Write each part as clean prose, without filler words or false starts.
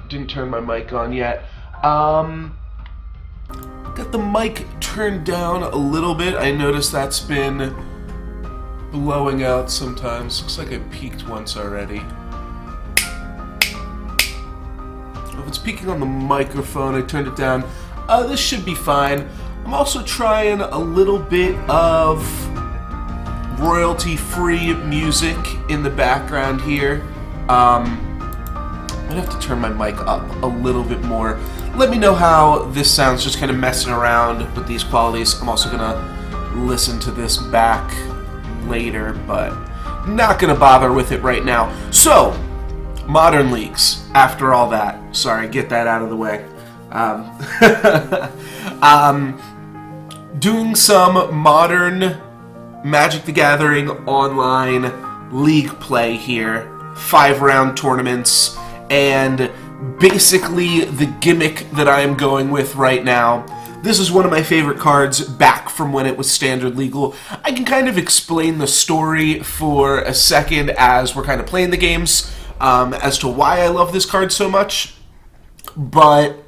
didn't turn my mic on yet. Got the mic turned down a little bit. I noticed that's been blowing out sometimes. Looks like I peaked once already. If it's peaking on the microphone, I turned it down. This should be fine. I'm also trying a little bit of royalty-free music in the background here. I'm gonna have to turn my mic up a little bit more. Let me know how this sounds, just kind of messing around with these qualities. I'm also gonna listen to this back later, but not gonna bother with it right now. So, Modern Leagues, after all that. Sorry, get that out of the way. Doing some modern Magic the Gathering online league play here. 5-round tournaments, and basically the gimmick that I am going with right now. This is one of my favorite cards back from when it was standard legal. I can kind of explain the story for a second as we're kind of playing the games as to why I love this card so much. But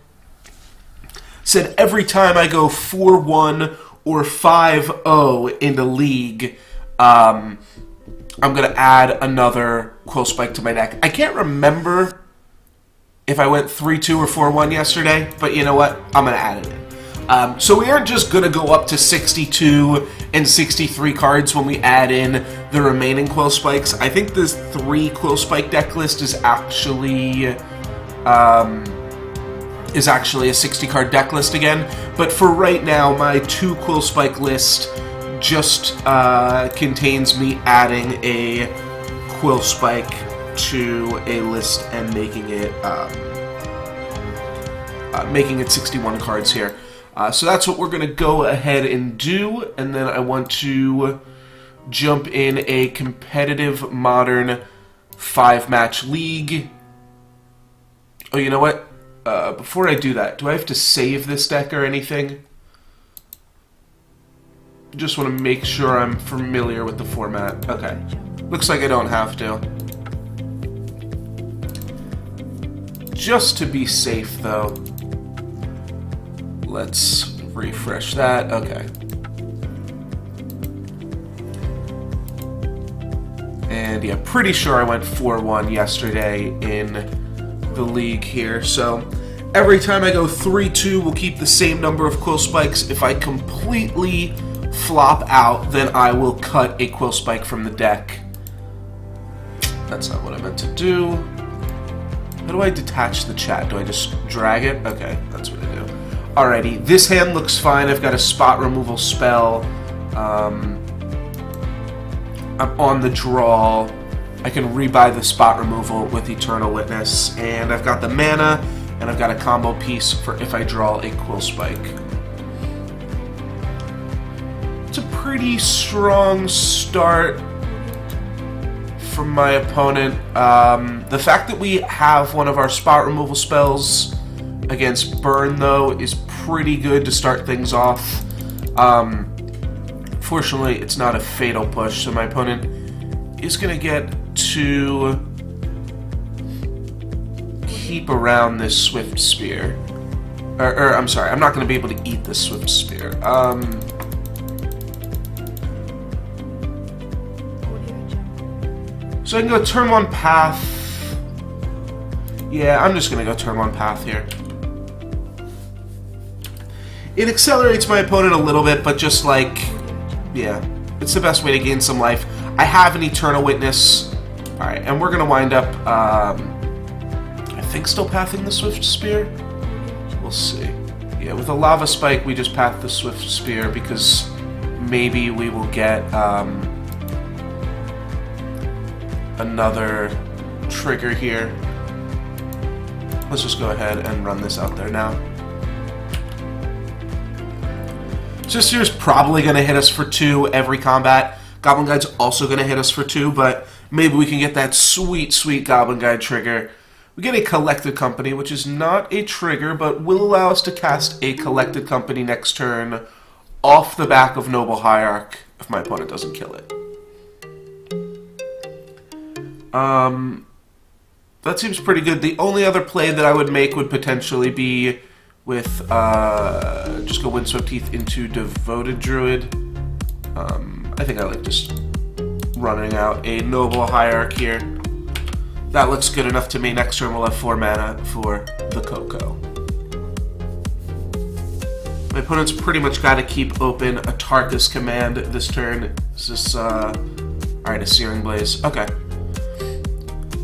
said every time I go 4-1 or 5-0 in the league, I'm going to add another Quillspike to my deck. I can't remember if I went 3-2 or 4-1 yesterday, but you know what? I'm going to add it in. So we aren't just going to go up to 62 and 63 cards when we add in the remaining Quillspikes. I think this 3 Quillspike deck list is actually a 60-card deck list again. But for right now, my 2 Quillspike list just contains me adding a Quillspike to a list and making it 61 cards here. So that's what we're going to go ahead and do, and then I want to jump in a competitive modern 5-match league. Oh, you know what? Before I do that, do I have to save this deck or anything? Just want to make sure I'm familiar with the format. Okay. Looks like I don't have to. Just to be safe, though. Let's refresh that. Okay. And yeah, pretty sure I went 4-1 yesterday in the league here. So every time I go 3-2, we'll keep the same number of Quillspikes. If I completely flop out, then I will cut a Quillspike from the deck. That's not what I meant to do. How do I detach the chat? Do I just drag it? Okay, that's what I do. Alrighty, this hand looks fine. I've got a spot removal spell. I'm on the draw. I can rebuy the spot removal with Eternal Witness. And I've got the mana, and I've got a combo piece for if I draw a Quillspike. It's a pretty strong start from my opponent. The fact that we have one of our spot removal spells against Burn, though, is pretty good to start things off. Fortunately, it's not a fatal push, so my opponent is going to get to keep around this Swift Spear. I'm sorry, I'm not going to be able to eat this Swift Spear. So I can go turn 1 path. Yeah, I'm just going to go turn 1 path here. It accelerates my opponent a little bit, but just like, yeah, it's the best way to gain some life. I have an Eternal Witness. Alright, and we're going to wind up, I think still pathing the Swift Spear? We'll see. Yeah, with a Lava Spike, we just path the Swift Spear because maybe we will get, another trigger here. Let's just go ahead and run this out there now. Sister's probably going to hit us for 2 every combat. Goblin Guide's also going to hit us for 2, but maybe we can get that sweet, sweet Goblin Guide trigger. We get a Collected Company, which is not a trigger, but will allow us to cast a Collected Company next turn off the back of Noble Hierarch if my opponent doesn't kill it. That seems pretty good. The only other play that I would make would potentially be with, just go Windswept Teeth into Devoted Druid. I think I like just running out a Noble Hierarch here. That looks good enough to me. Next turn we'll have 4 mana for the Coco. My opponent's pretty much got to keep open a Tarkus Command this turn. Is this, alright, a Searing Blaze. Okay.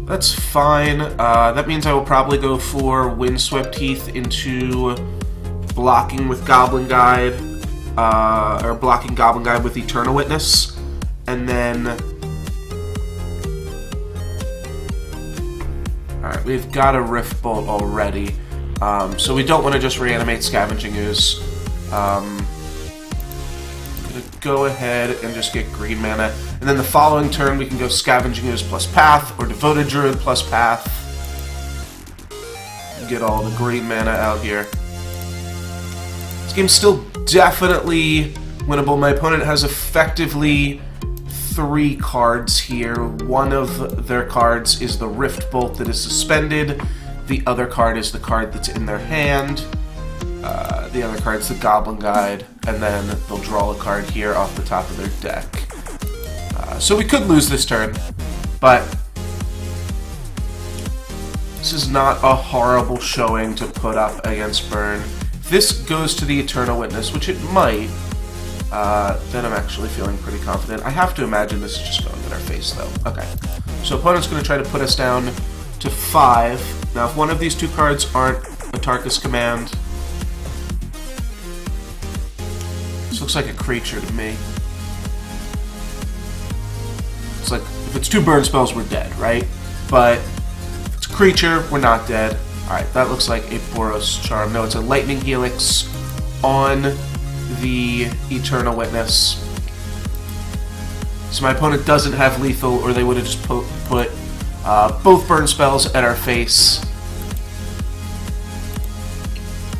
That's fine. That means I will probably go for Windswept Teeth into blocking with Goblin Guide, or blocking Goblin Guide with Eternal Witness, and then... Alright, we've got a Rift Bolt already, so we don't want to just reanimate Scavenging Ooze. I'm going to go ahead and just get green mana. And then the following turn we can go Scavenging Ooze plus Path, or Devoted Druid plus Path. Get all the green mana out here. This game's still definitely winnable. My opponent has effectively 3 cards here. One of their cards is the Rift Bolt that is suspended. The other card is the card that's in their hand. The other card's the Goblin Guide, and then they'll draw a card here off the top of their deck. So we could lose this turn, but this is not a horrible showing to put up against Burn. If this goes to the Eternal Witness, which it might, then I'm actually feeling pretty confident. I have to imagine this is just going in our face, though. Okay, so opponent's going to try to put us down to 5. Now, if one of these 2 cards aren't a Tarkus Command, this looks like a creature to me. It's like, if it's 2 burn spells, we're dead, right? But if it's a creature, we're not dead. Alright, that looks like a Boros Charm. No, it's a Lightning Helix on the Eternal Witness. So my opponent doesn't have lethal, or they would have just put both burn spells at our face.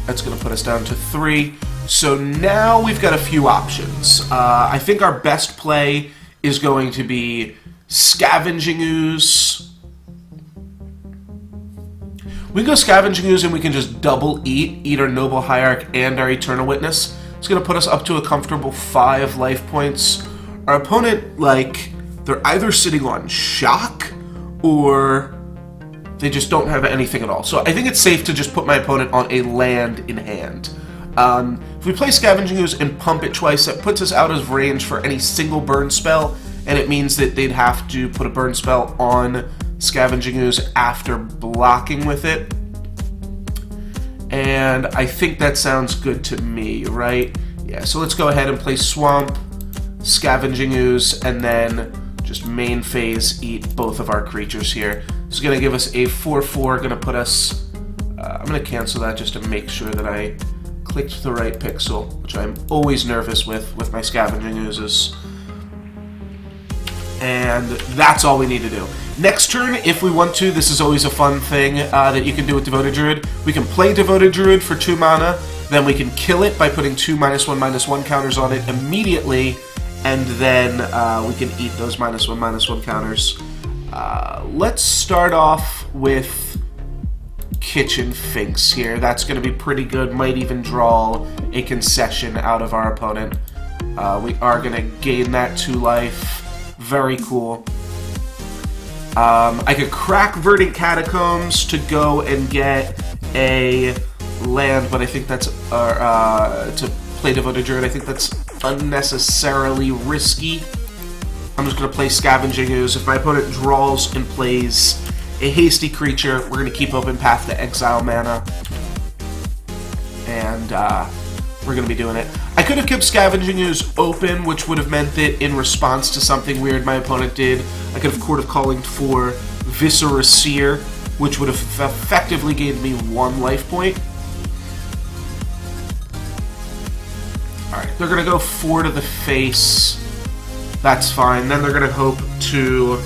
That's going to put us down to 3. So now we've got a few options. I think our best play is going to be Scavenging Ooze. We can go Scavenging Ooze and we can just double eat our Noble Hierarch and our Eternal Witness. It's going to put us up to a comfortable 5 life points. Our opponent, like, they're either sitting on Shock or they just don't have anything at all. So I think it's safe to just put my opponent on a land in hand. If we play Scavenging Ooze and pump it twice, that puts us out of range for any single burn spell, and it means that they'd have to put a burn spell on Scavenging Ooze after blocking with it. And I think that sounds good to me, right? Yeah, so let's go ahead and play Swamp, Scavenging Ooze, and then just main phase eat both of our creatures here. This is going to give us a 4/4, going to put us... I'm going to cancel that just to make sure that I clicked the right pixel, which I'm always nervous with my Scavenging Oozes. And that's all we need to do. Next turn, if we want to, this is always a fun thing that you can do with Devoted Druid. We can play Devoted Druid for 2 mana, then we can kill it by putting 2 -1/-1 counters on it immediately, and then we can eat those -1/-1 counters. Let's start off with Kitchen Finks here. That's going to be pretty good. Might even draw a concession out of our opponent. We are going to gain that 2 life. Very cool. I could crack Verdant Catacombs to go and get a land, but I think that's to play Devoted Druid. I think that's unnecessarily risky. I'm just going to play Scavenging Ooze. If my opponent draws and plays a hasty creature, we're going to keep open Path to Exile mana. And we're going to be doing it. I could have kept Scavenging Ooze open, which would have meant that in response to something weird my opponent did, I could have Court of Calling for Viscera Seer, which would have effectively gave me 1 life point. Alright, they're going to go 4 to the face. That's fine. Then they're going to hope to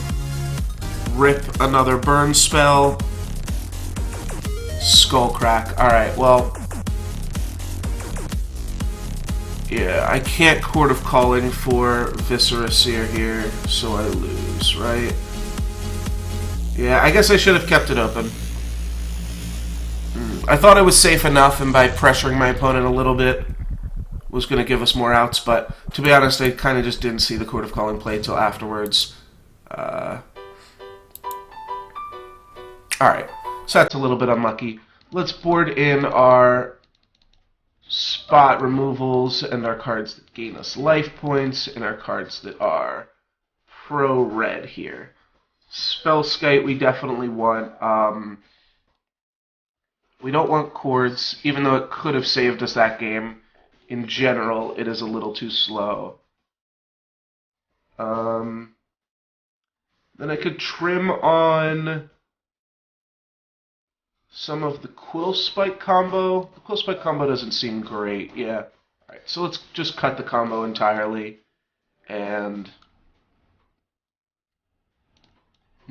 rip another burn spell. Skullcrack. Alright, well... yeah, I can't Court of Calling for Viscera Seer here, so I lose, right? Yeah, I guess I should have kept it open. I thought I was safe enough, and by pressuring my opponent a little bit was going to give us more outs, but to be honest, I kind of just didn't see the Court of Calling play till afterwards. Alright, so that's a little bit unlucky. Let's board in our spot removals and our cards that gain us life points and our cards that are pro-red here. Spellskite we definitely want. We don't want Chords, even though it could have saved us that game. In general, it is a little too slow. Then I could trim on some of the Quillspike combo. The Quillspike combo doesn't seem great, yeah. Alright, so let's just cut the combo entirely. And...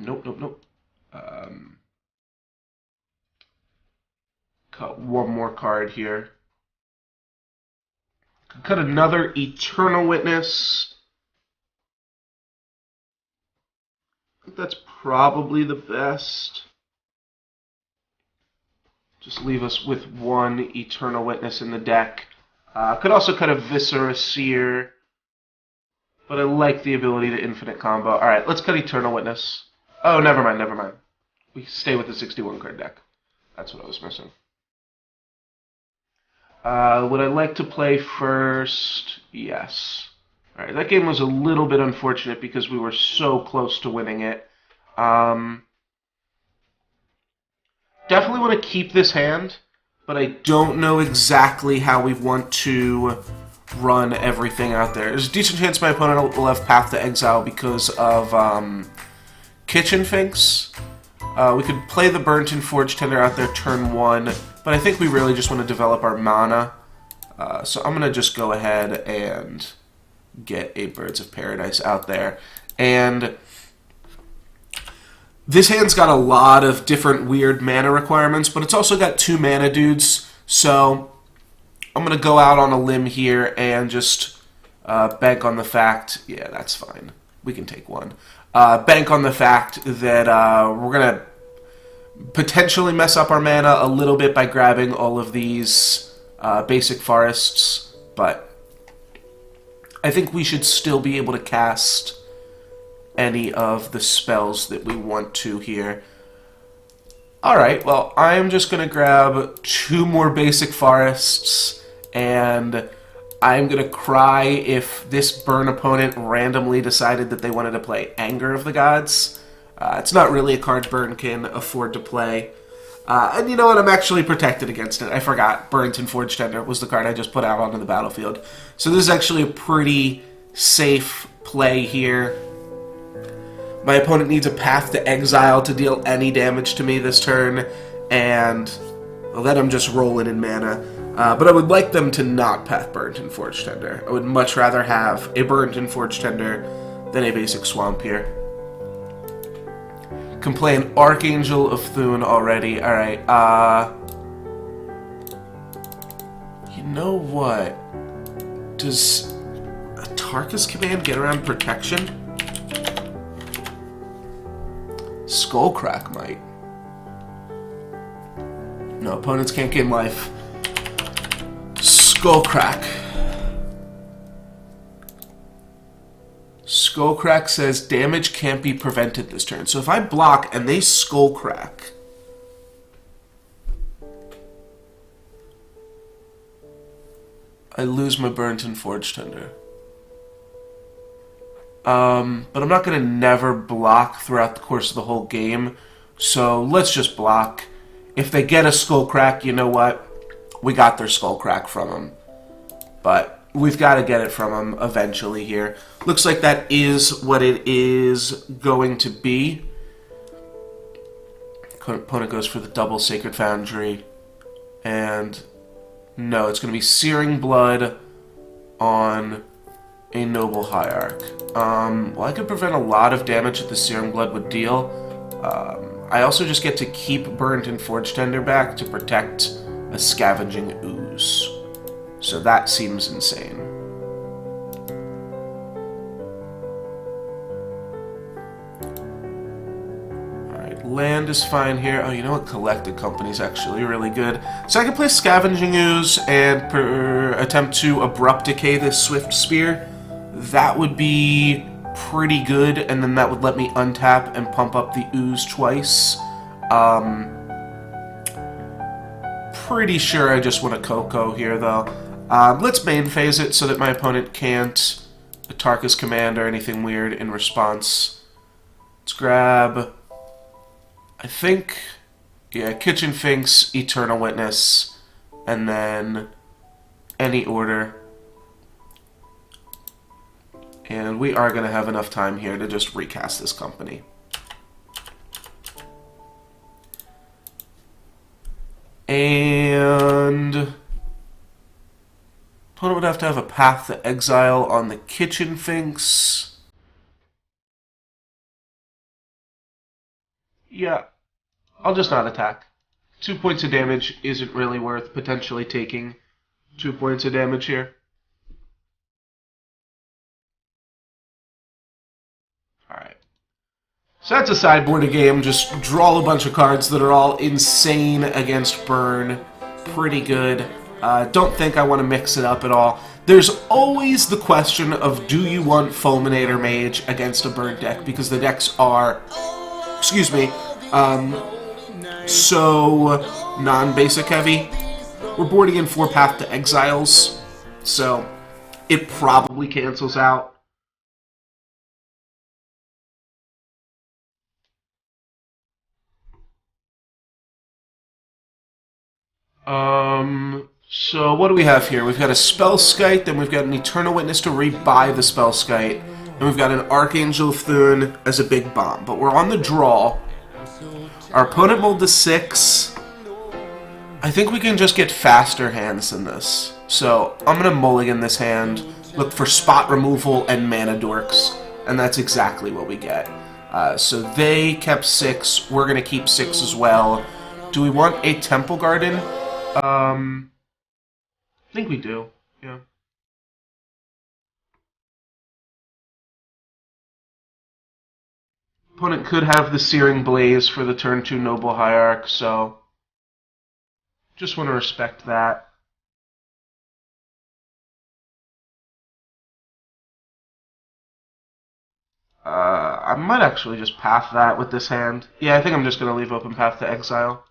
Nope. Cut one more card here. Could cut another Eternal Witness. I think that's probably the best. Just leave us with one Eternal Witness in the deck. Could also cut a Viscera Seer, but I like the ability to infinite combo. Alright, let's cut Eternal Witness. Oh, never mind. We stay with the 61 card deck. That's what I was missing. Would I like to play first? Yes. Alright, that game was a little bit unfortunate because we were so close to winning it. Definitely want to keep this hand, but I don't know exactly how we want to run everything out there. There's a decent chance my opponent will have Path to Exile because of Kitchen Finks. We could play the Burnt and Forge Tender out there turn 1, but I think we really just want to develop our mana. So I'm going to just go ahead and get a Birds of Paradise out there. And this hand's got a lot of different weird mana requirements, but it's also got 2 mana dudes, so I'm going to go out on a limb here and just bank on the fact... Yeah, that's fine. We can take one. Bank on the fact that we're going to potentially mess up our mana a little bit by grabbing all of these basic forests, but I think we should still be able to cast any of the spells that we want to here. Alright, well, I'm just going to grab 2 more basic forests, and I'm going to cry if this burn opponent randomly decided that they wanted to play Anger of the Gods. It's not really a card Burn can afford to play. And you know what? I'm actually protected against it. I forgot. Burnt and Forge Tender was the card I just put out onto the battlefield. So this is actually a pretty safe play here. My opponent needs a Path to Exile to deal any damage to me this turn, and I'll let him just roll in mana. But I would like them to not Path Burnt and Forge Tender. I would much rather have a Burnt and Forge Tender than a basic Swamp here. Can play an Archangel of Thune already. Alright, you know what? Does a Tarkus command get around protection? Skullcrack might. No, opponents can't gain life. Skullcrack. Skullcrack says damage can't be prevented this turn. So if I block and they Skullcrack, I lose my Burnt and Forge Tender. But I'm not going to never block throughout the course of the whole game. So let's just block. If they get a Skullcrack, you know what? We got their Skullcrack from them. But we've got to get it from them eventually here. Looks like that is what it is going to be. Opponent goes for the double Sacred Foundry. And no, it's going to be Searing Blood on a Noble Hierarch. Well, I could prevent a lot of damage that the Searing Blood would deal. I also just get to keep Burnt and Forge Tender back to protect a Scavenging Ooze. So that seems insane. Alright, land is fine here. Oh, you know what? Collected Company is actually really good. So I can play Scavenging Ooze and attempt to Abrupt Decay this Swift Spear. That would be pretty good, and then that would let me untap and pump up the Ooze twice. Pretty sure I just want a Coco here, though. Let's main phase it so that my opponent can't attack his command or anything weird in response. Let's grab, I think, yeah, Kitchen Finks, Eternal Witness, and then any order. And we are going to have enough time here to just recast this company. And opponent would have to have a Path to Exile on the Kitchen Finks. Yeah, I'll just not attack. 2 points of damage isn't really worth potentially taking 2 points of damage here. Alright. So that's a sideboarding game. Just draw a bunch of cards that are all insane against burn. Pretty good. Don't think I want to mix it up at all. There's always the question of, do you want Fulminator Mage against a burn deck? Because the decks are, excuse me, so non-basic heavy. We're boarding in 4 Path to Exiles, so it probably cancels out. So what do we have here? We've got a Spellskite, then we've got an Eternal Witness to rebuy the Spellskite, and we've got an Archangel of Thune as a big bomb. But we're on the draw. Our opponent mulled to 6. I think we can just get faster hands than this. So I'm going to mulligan this hand, look for spot removal and mana dorks, and that's exactly what we get. So they kept 6. We're going to keep 6 as well. Do we want a Temple Garden? I think we do, yeah. Opponent could have the Searing Blaze for the turn 2 Noble Hierarch, so just want to respect that. I might actually just path that with this hand. Yeah, I think I'm just going to leave open Path to Exile.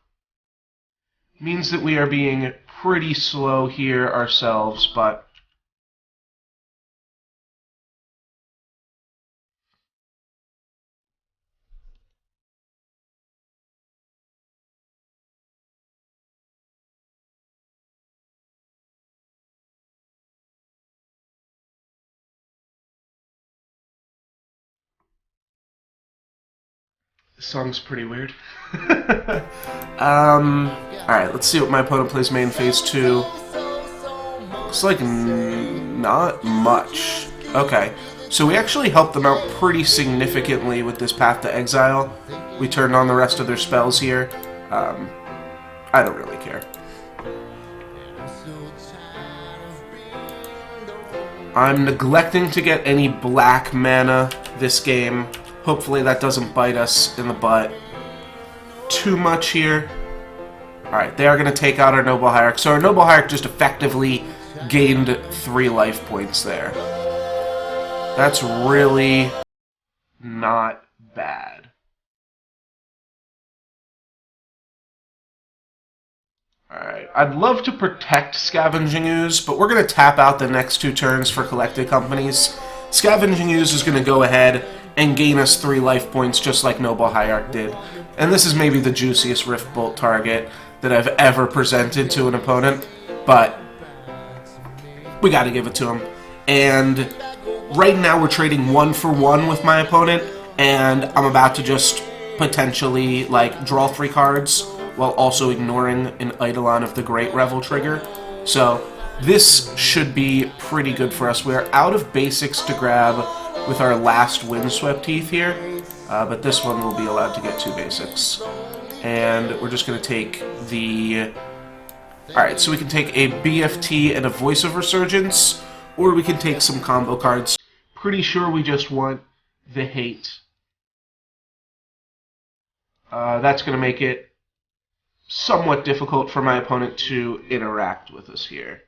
Means that we are being pretty slow here ourselves, but this song's pretty weird. Alright, let's see what my opponent plays main phase 2. Looks like not much. Okay, so we actually helped them out pretty significantly with this Path to Exile. We turned on the rest of their spells here. I don't really care. I'm neglecting to get any black mana this game. Hopefully that doesn't bite us in the butt too much here. Alright, they are going to take out our Noble Hierarch. So our Noble Hierarch just effectively gained 3 life points there. That's really not bad. Alright, I'd love to protect Scavenging Ooze, but we're going to tap out the next 2 turns for Collected Companies. Scavenging Ooze is going to go ahead and gain us 3 life points just like Noble Hierarch did. And this is maybe the juiciest Rift Bolt target that I've ever presented to an opponent, but we gotta give it to him. And right now we're trading 1 for 1 with my opponent, and I'm about to just potentially like draw 3 cards while also ignoring an Eidolon of the Great Revel trigger. So this should be pretty good for us. We are out of basics to grab with our last Windswept Heath here, but this one will be allowed to get 2 basics. And we're just going to take the... Alright, so we can take a BFT and a Voice of Resurgence, or we can take some combo cards. Pretty sure we just want the Hate. That's going to make it somewhat difficult for my opponent to interact with us here.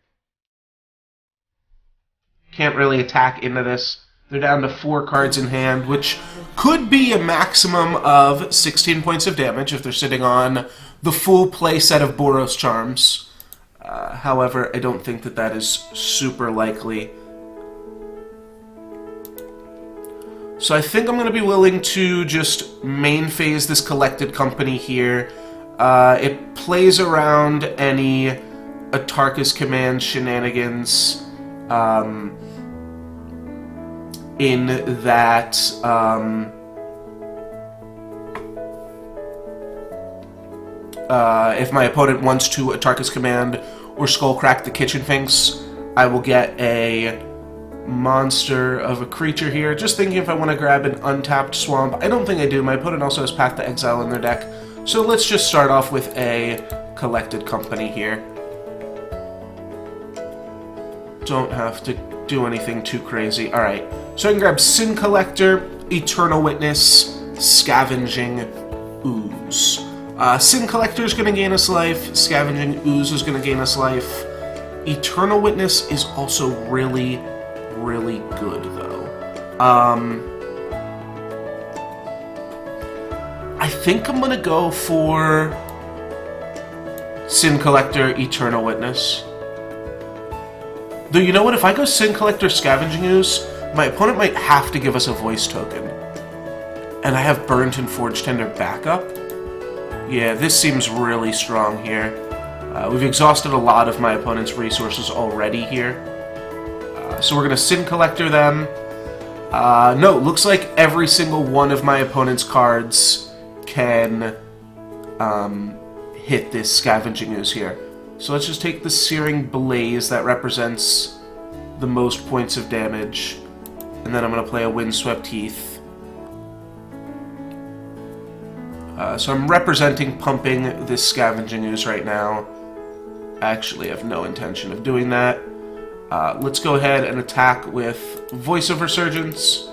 Can't really attack into this. They're down to 4 cards in hand, which could be a maximum of 16 points of damage if they're sitting on the full play set of Boros Charms. However, I don't think that that is super likely. So I think I'm going to be willing to just main phase this Collected Company here. It plays around any Atarka's Command shenanigans in that if my opponent wants to Atarka's Command or Skullcrack the Kitchen Finks, I will get a monster of a creature here. Just thinking if I want to grab an untapped swamp. I don't think I do. My opponent also has Path to Exile in their deck. So let's just start off with a Collected Company here. Don't have to do anything too crazy. Alright, so I can grab Sin Collector, Eternal Witness, Scavenging Ooze. Sin Collector is going to gain us life. Scavenging Ooze is going to gain us life. Eternal Witness is also really good, though. I think I'm going to go for Sin Collector, Eternal Witness. Though, you know what? If I go Sin Collector, Scavenging Ooze, my opponent might have to give us a voice token. And I have Burnt and Forge Tender backup. Yeah, this seems really strong here. We've exhausted a lot of my opponent's resources already here. So we're going to Sin Collector them. No, looks like every single one of my opponent's cards can hit this Scavenging Ooze here. So let's just take the Searing Blaze that represents the most points of damage. And then I'm going to play a Windswept Heath. So I'm representing pumping this Scavenging Ooze right now. I actually have no intention of doing that. Let's go ahead and attack with Voice of Resurgence.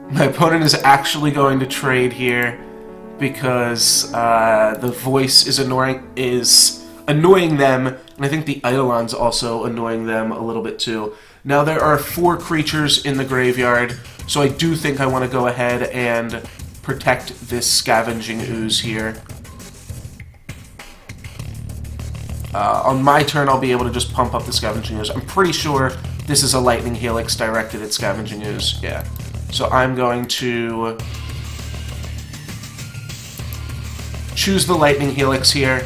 My opponent is actually going to trade here because the voice is annoying them, and I think the Eidolon's also annoying them a little bit too. Now there are 4 creatures in the graveyard, so I do think I want to go ahead and protect this Scavenging Ooze here. On my turn, I'll be able to just pump up the Scavenging Ooze. I'm pretty sure this is a Lightning Helix directed at Scavenging Ooze. Yeah. So I'm going to choose the Lightning Helix here,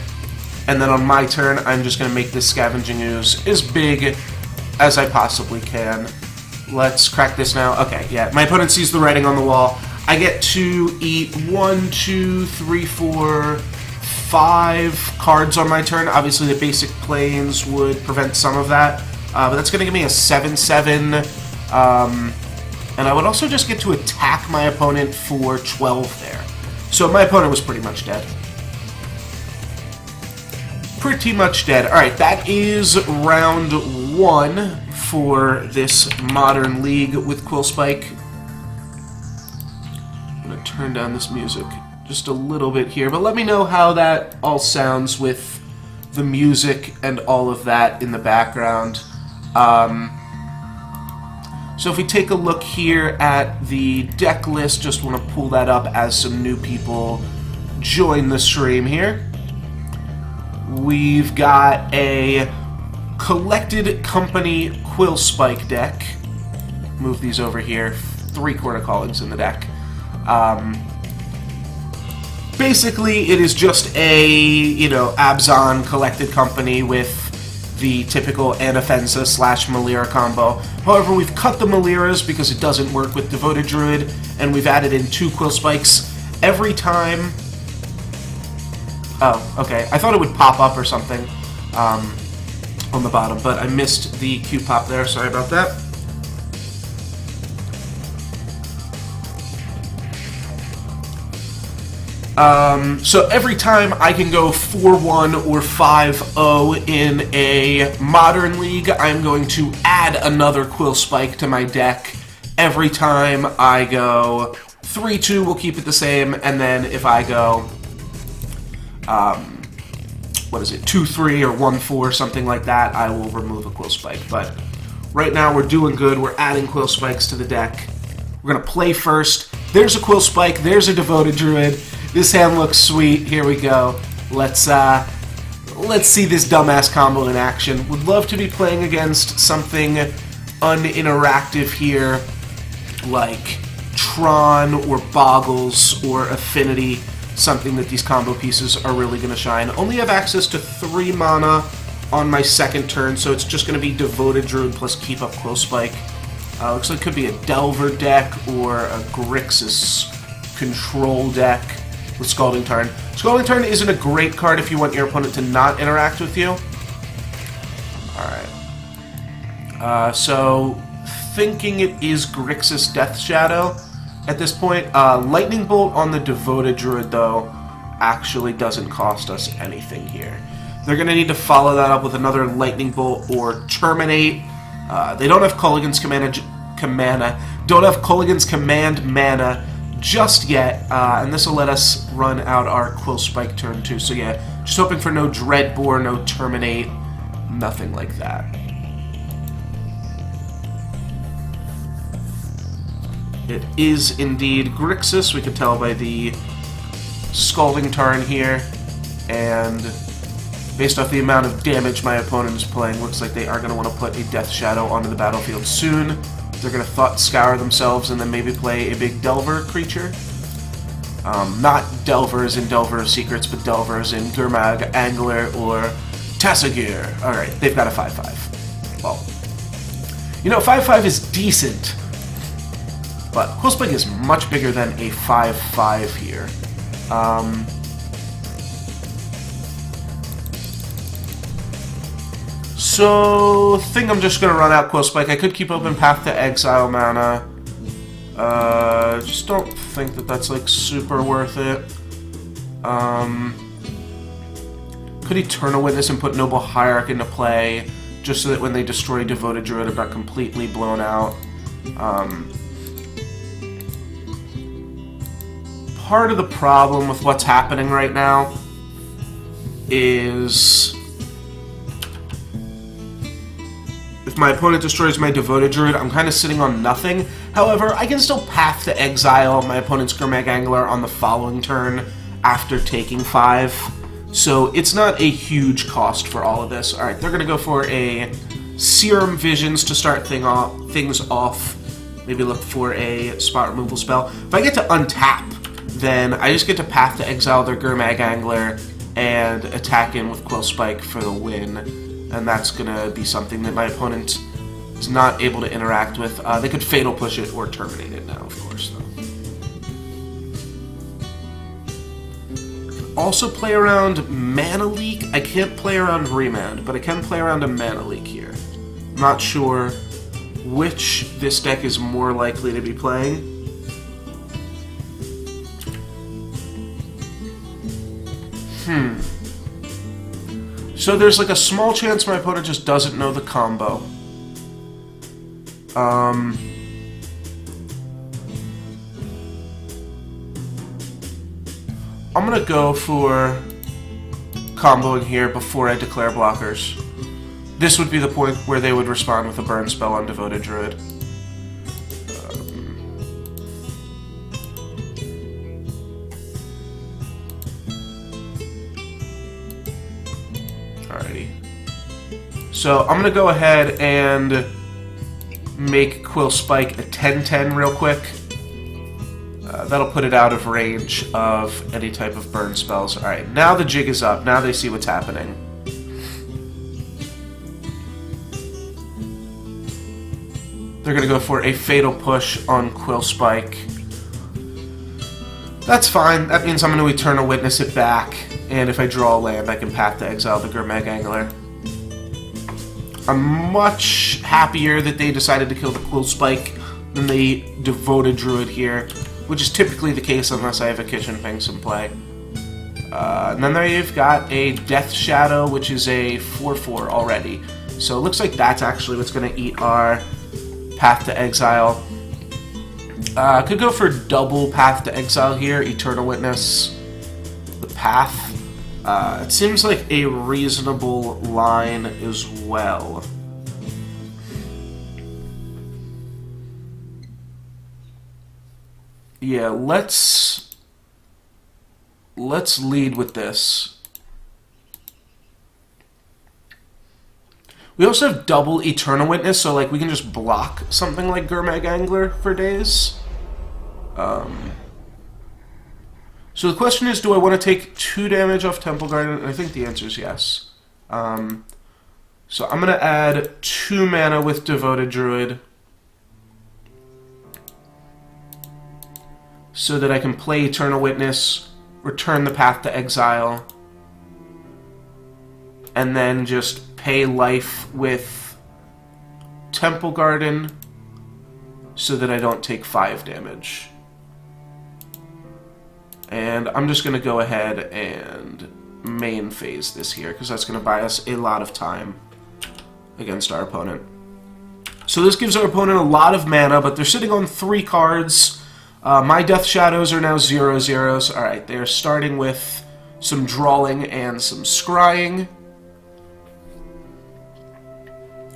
and then on my turn, I'm just going to make this Scavenging Ooze as big as I possibly can. Let's crack this now. Okay, yeah, my opponent sees the writing on the wall. I get to eat 1, 2, 3, 4, 5 cards on my turn. Obviously, the basic planes would prevent some of that, but that's going to give me a 7/7, and I would also just get to attack my opponent for 12 there. So my opponent was pretty much dead. Pretty much dead. Alright, that is round 1 for this Modern League with Quillspike. I'm going to turn down this music just a little bit here, but let me know how that all sounds with the music and all of that in the background. So if we take a look here at the deck list, just want to pull that up as some new people join the stream here. We've got a Collected Company Quillspike deck. Move these over here. 3 Quarter Callings in the deck. Basically, it is just a, Abzan Collected Company with the typical Anafenza / Malira combo. However, we've cut the Maliras because it doesn't work with Devoted Druid, and we've added in 2 Quillspikes. Every time... Oh, okay. I thought it would pop up or something on the bottom, but I missed the Q pop there. Sorry about that. So every time I can go 4-1 or 5-0 in a Modern League, I'm going to add another Quillspike to my deck every time I go 3-2, we'll keep it the same, and then if I go, what is it, 2-3 or 1-4, something like that, I will remove a Quillspike. But right now we're doing good. We're adding Quillspikes to the deck. We're going to play first. There's a Quillspike. There's a Devoted Druid. This hand looks sweet. Here we go. Let's see this dumbass combo in action. Would love to be playing against something uninteractive here, like Tron or Boggles or Affinity, something that these combo pieces are really going to shine. Only have access to 3 mana on my second turn, so it's just going to be Devoted Druid plus Keep Up Quillspike. Looks like it could be a Delver deck or a Grixis control deck with Scalding Tarn. Scalding Tarn isn't a great card if you want your opponent to not interact with you. Alright. So, thinking it is Grixis Death Shadow at this point. Lightning Bolt on the Devoted Druid, though, actually doesn't cost us anything here. They're going to need to follow that up with another Lightning Bolt or Terminate. They don't have Culligan's Command mana just yet, and this will let us run out our Quillspike turn 2. So yeah, just hoping for no Dreadbore, no Terminate, nothing like that. It is indeed Grixis, we can tell by the Scalding Tarn here, and based off the amount of damage my opponent is playing, looks like they are going to want to put a Death Shadow onto the battlefield soon. They're going to Thought Scour themselves and then maybe play a big Delver creature. Not Delver as in Delver of Secrets, but Delver as in Gurmag, Angler, or Tassagir. Alright, they've got a 5-5. Well, you know, 5-5 is decent, but Quillspike is much bigger than a 5-5 here. So, I think I'm just going to run out Quillspike. I could keep open Path to Exile mana. Just don't think that that's, like, super worth it. Could Eternal Witness and put Noble Hierarch into play, just so that when they destroy Devoted Druid, I'm not completely blown out. Part of the problem with what's happening right now is if my opponent destroys my Devoted Druid, I'm kind of sitting on nothing. However, I can still Path to Exile my opponent's Gurmag Angler on the following turn after taking 5. So it's not a huge cost for all of this. Alright, they're going to go for a Serum Visions to start things off. Maybe look for a spot removal spell. If I get to untap, then I just get to Path to Exile their Gurmag Angler and attack in with Quillspike for the win. And that's going to be something that my opponent is not able to interact with. They could Fatal Push it or Terminate it now, of course, though. Also play around Mana Leak. I can't play around Remand, but I can play around a Mana Leak here. I'm not sure which this deck is more likely to be playing. So there's like a small chance my opponent just doesn't know the combo. I'm gonna go for comboing here before I declare blockers. This would be the point where they would respond with a burn spell on Devoted Druid. Alrighty. So I'm gonna go ahead and make Quillspike a 10-10 real quick. That'll put it out of range of any type of burn spells. Alright, now the jig is up. Now they see what's happening. They're going to go for a Fatal Push on Quillspike. That's fine. That means I'm going to Eternal Witness it back. And if I draw a land, I can Path to Exile the Gurmag Angler. I'm much happier that they decided to kill the Quillspike than the Devoted Druid here, which is typically the case unless I have a Kitchen Finks in play. And then they've got a Death Shadow, which is a 4/4 already. So it looks like that's actually what's going to eat our Path to Exile. Could go for double Path to Exile here, Eternal Witness, the Path. It seems like a reasonable line as well. Yeah, let's lead with this. We also have double Eternal Witness, so like we can just block something like Gurmag Angler for days. So the question is, do I want to take 2 damage off Temple Garden? And I think the answer is yes. So I'm going to add 2 mana with Devoted Druid so that I can play Eternal Witness, return the Path to Exile, and then just pay life with Temple Garden so that I don't take 5 damage. And I'm just going to go ahead and main phase this here, because that's going to buy us a lot of time against our opponent. So this gives our opponent a lot of mana, but they're sitting on 3 cards. My Death Shadows are now 0/0s. Alright, they're starting with some drawing and some scrying.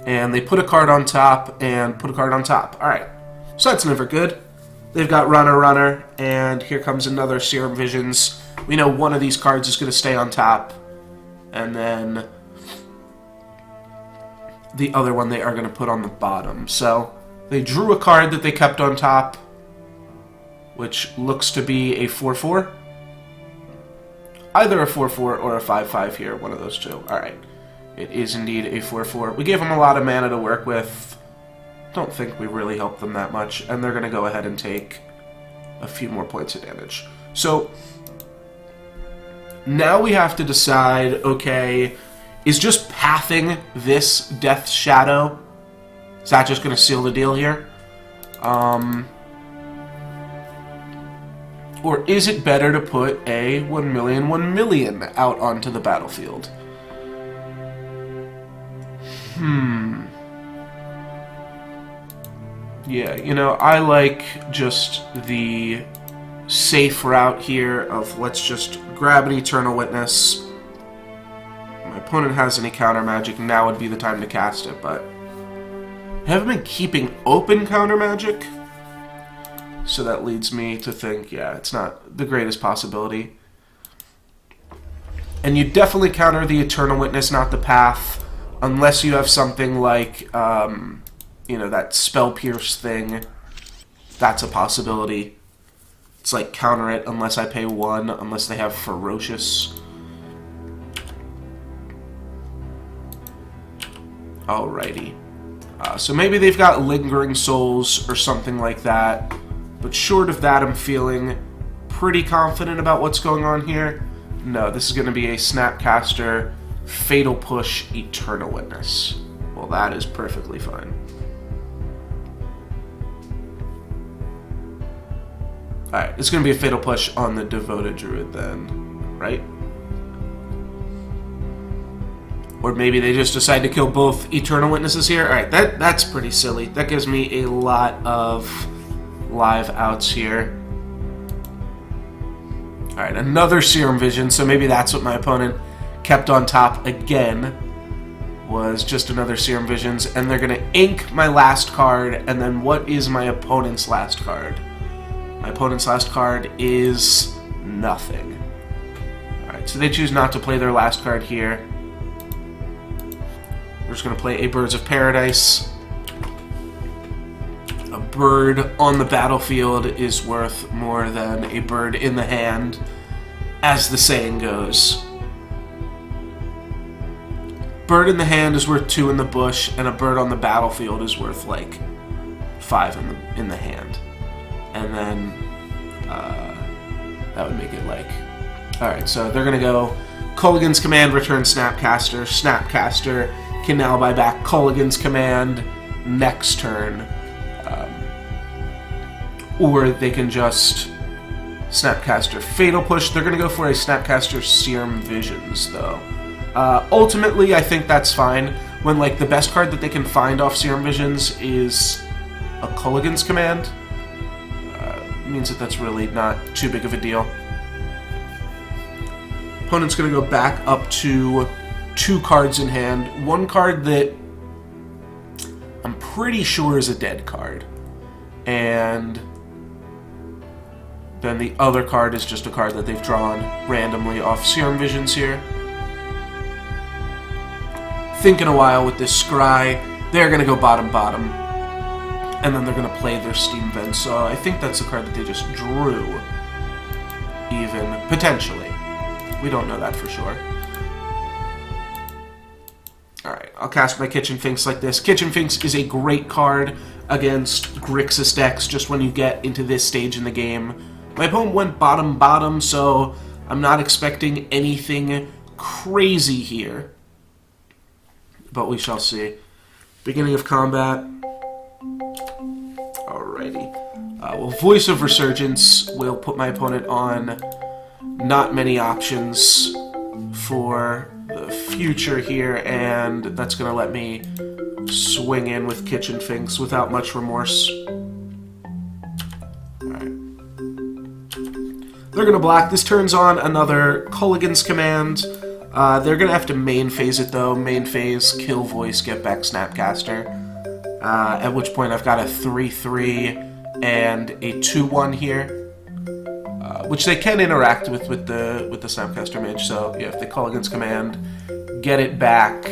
And they put a card on top and put a card on top. Alright, so that's never good. They've got Runner, and here comes another Serum Visions. We know one of these cards is going to stay on top, and then the other one they are going to put on the bottom. So they drew a card that they kept on top, which looks to be a 4/4. Either a 4/4 or a 5/5 here, one of those two. Alright, it is indeed a 4/4. We gave them a lot of mana to work with. Don't think we really helped them that much, and they're going to go ahead and take a few more points of damage. So now we have to decide, okay, is just pathing this Death Shadow, is that just going to seal the deal here? Or is it better to put a 1,000,000 out onto the battlefield? Yeah, you know, I like just the safe route here of let's just grab an Eternal Witness. My opponent has any counter magic, now would be the time to cast it, but I haven't been keeping open counter magic, so that leads me to think, yeah, it's not the greatest possibility. And you definitely counter the Eternal Witness, not the Path, unless you have something like, you know, that Spell Pierce thing. That's a possibility. It's like counter it unless I pay 1, unless they have Ferocious. Alrighty. So maybe they've got Lingering Souls or something like that. But short of that, I'm feeling pretty confident about what's going on here. No, this is going to be a Snapcaster, Fatal Push, Eternal Witness. Well, that is perfectly fine. Alright, it's going to be a Fatal Push on the Devoted Druid then, right? Or maybe they just decide to kill both Eternal Witnesses here. Alright, that's pretty silly. That gives me a lot of live outs here. Alright, another Serum Vision, so maybe that's what my opponent kept on top again, was just another Serum Visions, and they're going to ink my last card, and then what is my opponent's last card? My opponent's last card is nothing. Alright, so they choose not to play their last card here. We're just going to play a Birds of Paradise. A bird on the battlefield is worth more than a bird in the hand, as the saying goes. Bird in the hand is worth 2 in the bush, and a bird on the battlefield is worth like 5 in the hand. And then that would make it like... Alright, so they're going to go Culligan's Command, return Snapcaster. Snapcaster can now buy back Culligan's Command next turn. Or they can just Snapcaster Fatal Push. They're going to go for a Snapcaster Serum Visions, though. Ultimately, I think that's fine. When like the best card that they can find off Serum Visions is a Culligan's Command. means that that's really not too big of a deal. Opponent's going to go back up to 2 cards in hand. One card that I'm pretty sure is a dead card. And then the other card is just a card that they've drawn randomly off Serum Visions here. Thinking a while with this Scry. They're going to go bottom. And then they're going to play their Steam Vent. So I think that's the card that they just drew. Even. Potentially. We don't know that for sure. Alright, I'll cast my Kitchen Finks like this. Kitchen Finks is a great card against Grixis decks just when you get into this stage in the game. My opponent went bottom, so I'm not expecting anything crazy here. But we shall see. Beginning of combat. Alrighty. Well, Voice of Resurgence will put my opponent on not many options for the future here, and that's going to let me swing in with Kitchen Finks without much remorse. Alright. They're going to block. This turns on another Culligan's Command. They're going to have to main phase it, though. Main phase, kill Voice, get back Snapcaster. At which point I've got a 3-3 and a 2-1 here. Which they can interact with the Snapcaster Mage, so yeah, if they call against command, get it back.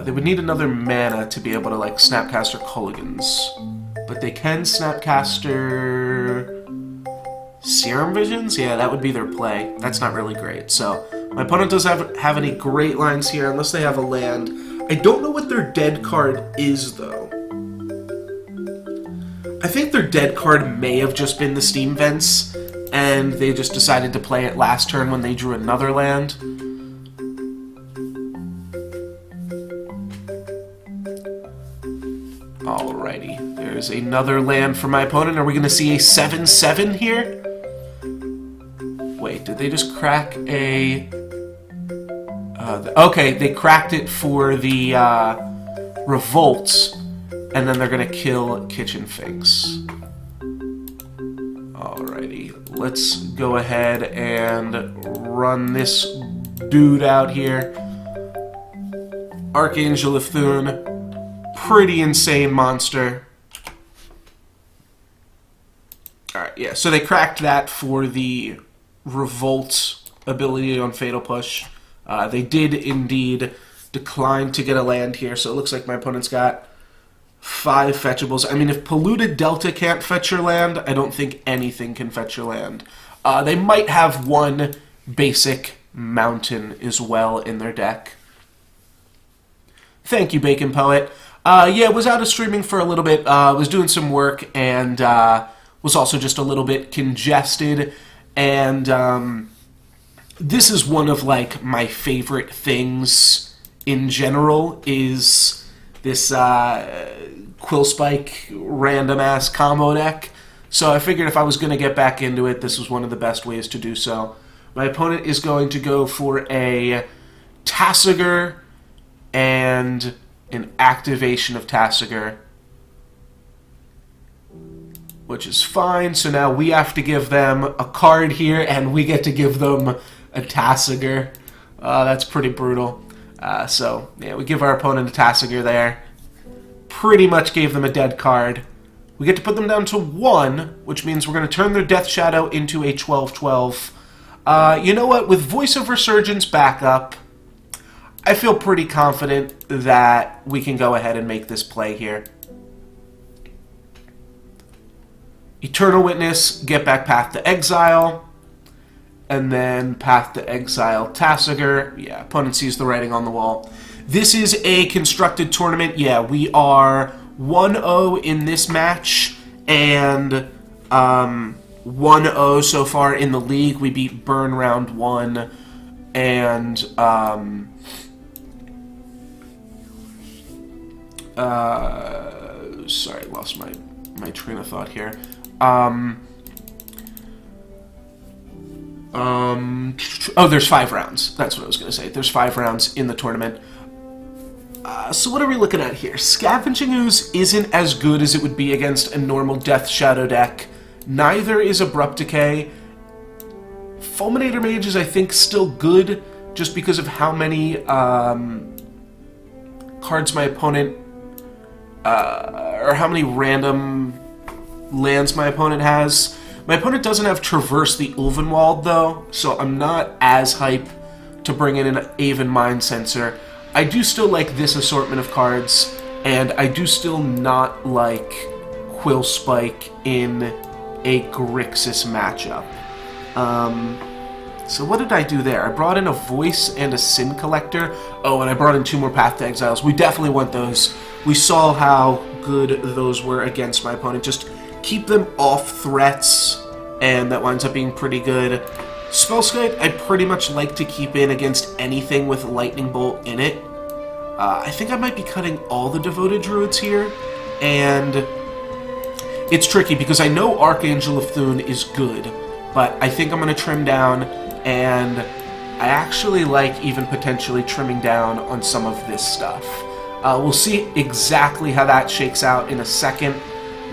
They would need another mana to be able to, like, Snapcaster Culligans. But they can Snapcaster Serum Visions? Yeah, that would be their play. That's not really great. So my opponent doesn't have any great lines here unless they have a land. I don't know what their dead card is, though. I think their dead card may have just been the Steam Vents, and they just decided to play it last turn when they drew another land. Alrighty, there's another land for my opponent. Are we going to see a 7-7 here? Wait, did they just crack a... okay, they cracked it for the Revolt, and then they're going to kill Kitchen Finks. Alrighty, let's go ahead and run this dude out here. Archangel of Thune. Pretty insane monster. Alright, yeah, so they cracked that for the Revolt ability on Fatal Push. They did indeed decline to get a land here, so it looks like my opponent's got 5 fetchables. I mean, if Polluted Delta can't fetch your land, I don't think anything can fetch your land. They might have one basic mountain as well in their deck. Thank you, Bacon Poet. Yeah, was out of streaming for a little bit, was doing some work, and was also just a little bit congested, and this is one of, like, my favorite things in general, is this Quillspike random-ass combo deck. So I figured if I was going to get back into it, this was one of the best ways to do so. My opponent is going to go for a Tasigur and an activation of Tasigur, which is fine. So now we have to give them a card here, and we get to give them a Tasigur. That's pretty brutal. So, yeah, we give our opponent a Tasigur there. Pretty much gave them a dead card. We get to put them down to 1, which means we're going to turn their Death Shadow into a 12-12. You know what? With Voice of Resurgence backup, I feel pretty confident that we can go ahead and make this play here. Eternal Witness, get back Path to Exile, and then Path to Exile Tasigur. Yeah, opponent sees the writing on the wall. This is a constructed tournament. Yeah, we are 1-0 in this match, and 1-0 so far in the league. We beat Burn round 1, and sorry, lost my train of thought here. Oh, there's 5 rounds. That's what I was going to say. There's 5 rounds in the tournament. So what are we looking at here? Scavenging Ooze isn't as good as it would be against a normal Death Shadow deck, Neither is Abrupt Decay. Fulminator Mage is, I think, still good, just because of how many cards my opponent, or how many random lands my opponent has. My opponent doesn't have Traverse the Ulvenwald, though, so I'm not as hype to bring in an Aven Mind Sensor. I do still like this assortment of cards, and I do still not like Quillspike in a Grixis matchup. So what did I do there? I brought in a Voice and a Sin Collector. Oh, and I brought in 2 more Path to Exiles. We definitely want those. We saw how good those were against my opponent. Just keep them off threats, and that winds up being pretty good. Spellskite, I pretty much like to keep in against anything with Lightning Bolt in it. I think I might be cutting all the Devoted Druids here, and it's tricky because I know Archangel of Thune is good, but I think I'm going to trim down, and I actually like even potentially trimming down on some of this stuff. We'll see exactly how that shakes out in a second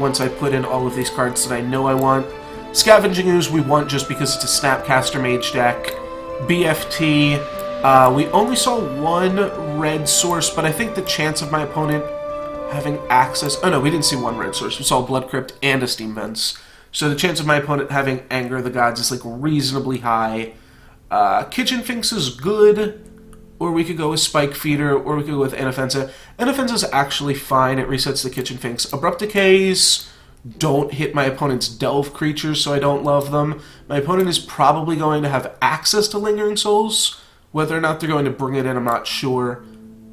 once I put in all of these cards that I know I want. Scavenging Ooze we want just because it's a Snapcaster Mage deck. BFT, we only saw 1 red source, but I think the chance of my opponent having access... Oh no, we didn't see 1 red source. We saw Blood Crypt and a Steam Vents. So the chance of my opponent having Anger of the Gods is like reasonably high. Kitchen Finks is good, or we could go with Spike Feeder, or we could go with Inoffensive. Inoffensive is actually fine. It resets the Kitchen Finks. Abrupt Decays don't hit my opponent's Delve creatures, so I don't love them. My opponent is probably going to have access to Lingering Souls. Whether or not they're going to bring it in, I'm not sure.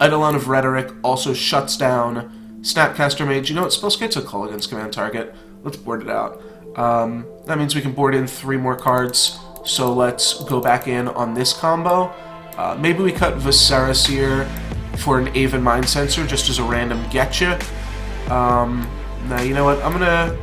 Eidolon of Rhetoric also shuts down Snapcaster Mage. You know what? Spellskite's a call against command target. Let's board it out. That means we can board in 3 more cards, so let's go back in on this combo. Maybe we cut Viserys here for an Aven Mind Sensor, just as a random getcha. Now, you know what? I'm gonna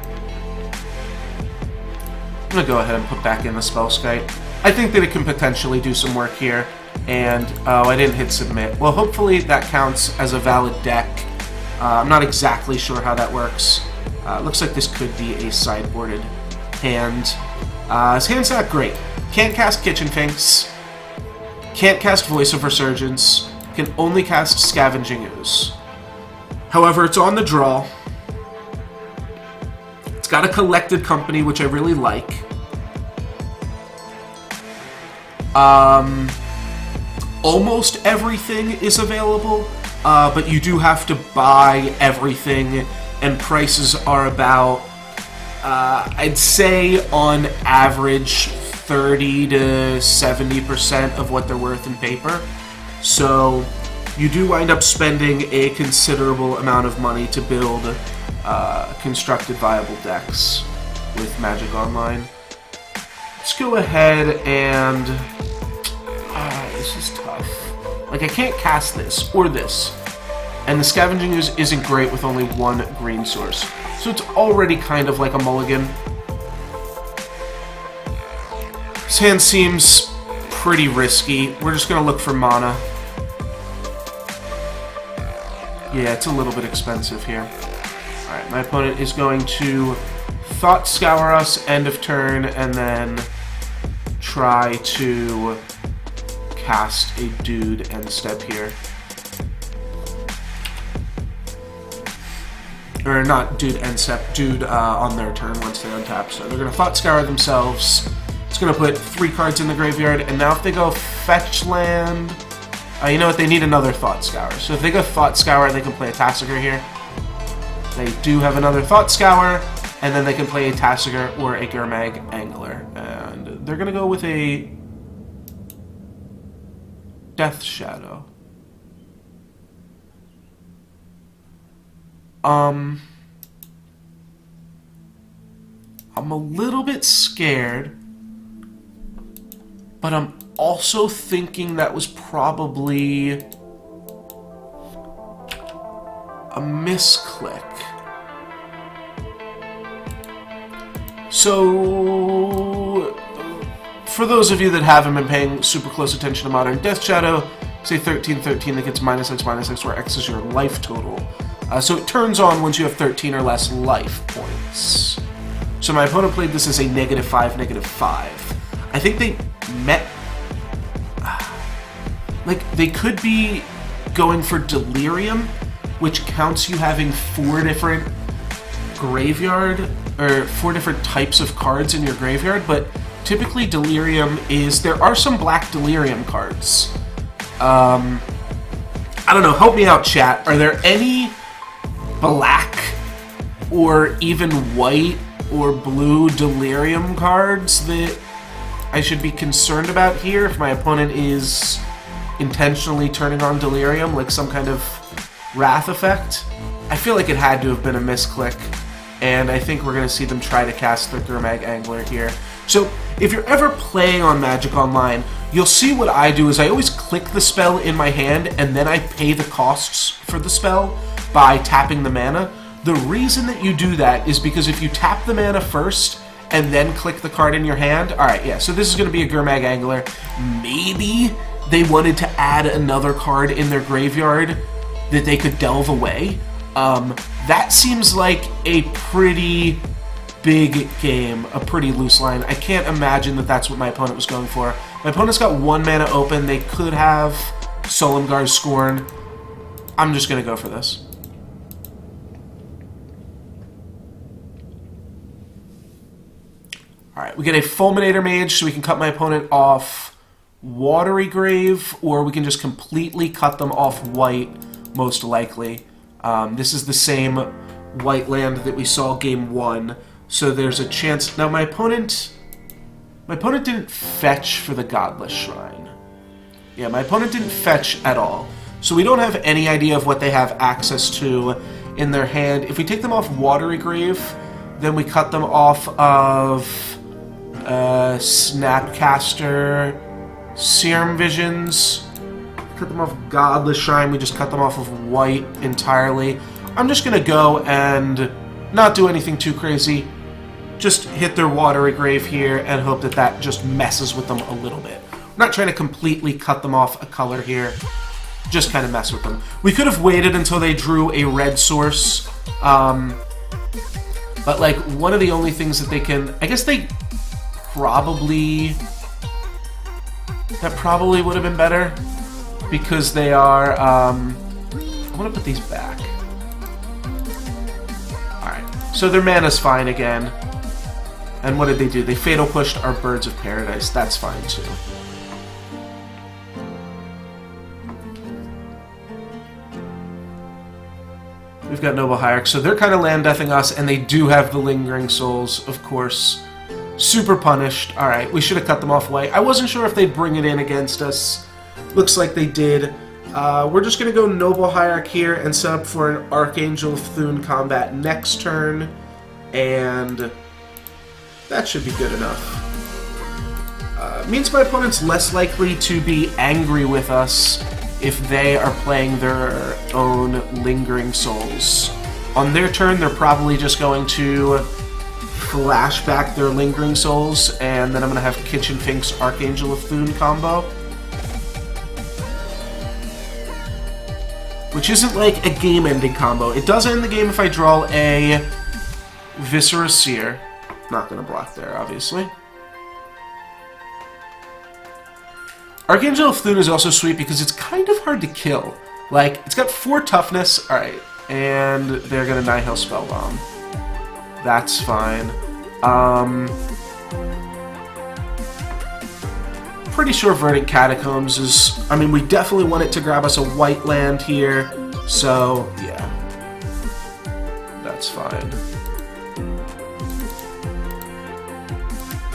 go ahead and put back in the Spellskite. I think that it can potentially do some work here. And, oh, I didn't hit submit. Well, hopefully that counts as a valid deck. I'm not exactly sure how that works. Looks like this could be a sideboarded hand. His hand's not great. Can't cast Kitchen Finks. Can't cast Voice of Resurgence. Can only cast Scavenging Ooze. However, it's on the draw. It's got a Collected Company, which I really like. Almost everything is available, but you do have to buy everything, and prices are about, I'd say on average, 30 to 70% of what they're worth in paper. So you do wind up spending a considerable amount of money to build constructed viable decks with Magic Online. Let's go ahead and... this is tough. Like, I can't cast this, or this. And the Scavenging Ooze isn't great with only 1 green source. So it's already kind of like a mulligan. This hand seems pretty risky. We're just going to look for mana. Yeah, it's a little bit expensive here. Alright, my opponent is going to Thought Scour us, end of turn, and then try to cast a Dude end step here. Or not Dude end step, Dude on their turn once they untap. So they're going to Thought Scour themselves. It's going to put 3 cards in the graveyard, and now if they go Fetch Land... you know what, they need another Thought Scour. So if they go Thought Scour, they can play a Tasigur here. They do have another Thought Scour, and then they can play a Tasigur or a Gurmag Angler. And they're going to go with a Death Shadow. I'm a little bit scared, but I'm also thinking that was probably a misclick. So, for those of you that haven't been paying super close attention to Modern, Death Shadow, say 13/13 that gets -X, where X is your life total. So it turns on once you have 13 or less life points. So my opponent played this as a -5, -5. I think they met... Like, they could be going for Delirium, which counts you having 4 different graveyard, or 4 different types of cards in your graveyard, but typically Delirium is... There are some black Delirium cards. I don't know, help me out, chat. Are there any black or even white or blue Delirium cards that I should be concerned about here if my opponent is intentionally turning on Delirium, like some kind of Wrath effect? I feel like it had to have been a misclick, and I think we're going to see them try to cast the Gurmag Angler here. So, if you're ever playing on Magic Online, you'll see what I do is I always click the spell in my hand, and then I pay the costs for the spell by tapping the mana. The reason that you do that is because if you tap the mana first, and then click the card in your hand, alright, yeah, so this is going to be a Gurmag Angler. Maybe they wanted to add another card in their graveyard that they could delve away. That seems like a pretty big game, a pretty loose line. I can't imagine that that's what my opponent was going for. My opponent's got 1 mana open. They could have Solemngar's Scorn. I'm just going to go for this. Alright, we get a Fulminator Mage, so we can cut my opponent off Watery Grave, or we can just completely cut them off white, most likely. This is the same white land that we saw game 1, so there's a chance... Now, my opponent didn't fetch for the Godless Shrine. Yeah, my opponent didn't fetch at all. So we don't have any idea of what they have access to in their hand. If we take them off Watery Grave, then we cut them off of Snapcaster, Serum Visions. Cut them off Godless Shrine, we just cut them off of white entirely. I'm just going to go and not do anything too crazy. Just hit their Watery Grave here and hope that that just messes with them a little bit. I'm not trying to completely cut them off a color here. Just kind of mess with them. We could have waited until they drew a red source. But, like, one of the only things that they can... I guess they probably... That probably would have been better. Because they are... I want to put these back. Alright. So their mana's fine again. And what did they do? They Fatal Pushed our Birds of Paradise. That's fine, too. We've got Noble Hierarch, so they're kind of land-deathing us, and they do have the Lingering Souls, of course. Super punished. Alright, we should have cut them off white. I wasn't sure if they'd bring it in against us. Looks like they did. We're just going to go Noble Hierarch here and set up for an Archangel of Thune combat next turn, and that should be good enough. Means my opponent's less likely to be angry with us if they are playing their own Lingering Souls. On their turn, they're probably just going to flash back their Lingering Souls, and then I'm going to have Kitchen Fink's Archangel of Thune combo. Which isn't like a game-ending combo. It does end the game if I draw a Viscera Seer. Not going to block there, obviously. Archangel of Thune is also sweet because it's kind of hard to kill. Like, it's got 4 toughness. Alright, and they're going to Nihil Spellbomb. That's fine. Pretty sure Verdant Catacombs is... I mean, we definitely want it to grab us a white land here. So, yeah. That's fine.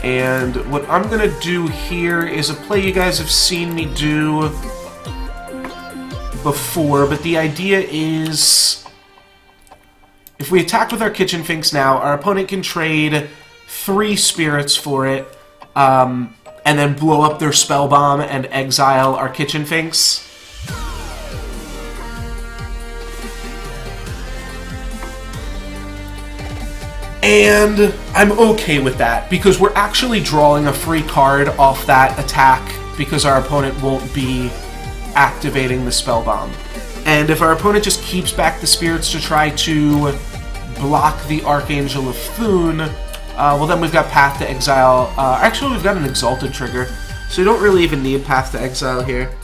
And what I'm going to do here is a play you guys have seen me do before, but the idea is if we attack with our Kitchen Finks now, our opponent can trade 3 spirits for it, and then blow up their Spell Bomb and exile our Kitchen Finks. And I'm okay with that, because we're actually drawing a free card off that attack because our opponent won't be activating the Spell Bomb. And if our opponent just keeps back the spirits to try to block the Archangel of Thune, Well, then we've got Path to Exile. Actually, we've got an Exalted trigger, so we don't really even need Path to Exile here.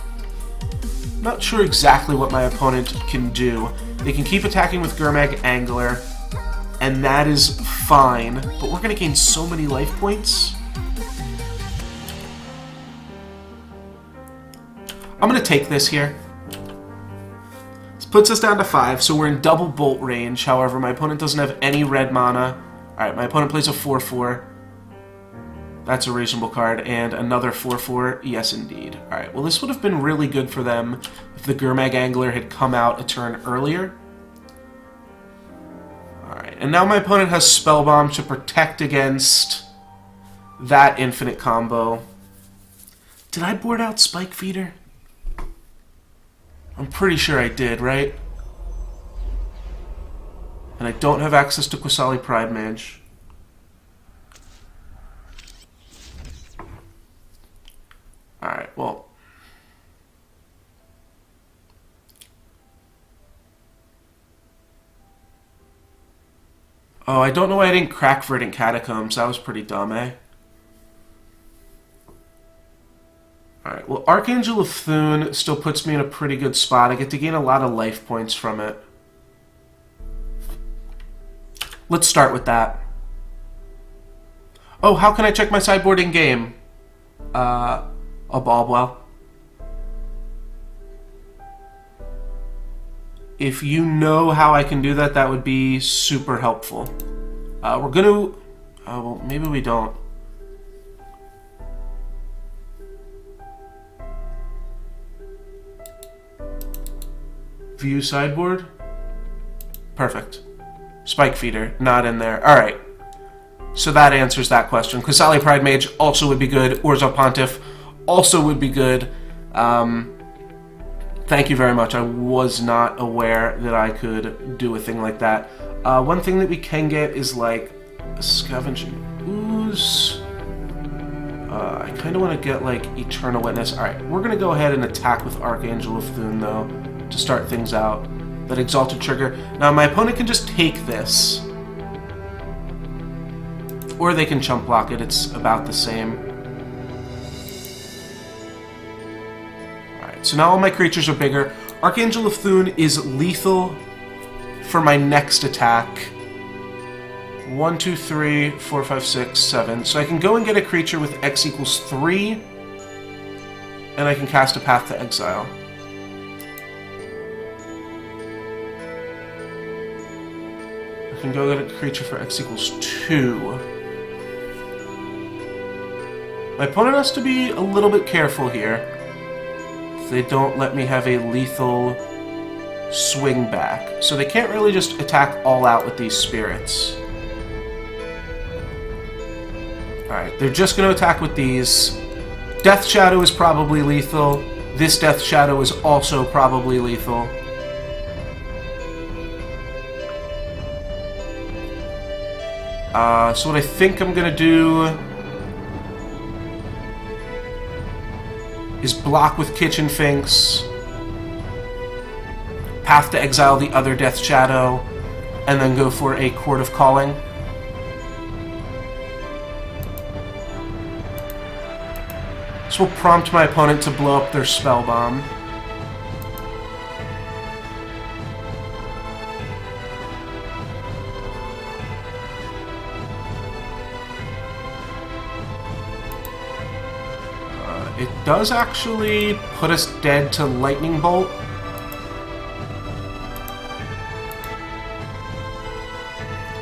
Not sure exactly what my opponent can do. They can keep attacking with Gurmag Angler, and that is fine, but we're going to gain so many life points. I'm going to take this here. This puts us down to 5, so we're in double bolt range. However, my opponent doesn't have any red mana. Alright, my opponent plays a 4/4. That's a reasonable card. And another 4/4. Yes, indeed. Alright, well, this would have been really good for them if the Gurmag Angler had come out a turn earlier. Alright, and now my opponent has Spellbomb to protect against that infinite combo. Did I board out Spike Feeder? I'm pretty sure I did, right? And I don't have access to Quasali Pride Mage. Alright, well. Oh, I don't know why I didn't crack Verdant Catacombs. That was pretty dumb, eh? Alright, well, Archangel of Thune still puts me in a pretty good spot. I get to gain a lot of life points from it. Let's start with that. Oh, how can I check my sideboarding game? A Baldwell. If you know how I can do that, that would be super helpful. We're gonna... well, maybe we don't. View sideboard? Perfect. Spike Feeder, not in there. Alright. So that answers that question. Quasali Pride Mage also would be good. Orzo Pontiff also would be good. Thank you very much. I was not aware that I could do a thing like that. One thing that we can get is like a Scavenging Ooze. I kind of want to get like Eternal Witness. Alright, we're going to go ahead and attack with Archangel of Thune though to start things out. That Exalted trigger. Now my opponent can just take this. Or they can chump block it. It's about the same. Alright, so now all my creatures are bigger. Archangel of Thune is lethal for my next attack. 1, 2, 3, 4, 5, 6, 7. So I can go and get a creature with X equals 3. And I can cast a Path to Exile. I can go get a creature for X equals 2. My opponent has to be a little bit careful here. They don't let me have a lethal swing back. So they can't really just attack all out with these spirits. Alright, they're just going to attack with these. Death Shadow is probably lethal. This Death Shadow is also probably lethal. So what I think I'm gonna do is block with Kitchen Finks, Path to Exile the other Death Shadow, and then go for a Court of Calling. This will prompt my opponent to blow up their Spellbomb. It does actually put us dead to Lightning Bolt.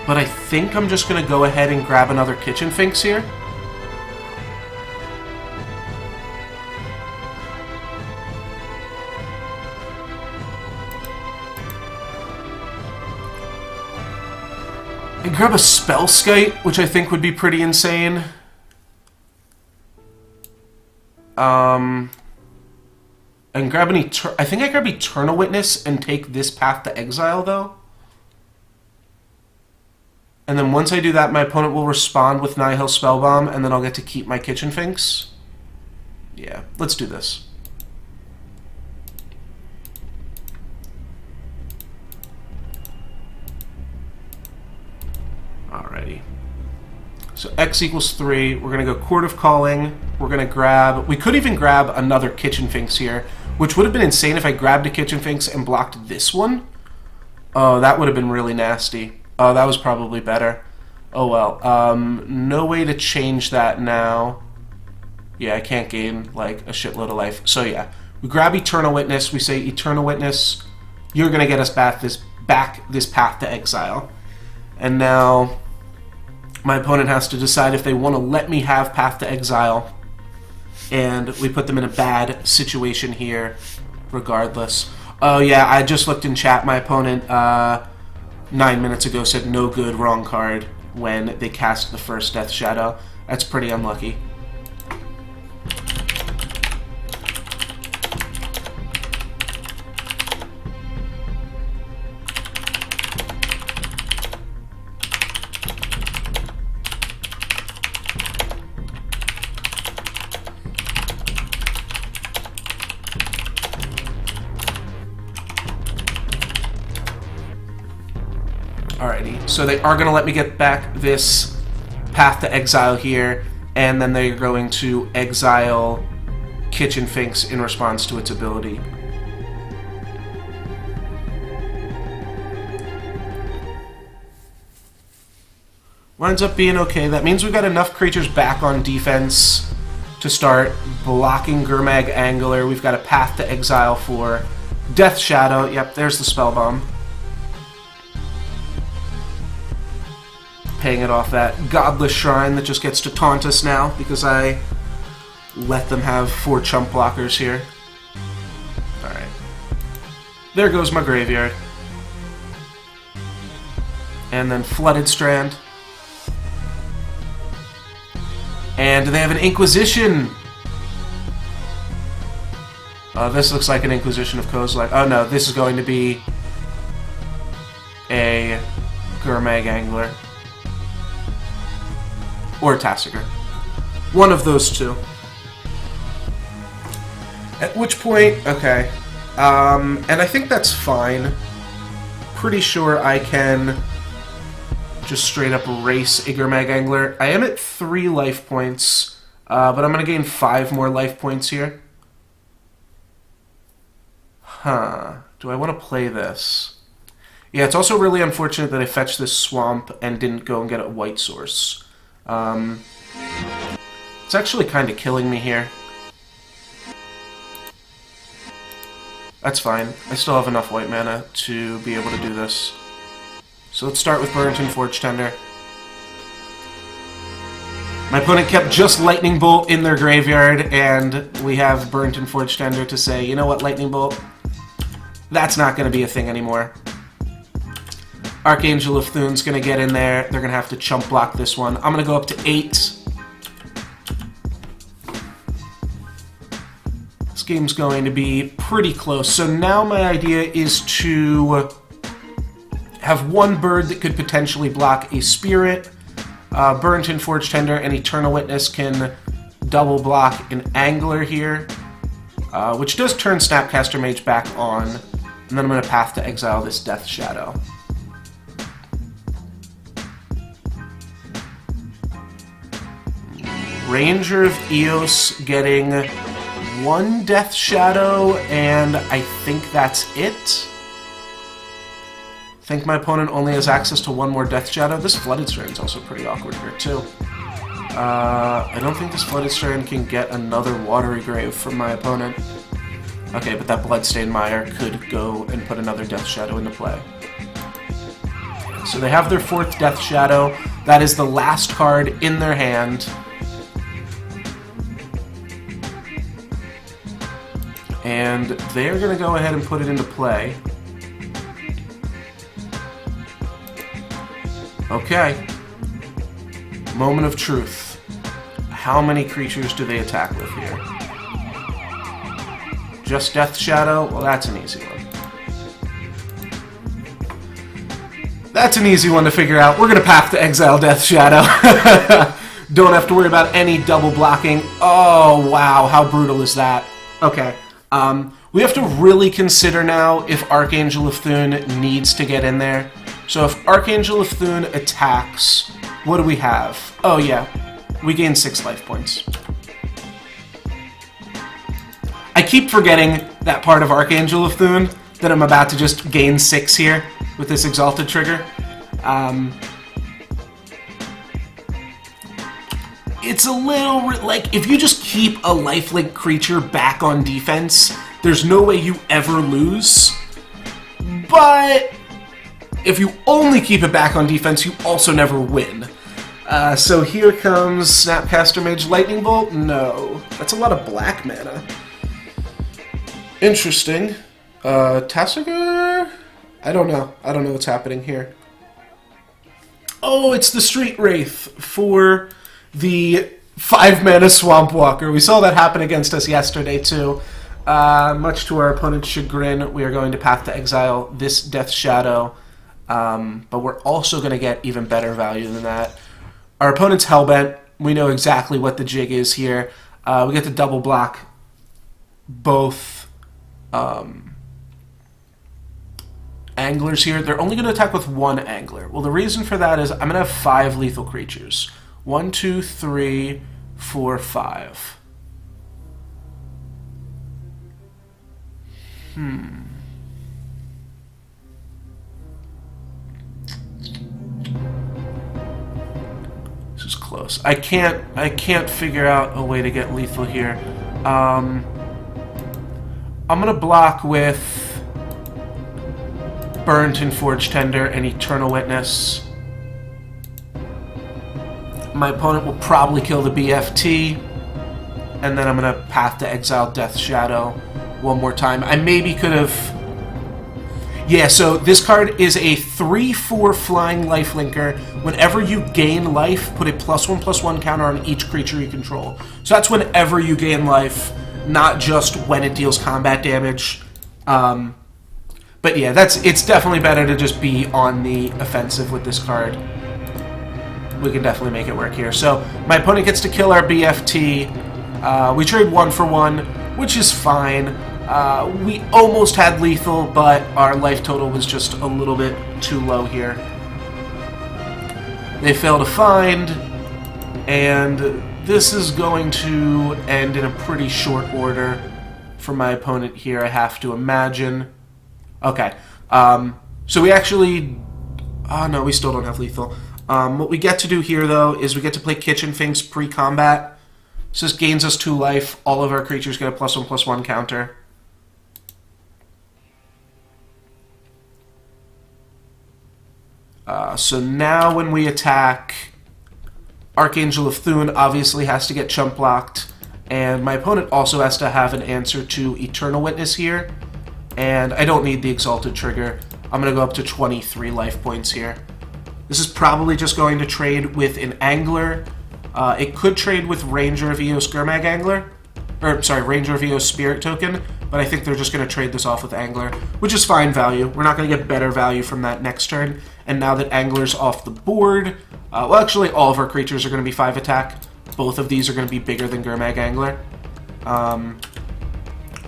But I think I'm just going to go ahead and grab another Kitchen Finks here. And grab a Spellskite, which I think would be pretty insane. And grab an I think I grab Eternal Witness and take this Path to Exile, though. And then once I do that, my opponent will respond with Nihil Spellbomb, and then I'll get to keep my Kitchen Finks. Yeah, let's do this. Alrighty. So X equals 3. We're going to go Court of Calling. We're going to grab... We could even grab another Kitchen Finks here, which would have been insane if I grabbed a Kitchen Finks and blocked this one. Oh, that would have been really nasty. Oh, that was probably better. Oh, well. No way to change that now. Yeah, I can't gain, like, a shitload of life. So, yeah. We grab Eternal Witness. We say, Eternal Witness, you're going to get us back this path to exile. And now my opponent has to decide if they want to let me have path to exile. And we put them in a bad situation here, regardless. Oh, yeah, I just looked in chat. My opponent, 9 minutes ago, said no good, wrong card when they cast the first Death Shadow. That's pretty unlucky. Alrighty, so they are going to let me get back this path to exile here, and then they're going to exile Kitchen Finks in response to its ability. Winds up being okay. That means we've got enough creatures back on defense to start blocking Gurmag Angler. We've got a path to exile for Death Shadow. Yep, there's the Spell Bomb. Paying it off that Godless Shrine that just gets to taunt us now because I let them have 4 chump blockers here. Alright. There goes my graveyard. And then Flooded Strand. And they have an Inquisition! This looks like an Inquisition of Kozilek. Oh no, this is going to be a Gurmag Angler. Or Tasigur. One of those two. At which point, okay. And I think that's fine. Pretty sure I can just straight up erase a Gurmag Angler. I am at 3 life points, but I'm going to gain 5 more life points here. Huh. Do I want to play this? Yeah, it's also really unfortunate that I fetched this swamp and didn't go and get a white source. It's actually kind of killing me here. That's fine. I still have enough white mana to be able to do this. So let's start with Burrington Forge Tender. My opponent kept just Lightning Bolt in their graveyard, and we have Burrington Forge Tender to say, you know what, Lightning Bolt? That's not going to be a thing anymore. Archangel of Thune's going to get in there. They're going to have to chump block this one. I'm going to go up to 8. This game's going to be pretty close. So now my idea is to have one bird that could potentially block a Spirit. Burrington Forge Tender and Eternal Witness can double block an Angler here, which does turn Snapcaster Mage back on. And then I'm going to path to exile this Death Shadow. Ranger of Eos getting 1 Death Shadow, and I think that's it. I think my opponent only has access to 1 more Death Shadow. This Flooded Strand's also pretty awkward here, too. I don't think this Flooded Strand can get another Watery Grave from my opponent. Okay, but that Bloodstained Mire could go and put another Death Shadow into play. So they have their 4th Death Shadow. That is the last card in their hand. And they're going to go ahead and put it into play. Okay. Moment of truth. How many creatures do they attack with here? Just Death Shadow? Well, that's an easy one. That's an easy one to figure out. We're going to path to exile Death Shadow. Don't have to worry about any double blocking. Oh, wow. How brutal is that? Okay. We have to really consider now if Archangel of Thune needs to get in there. So if Archangel of Thune attacks What do we have? Oh, yeah. We gain 6 life points. I keep forgetting that part of Archangel of Thune, that I'm about to just gain 6 here with this Exalted trigger. It's a little... like, if you just keep a lifelink creature back on defense, there's no way you ever lose. But if you only keep it back on defense, you also never win. So here comes Snapcaster Mage Lightning Bolt? No. That's a lot of black mana. Interesting. Tasigur? I don't know. I don't know what's happening here. Oh, it's the Street Wraith for the 5-mana Swamp Walker. We saw that happen against us yesterday, too. Much to our opponent's chagrin, we are going to Path to Exile this Death Shadow. But we're also going to get even better value than that. Our opponent's Hellbent. We know exactly what the jig is here. We get to double block both anglers here. They're only going to attack with 1 angler. Well, the reason for that is I'm going to have 5 lethal creatures. 1, 2, 3, 4, 5. This is close. I can't figure out a way to get lethal here. I'm gonna block with Burnt and Forge Tender and Eternal Witness. My opponent will probably kill the BFT, and then I'm gonna Path to Exile Death Shadow one more time. I maybe could have... yeah, so this card is a 3/4 flying lifelinker. Whenever you gain life, put a +1/+1 counter on each creature you control. So that's whenever you gain life, not just when it deals combat damage. But yeah, it's definitely better to just be on the offensive with this card. We can definitely make it work here. So my opponent gets to kill our BFT. We trade 1 for 1, which is fine. We almost had lethal, but our life total was just a little bit too low here. They fail to find, and this is going to end in a pretty short order for my opponent here, I have to imagine. Okay, so we actually... oh no, we still don't have lethal. What we get to do here, though, is we get to play Kitchen Finks pre-combat. So this gains us 2 life. All of our creatures get a +1/+1 counter. So now when we attack, Archangel of Thune obviously has to get chump blocked, and my opponent also has to have an answer to Eternal Witness here, and I don't need the Exalted trigger. I'm going to go up to 23 life points here. This is probably just going to trade with an Angler. It could trade with Ranger of Eos Gurmag Angler, or sorry, Ranger of Eos Spirit Token, but I think they're just going to trade this off with Angler, which is fine value. We're not going to get better value from that next turn. And now that Angler's off the board, well, actually, all of our creatures are going to be 5 attack. Both of these are going to be bigger than Gurmag Angler.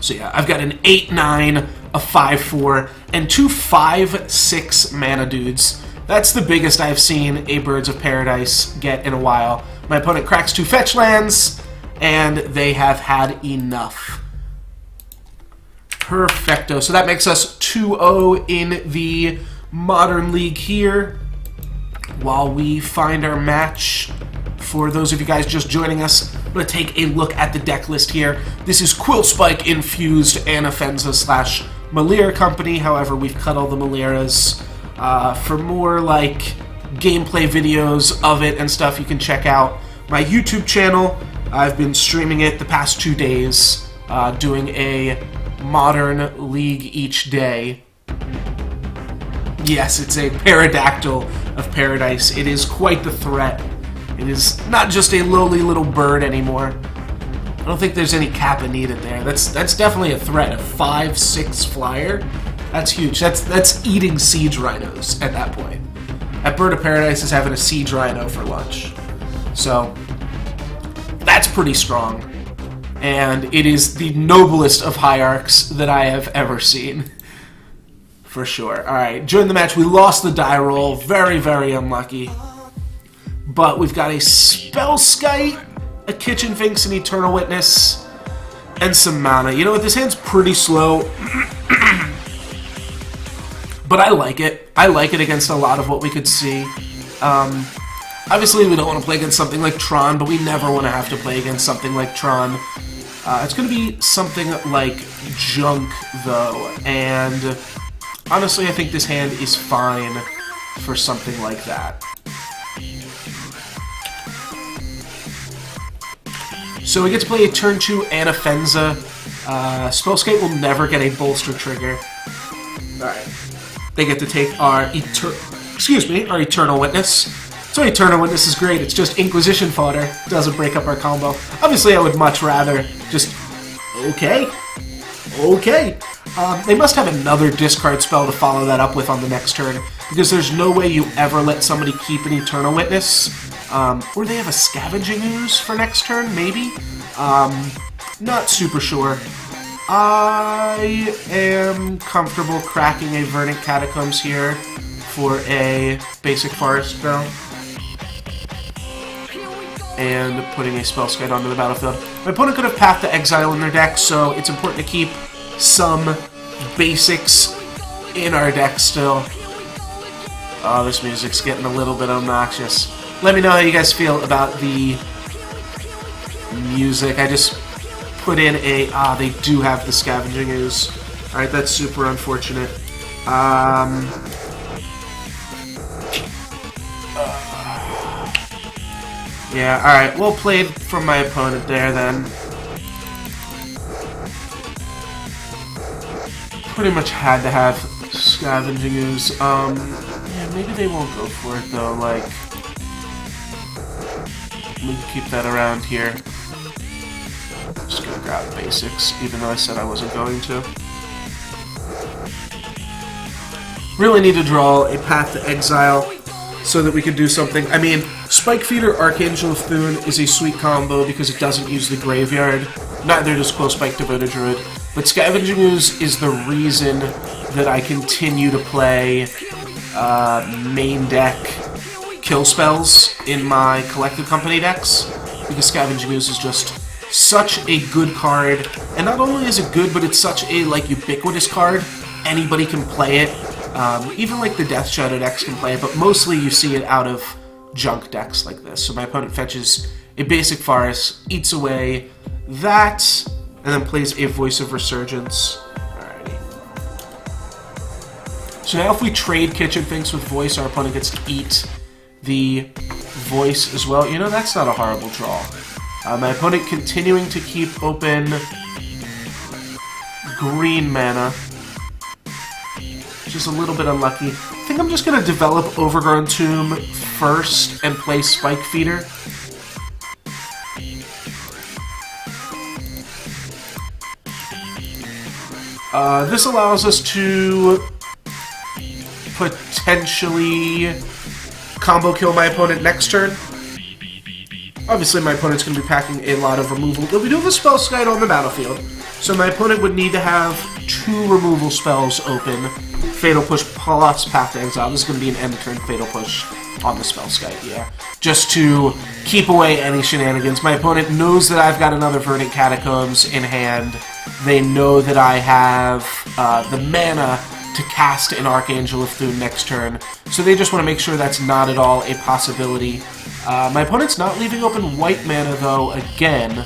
So yeah, I've got an 8/9, a 5/4, and 2 5/6 mana dudes. That's the biggest I've seen a Birds of Paradise get in a while. My opponent cracks 2 fetch lands, and they have had enough. Perfecto. So that makes us 2-0 in the Modern League here. While we find our match, for those of you guys just joining us, I'm going to take a look at the deck list here. This is Quillspike infused Anafenza / Malira Company. However, we've cut all the Maliras. For more like gameplay videos of it and stuff, you can check out my YouTube channel. I've been streaming it the past 2 days, doing a Modern League each day. Yes, it's a Pterodactyl of Paradise. It is quite the threat. It is not just a lowly little bird anymore. I don't think there's any Kappa needed there. That's definitely a threat. A 5/6 flyer. That's huge. That's eating siege rhinos at that point. That Bird of Paradise is having a siege rhino for lunch. So that's pretty strong. And it is the noblest of hierarchs that I have ever seen. For sure. Alright, during the match we lost the die roll. Very, very unlucky. but we've got a Spellskite, a Kitchen Finks, an Eternal Witness, and some mana. You know what, this hand's pretty slow, but I like it. I like it against a lot of what we could see. Obviously, we don't want to play against something like Tron, but we never want to have to play against something like Tron. It's going to be something like Junk, though, and honestly, I think this hand is fine for something like that. So we get to play a turn 2 Anafenza. Spellskite will never get a bolster trigger. Alright. They get to take our Eternal Witness. So Eternal Witness is great, it's just Inquisition fodder. Doesn't break up our combo. Obviously I would much rather just... Okay. They must have another discard spell to follow that up with on the next turn, because there's no way you ever let somebody keep an Eternal Witness. Or they have a Scavenging Ooze for next turn, maybe? Not super sure. I am comfortable cracking a Verdant Catacombs here for a basic forest spell. And putting a Spellskite onto the battlefield. My opponent could have Path to Exile in their deck, so it's important to keep some basics in our deck still. Oh, this music's getting a little bit obnoxious. Let me know how you guys feel about the music. I just put in a... they do have the Scavenging Ooze. Alright, that's super unfortunate. Yeah, alright, well played from my opponent there then. Pretty much had to have Scavenging Ooze. Yeah, maybe they won't go for it though, like... We can keep that around here. Just gonna grab basics, even though I said I wasn't going to. Really need to draw a Path to Exile so that we can do something. I mean, Spike Feeder Archangel of Thune is a sweet combo because it doesn't use the graveyard. Neither does Quillspike Devoted Druid. But Scavenging Ooze is the reason that I continue to play main deck kill spells in my Collected Company decks, because Scavenging Ooze is just such a good card, and not only is it good, but it's such a ubiquitous card. Anybody can play it. Even like the Death Shadow decks can play it, but mostly you see it out of junk decks like this. So my opponent fetches a basic forest, eats away that, and then plays a Voice of Resurgence. Alrighty. So now if we trade Kitchen Finks with Voice, our opponent gets to eat the Voice as well. You know, that's not a horrible draw. My opponent continuing to keep open green mana. Just a little bit unlucky. I think I'm just going to develop Overgrown Tomb first and play Spike Feeder. This allows us to potentially combo kill my opponent next turn. Obviously, my opponent's going to be packing a lot of removal, but we do have a Spellskite on the battlefield, so my opponent would need to have 2 removal spells open. Fatal Push plus Path to Exile. This is going to be an end-turn Fatal Push on the Spellskite, yeah. Just to keep away any shenanigans. My opponent knows that I've got another Verdant Catacombs in hand. They know that I have the mana to cast an Archangel of Thune next turn, so they just want to make sure that's not at all a possibility. My opponent's not leaving open white mana, though, again.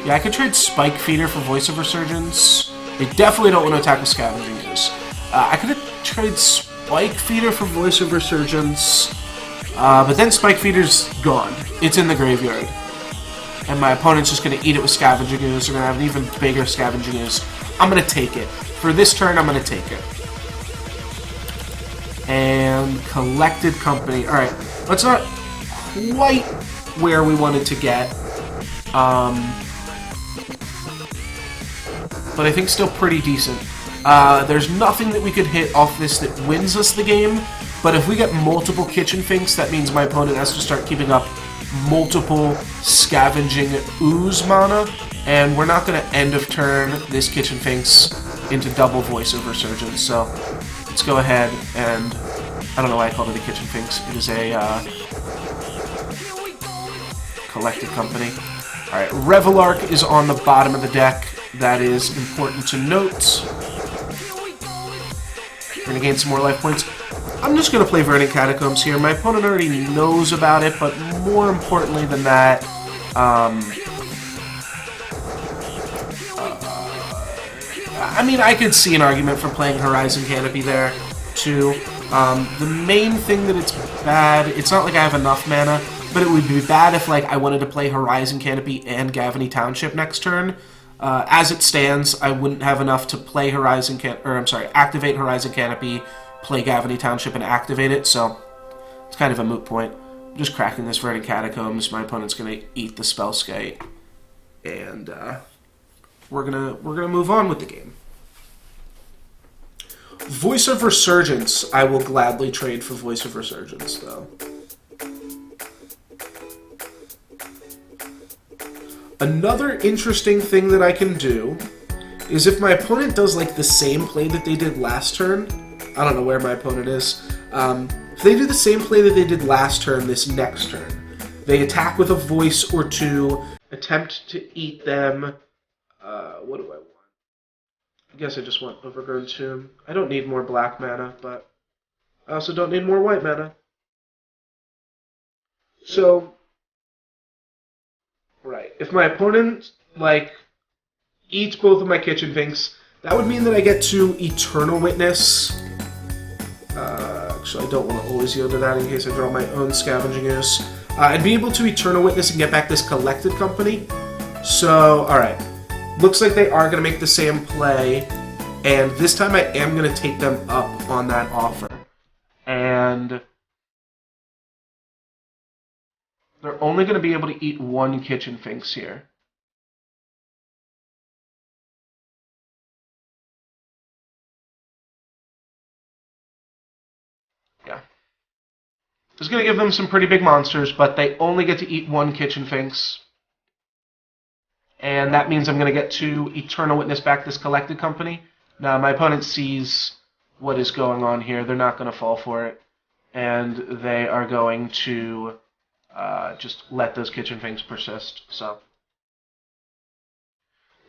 Yeah, I could trade Spike Feeder for Voice of Resurgence. They definitely don't want to attack with Scavenging Ooze. I could trade Spike Feeder for Voice of Resurgence, but then Spike Feeder's gone. It's in the graveyard. And my opponent's just going to eat it with Scavenging Ooze. They're going to have an even bigger Scavenging Ooze. I'm going to take it. For this turn, I'm going to take it. And Collected Company. Alright, that's not quite where we wanted to get. But I think still pretty decent. There's nothing that we could hit off this that wins us the game, but if we get multiple Kitchen Finks, that means my opponent has to start keeping up multiple Scavenging Ooze mana, and we're not going to end of turn this Kitchen Finks into double Voice of Resurgence, so let's go ahead and... I don't know why I called it a Kitchen Finks. It is a Collected Company. Alright, Revelark is on the bottom of the deck. That is important to note. We're going to gain some more life points. I'm just going to play Verdant Catacombs here. My opponent already knows about it, but more importantly than that, I mean, I could see an argument for playing Horizon Canopy there, too. The main thing that it's bad, it's not like I have enough mana, but it would be bad if, like, I wanted to play Horizon Canopy and Gavany Township next turn. As it stands, I wouldn't have enough to play activate Horizon Canopy, play Gavany Township, and activate it, so it's kind of a moot point. I'm just cracking this Verdant Catacombs. My opponent's gonna eat the Spellskite, and we're gonna move on with the game. Voice of Resurgence, I will gladly trade for Voice of Resurgence, though. Another interesting thing that I can do is if my opponent does like the same play that they did last turn, I don't know where my opponent is, if they do the same play that they did last turn this next turn, they attack with a voice or two, attempt to eat them, what do I want? I guess I just want Overgrown Tomb. I don't need more black mana, but I also don't need more white mana. So, right, if my opponent, like, eats both of my Kitchen Finks, that would mean that I get to Eternal Witness. Actually, I don't want to always yield to that in case I draw my own Scavenging Ooze. I'd be able to Eternal Witness and get back this Collected Company. So, alright. Looks like they are going to make the same play, and this time I am going to take them up on that offer. And they're only going to be able to eat one Kitchen Finks here. Yeah. It's going to give them some pretty big monsters, but they only get to eat one Kitchen Finks. And that means I'm going to get to Eternal Witness back this Collected Company. Now, my opponent sees what is going on here. They're not going to fall for it. And they are going to just let those Kitchen Finks persist. So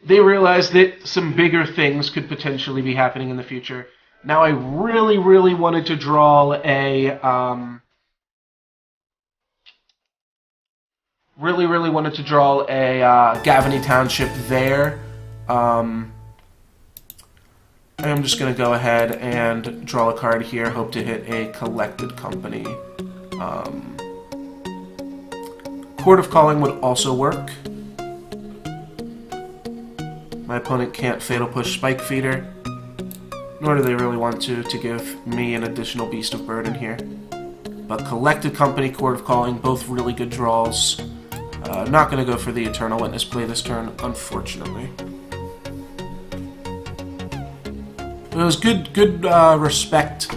they realize that some bigger things could potentially be happening in the future. Now, I really, really wanted to draw a... Really wanted to draw a Gavany Township there. I'm just going to go ahead and draw a card here. Hope to hit a Collected Company. Court of Calling would also work. My opponent can't Fatal Push Spike Feeder. Nor do they really want to give me an additional Beast of Burden here. But Collected Company, Court of Calling, both really good draws. I'm not going to go for the Eternal Witness play this turn, unfortunately. It was good respect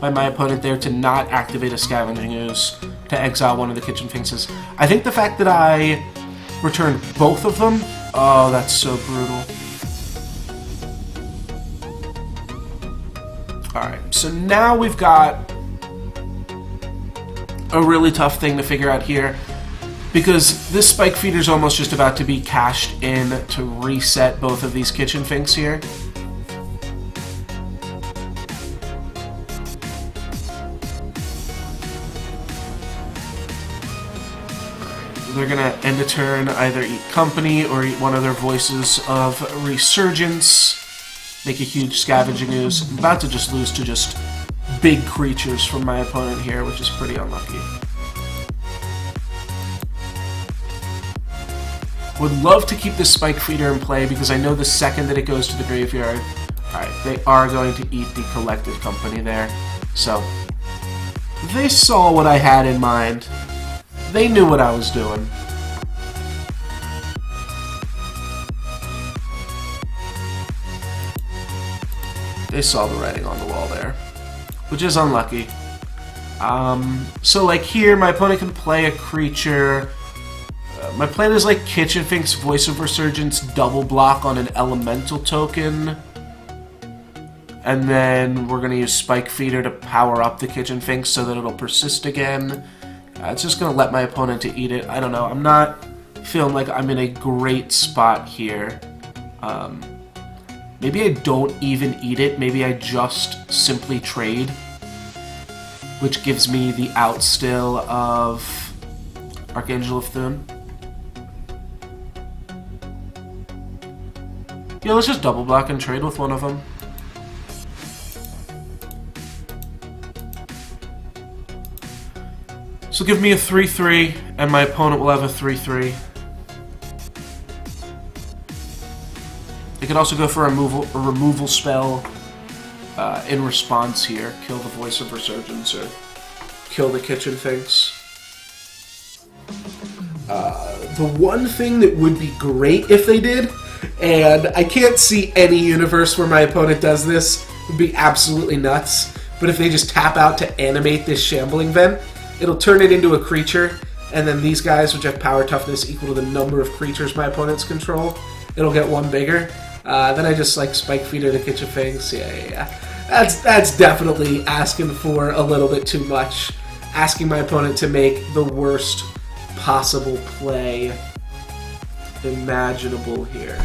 by my opponent there to not activate a Scavenging Ooze to exile one of the Kitchen Finks. I think the fact that I returned both of them, oh, that's so brutal. Alright, so now we've got a really tough thing to figure out here, because this Spike Feeder is almost just about to be cashed in to reset both of these Kitchen Finks here. They're going to end a turn, either eat Company or eat one of their Voices of Resurgence. Make a huge Scavenging Ooze. I'm about to just lose to just big creatures from my opponent here, which is pretty unlucky. Would love to keep this Spike Feeder in play because I know the second that it goes to the graveyard, alright, they are going to eat the Collected Company there. So, they saw what I had in mind. They knew what I was doing. They saw the writing on the wall there, which is unlucky. So like here, my opponent can play a creature. My plan is like Kitchen Finks, Voice of Resurgence, double block on an elemental token. And then we're going to use Spike Feeder to power up the Kitchen Finks so that it'll persist again. It's just going to let my opponent to eat it. I don't know. I'm not feeling like I'm in a great spot here. Maybe I don't even eat it. Maybe I just simply trade, which gives me the outstill of Archangel of Thune. Yeah, let's just double block and trade with one of them. So give me a 3-3, and my opponent will have a 3-3. They could also go for a removal spell in response here. Kill the Voice of Resurgence or kill the Kitchen Finks. The one thing that would be great if they did, and I can't see any universe where my opponent does this, it would be absolutely nuts, but if they just tap out to animate this Shambling Vent, it'll turn it into a creature, and then these guys, which have power toughness equal to the number of creatures my opponents control, it'll get one bigger. Then I just like Spike Feeder the Kitchen Finks. Yeah. That's definitely asking for a little bit too much. Asking my opponent to make the worst possible play imaginable here.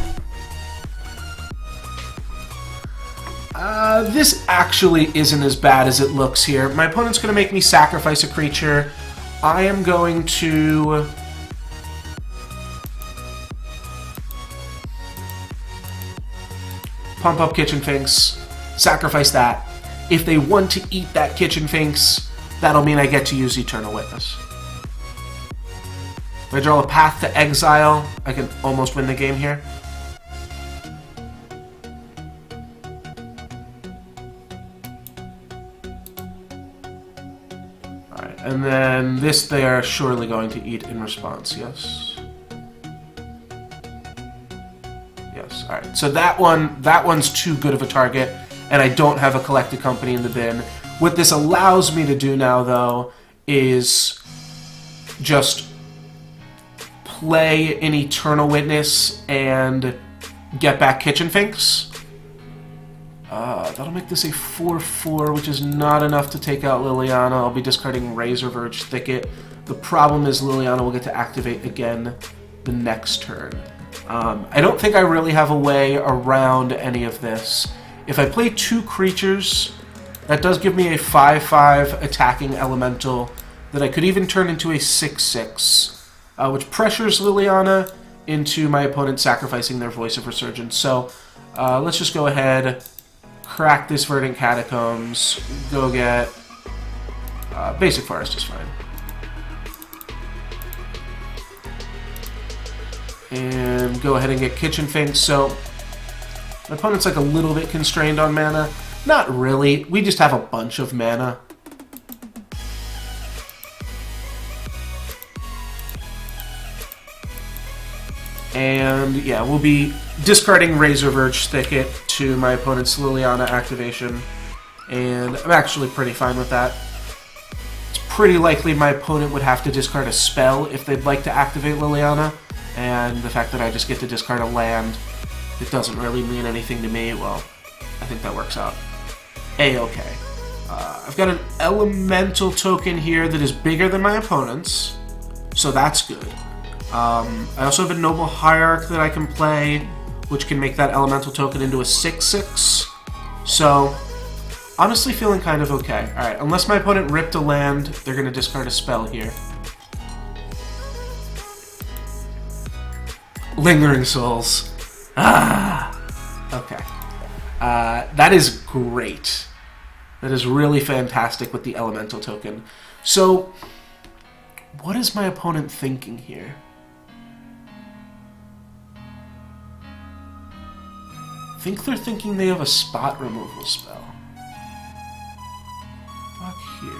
This actually isn't as bad as it looks here. My opponent's going to make me sacrifice a creature. I am going to pump up Kitchen Finks, sacrifice that. If they want to eat that Kitchen Finks, that'll mean I get to use Eternal Witness. If I draw a Path to Exile, I can almost win the game here. Alright, and then this they are surely going to eat in response, yes? Yes, alright. So that one's too good of a target, and I don't have a Collected Company in the bin. What this allows me to do now, though, is just play an Eternal Witness and get back Kitchen Finks. That'll make this a 4-4, which is not enough to take out Liliana. I'll be discarding Razorverge Thicket. The problem is Liliana will get to activate again the next turn. I don't think I really have a way around any of this. If I play two creatures, that does give me a 5-5 attacking elemental that I could even turn into a 6-6. Which pressures Liliana into my opponent sacrificing their Voice of Resurgence. So let's just go ahead, crack this Verdant Catacombs, go get Basic Forest is fine. And go ahead and get Kitchen Finks. So my opponent's like a little bit constrained on mana. Not really, we just have a bunch of mana. And yeah, we'll be discarding Razorverge Thicket to my opponent's Liliana activation. And I'm actually pretty fine with that. It's pretty likely my opponent would have to discard a spell if they'd like to activate Liliana. And the fact that I just get to discard a land, it doesn't really mean anything to me. Well, I think that works out A-okay. I've got an Elemental token here that is bigger than my opponent's, so that's good. I also have a Noble Hierarch that I can play, which can make that Elemental token into a 6-6. So, honestly feeling kind of okay. Alright, unless my opponent ripped a land, they're going to discard a spell here. Lingering Souls. Ah! Okay. That is great. That is really fantastic with the Elemental token. So, what is my opponent thinking here? I think they're thinking they have a spot removal spell. Fuck here.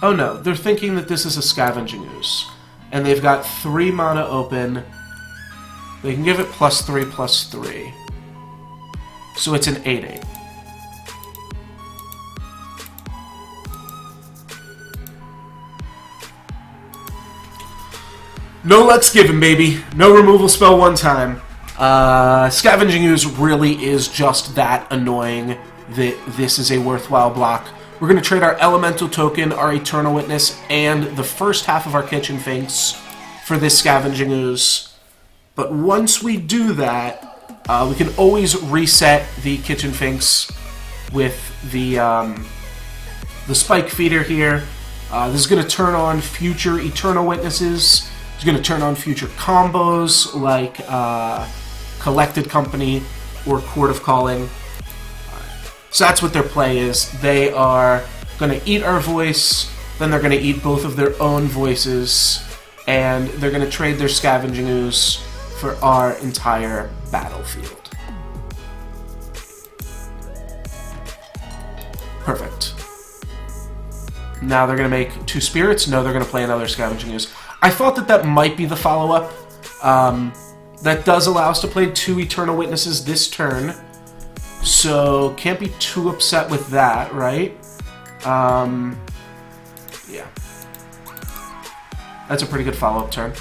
Oh no, they're thinking that this is a Scavenging Ooze. And they've got 3 mana open. They can give it +3/+3. So it's an 8/8. No Let's Given, baby. No removal spell one time. Scavenging Ooze really is just that annoying that this is a worthwhile block We're going to trade our Elemental Token, our Eternal Witness, and the first half of our Kitchen Finks for this Scavenging Ooze. But once we do that, we can always reset the Kitchen Finks with the Spike Feeder here. This is going to turn on future Eternal Witnesses. It's going to turn on future combos like Collected Company or Court of Calling. So that's what their play is. They are going to eat our voice, then they're going to eat both of their own voices, and they're going to trade their Scavenging Ooze for our entire battlefield. Perfect. Now they're going to make 2 spirits. No, they're going to play another Scavenging Ooze. I thought that that might be the follow-up. That does allow us to play 2 Eternal Witnesses this turn. So, can't be too upset with that, right? Yeah. That's a pretty good follow-up turn.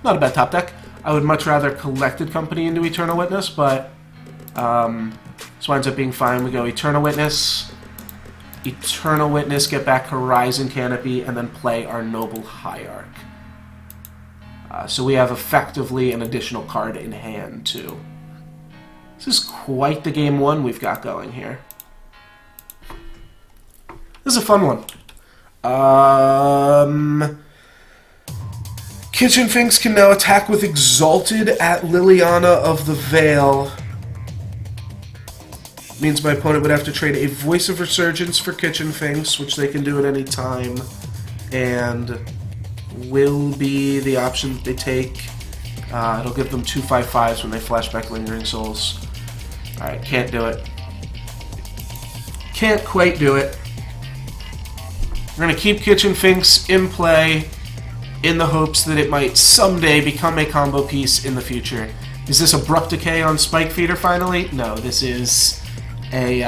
Not a bad top deck. I would much rather Collected Company into Eternal Witness, but this winds up being fine. We go Eternal Witness, get back Horizon Canopy, and then play our Noble Hierarch. So we have effectively an additional card in hand, too. This is quite the game 1 we've got going here. This is a fun one. Kitchen Finks can now attack with Exalted at Liliana of the Veil. Means my opponent would have to trade a Voice of Resurgence for Kitchen Finks, which they can do at any time, and will be the option that they take. It'll give them 2 5/5s when they flashback Lingering Souls. Alright, can't do it. Can't quite do it. We're going to keep Kitchen Finks in play in the hopes that it might someday become a combo piece in the future. Is this Abrupt Decay on Spike Feeder finally? No, this is a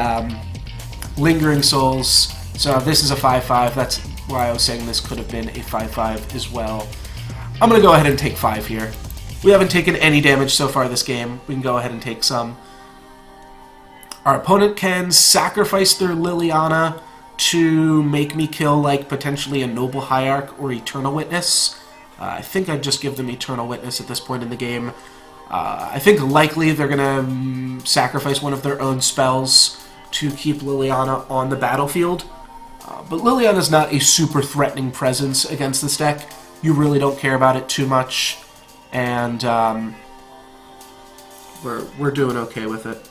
Lingering Souls. So this is a 5/5. That's why I was saying this could have been a 5/5 as well. I'm going to go ahead and take 5 here. We haven't taken any damage so far this game. We can go ahead and take some. Our opponent can sacrifice their Liliana to make me kill, like, potentially a Noble Hierarch or Eternal Witness. I think I'd just give them Eternal Witness at this point in the game. I think likely they're going to sacrifice one of their own spells to keep Liliana on the battlefield. But Liliana's not a super threatening presence against this deck. You really don't care about it too much. And we're doing okay with it.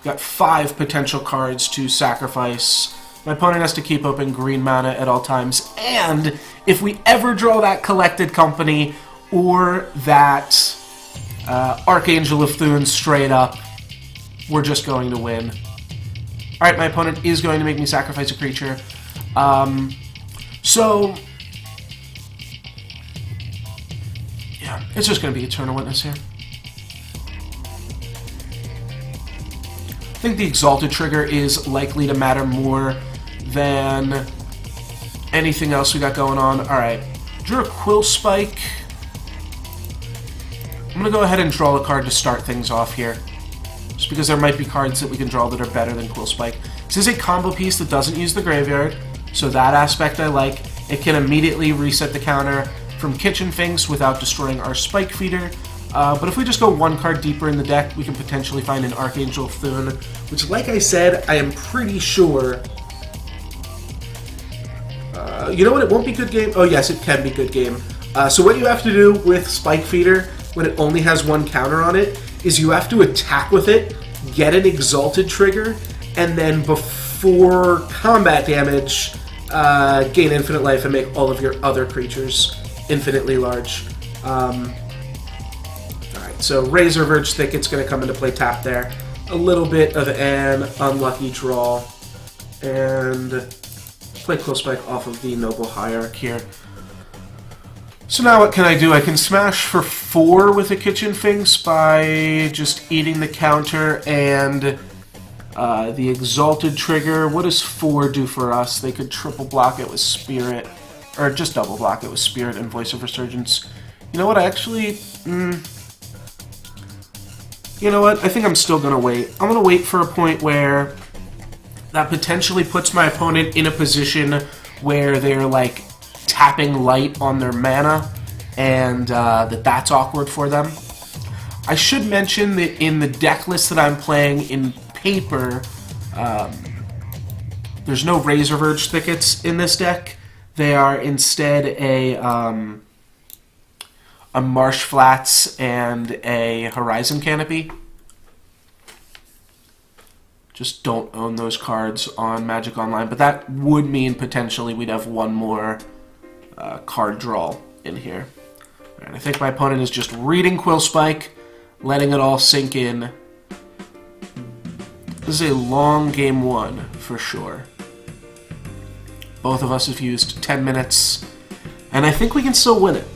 Got 5 potential cards to sacrifice. My opponent has to keep open green mana at all times. And if we ever draw that Collected Company or that Archangel of Thune straight up, we're just going to win. Alright, my opponent is going to make me sacrifice a creature. So, yeah, it's just going to be Eternal Witness here. I think the Exalted trigger is likely to matter more than anything else we got going on. Alright, drew a Quillspike. I'm going to go ahead and draw a card to start things off here. Just because there might be cards that we can draw that are better than Quillspike. This is a combo piece that doesn't use the graveyard, so that aspect I like. It can immediately reset the counter from Kitchen Finks without destroying our Spike Feeder. But if we just go 1 card deeper in the deck, we can potentially find an Archangel of Thune, which, like I said, I am pretty sure... you know what? It won't be good game. Oh, yes, it can be good game. So what you have to do with Spike Feeder, when it only has 1 counter on it, is you have to attack with it, get an Exalted trigger, and then before combat damage, gain infinite life and make all of your other creatures infinitely large. So Razor Verge Thicket's going to come into play tap there. A little bit of an unlucky draw. And play Quillspike off of the Noble Hierarch here. So now what can I do? I can smash for 4 with a Kitchen Finks by just eating the counter and the Exalted trigger. What does 4 do for us? They could triple block it with Spirit. Or just double block it with Spirit and Voice of Resurgence. You know what? I actually... You know what? I think I'm still going to wait. I'm going to wait for a point where that potentially puts my opponent in a position where they're, like, tapping light on their mana, and that's awkward for them. I should mention that in the deck list that I'm playing in paper, there's no Razor Verge Thickets in this deck. They are instead a Marsh Flats and a Horizon Canopy. Just don't own those cards on Magic Online, but that would mean potentially we'd have one more card draw in here. All right, I think my opponent is just reading Quillspike, letting it all sink in. This is a long game one, for sure. Both of us have used 10 minutes, and I think we can still win it.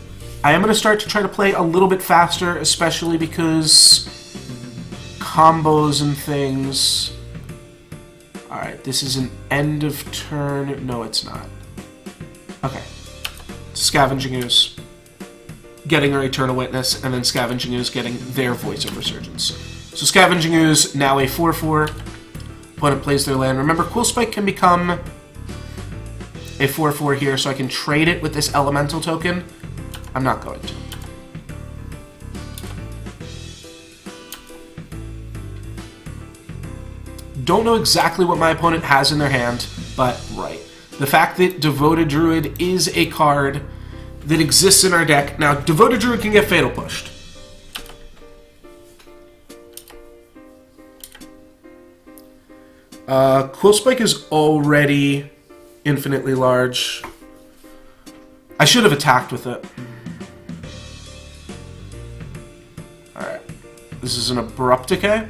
I am going to start to try to play a little bit faster, especially because combos and things... Alright, this is an end of turn... No, it's not. Okay. Scavenging Ooze. Getting our Eternal Witness, and then Scavenging Ooze getting their Voice of Resurgence. So Scavenging Ooze, now a 4/4. Opponent plays their land. Remember, Quillspike can become a 4/4 here, so I can trade it with this Elemental token. I'm not going to. Don't know exactly what my opponent has in their hand, but right. The fact that Devoted Druid is a card that exists in our deck. Now, Devoted Druid can get Fatal Pushed. Quillspike is already infinitely large. I should have attacked with it. Alright. This is an Abrupt Decay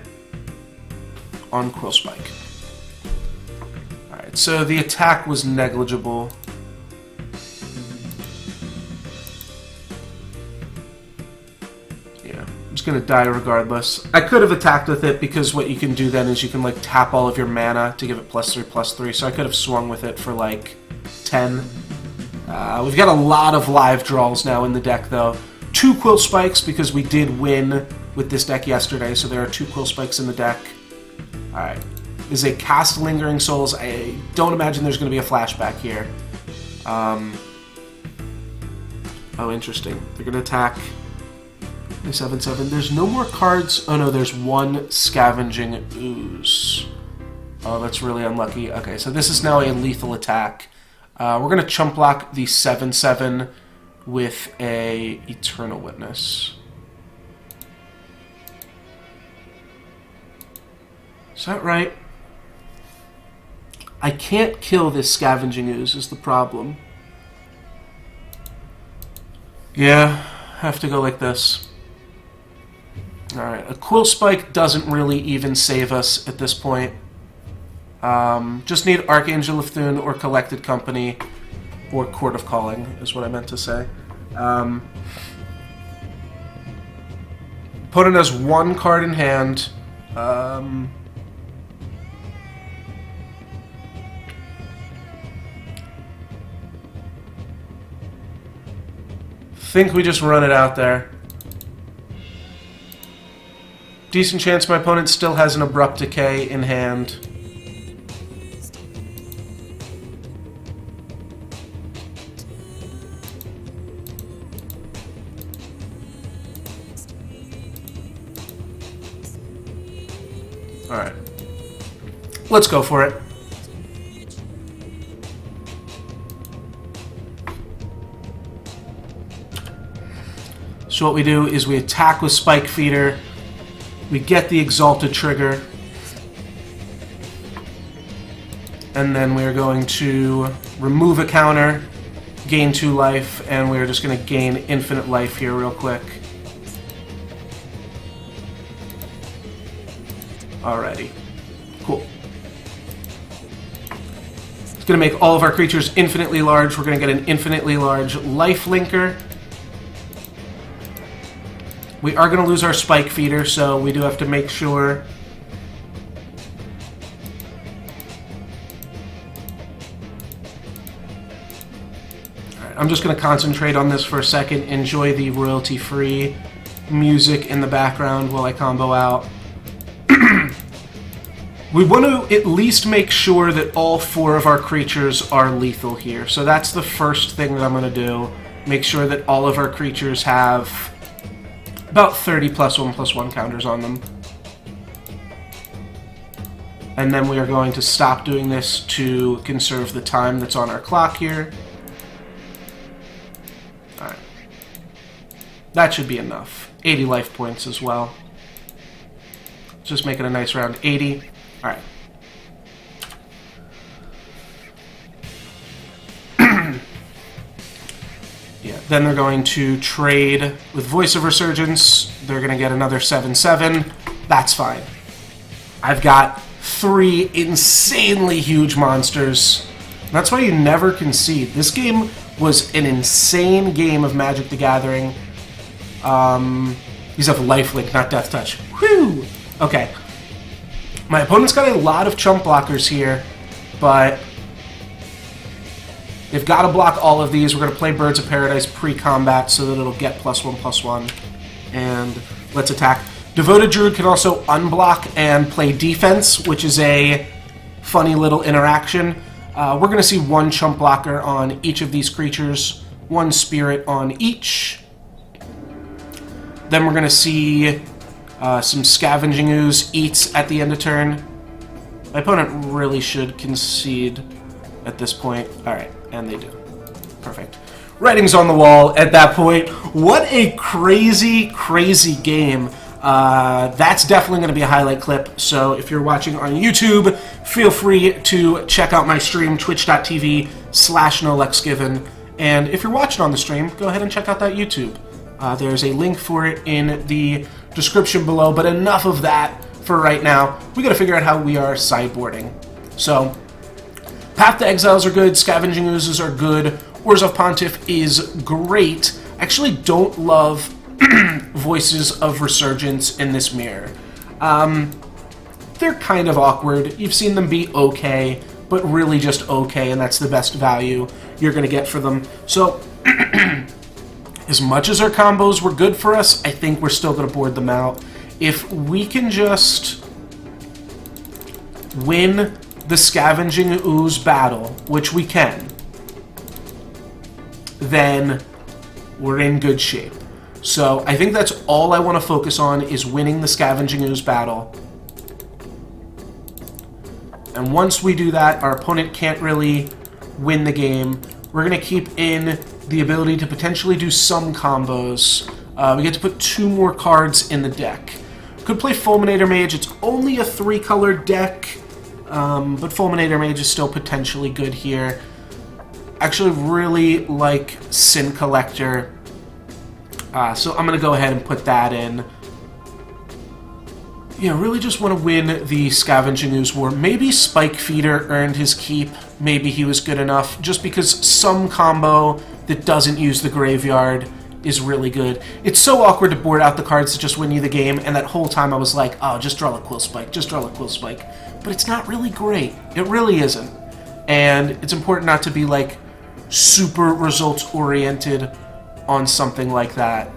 on Quillspike. Alright, so the attack was negligible. Yeah, I'm just gonna die regardless. I could have attacked with it because what you can do then is you can like tap all of your mana to give it +3/+3, so I could have swung with it for like 10. We've got a lot of live draws now in the deck though. 2 Quillspikes because we did win with this deck yesterday, so there are 2 Quillspikes in the deck. Alright. This is a Cast Lingering Souls. I don't imagine there's going to be a flashback here. Oh, interesting. They're going to attack 7/7. There's no more cards. Oh no, there's 1 Scavenging Ooze. Oh, that's really unlucky. Okay, so this is now a lethal attack. We're going to chump block the 7/7 with a Eternal Witness. Is that right? I can't kill this Scavenging Ooze is the problem. Yeah, have to go like this. Alright, a Quillspike doesn't really even save us at this point. Just need Archangel of Thune or Collected Company or Court of Calling is what I meant to say. Opponent has 1 card in hand. Think we just run it out there. Decent chance my opponent still has an Abrupt Decay in hand. Alright. Let's go for it. So what we do is we attack with Spike Feeder, we get the Exalted trigger, and then we're going to remove a counter, gain 2 life, and we're just going to gain infinite life here real quick. Alrighty. Cool. It's going to make all of our creatures infinitely large. We're going to get an infinitely large life linker. We are going to lose our Spike Feeder, so we do have to make sure. Alright, I'm just going to concentrate on this for a second, enjoy the royalty-free music in the background while I combo out. We want to at least make sure that all 4 of our creatures are lethal here. So that's the first thing that I'm going to do. Make sure that all of our creatures have about 30 +1/+1 counters on them. And then we are going to stop doing this to conserve the time that's on our clock here. Alright. That should be enough. 80 life points as well. Just make it a nice round 80. Alright. Yeah, then they're going to trade with Voice of Resurgence. They're going to get another 7/7. That's fine. I've got 3 insanely huge monsters. That's why you never concede. This game was an insane game of Magic the Gathering. These have lifelink, not death touch. Whew! Okay. My opponent's got a lot of chump blockers here, but they've got to block all of these. We're going to play Birds of Paradise pre-combat so that it'll get +1/+1. And let's attack. Devoted Druid can also unblock and play defense, which is a funny little interaction. We're going to see 1 chump blocker on each of these creatures, 1 spirit on each. Then we're going to see some Scavenging Ooze eats at the end of turn. My opponent really should concede at this point. Alright, and they do. Perfect. Writing's on the wall at that point. What a crazy, crazy game. That's definitely going to be a highlight clip, so if you're watching on YouTube, feel free to check out my stream, twitch.tv/NoLuxGiven. And if you're watching on the stream, go ahead and check out that YouTube. There's a link for it in the description below, but enough of that for right now. We got to figure out how we are sideboarding. So, Path to Exiles are good, Scavenging Oozes are good, Oars of Pontiff is great. I actually don't love Voices of Resurgence in this mirror. They're kind of awkward. You've seen them be okay, but really just okay, and that's the best value you're going to get for them. So, as much as our combos were good for us, I think we're still going to board them out. If we can just win the Scavenging Ooze battle, which we can, then we're in good shape. So I think that's all I want to focus on is winning the Scavenging Ooze battle. And once we do that, our opponent can't really win the game. We're going to keep in the ability to potentially do some combos. We get to put 2 more cards in the deck. Could play Fulminator Mage. It's only a 3-colored deck, but Fulminator Mage is still potentially good here. Actually really like Sin Collector. So I'm going to go ahead and put that in. Yeah, really just want to win the Scavenging Ooze War. Maybe Spike Feeder earned his keep. Maybe he was good enough. Just because some combo that doesn't use the graveyard is really good. It's so awkward to board out the cards to just win you the game, and that whole time I was like, oh, just draw a Quillspike, just draw a Quillspike. But it's not really great. It really isn't. And it's important not to be, like, super results-oriented on something like that.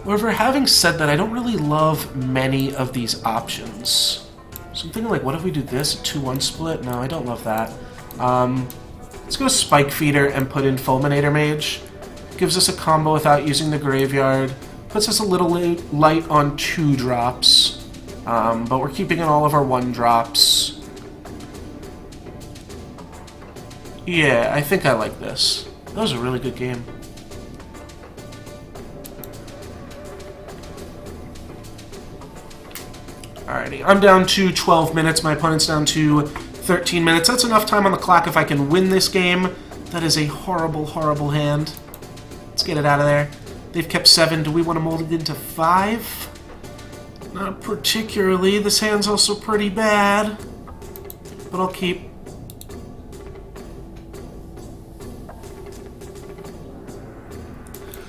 However, having said that, I don't really love many of these options. So I'm thinking, like, what if we do this? A 2-1 split? No, I don't love that. Let's go Spike Feeder and put in Fulminator Mage. Gives us a combo without using the graveyard. Puts us a little light on 2 drops. But we're keeping in all of our 1 drops. Yeah, I think I like this. That was a really good game. Alrighty, I'm down to 12 minutes. My opponent's down to 13 minutes. That's enough time on the clock if I can win this game. That is a horrible, horrible hand. Let's get it out of there. They've kept 7. Do we want to mold it into 5? Not particularly. This hand's also pretty bad. But I'll keep.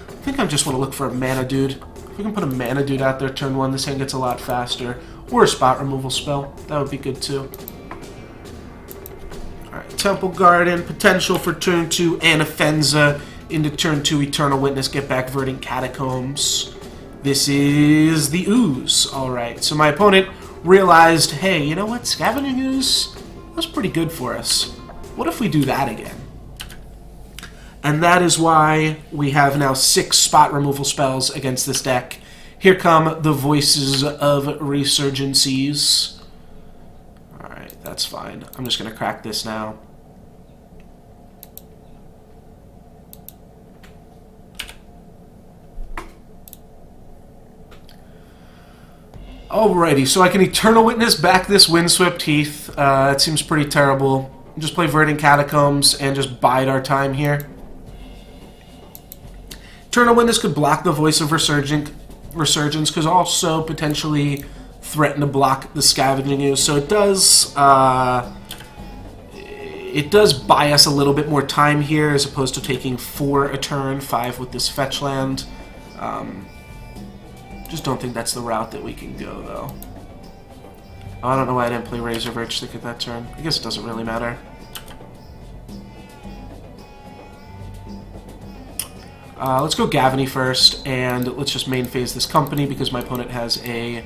I think I just want to look for a Mana Dude. If we can put a Mana Dude out there turn 1, this hand gets a lot faster. Or a spot removal spell. That would be good too. Alright, Temple Garden, potential for turn 2 Anafenza Into turn 2, Eternal Witness, get back Verdant Catacombs. This is the Ooze. Alright, so my opponent realized, hey, you know what? Scavenging Ooze was pretty good for us. What if we do that again? And that is why we have now 6 spot removal spells against this deck. Here come the Voices of Resurgencies. Alright, that's fine. I'm just going to crack this now. Alrighty, so I can Eternal Witness back this Windswept Heath. It seems pretty terrible. Just play Verdant Catacombs and just bide our time here. Eternal Witness could block the Voice of Resurgence, could also potentially threaten to block the Scavenging Ooze. So it does buy us a little bit more time here, as opposed to taking 4 a turn, 5 with this fetch land. Just don't think that's the route that we can go, though. Oh, I don't know why I didn't play Razor Verge at that turn. I guess it doesn't really matter. Let's go Gavany first, and let's just main phase this company because my opponent has a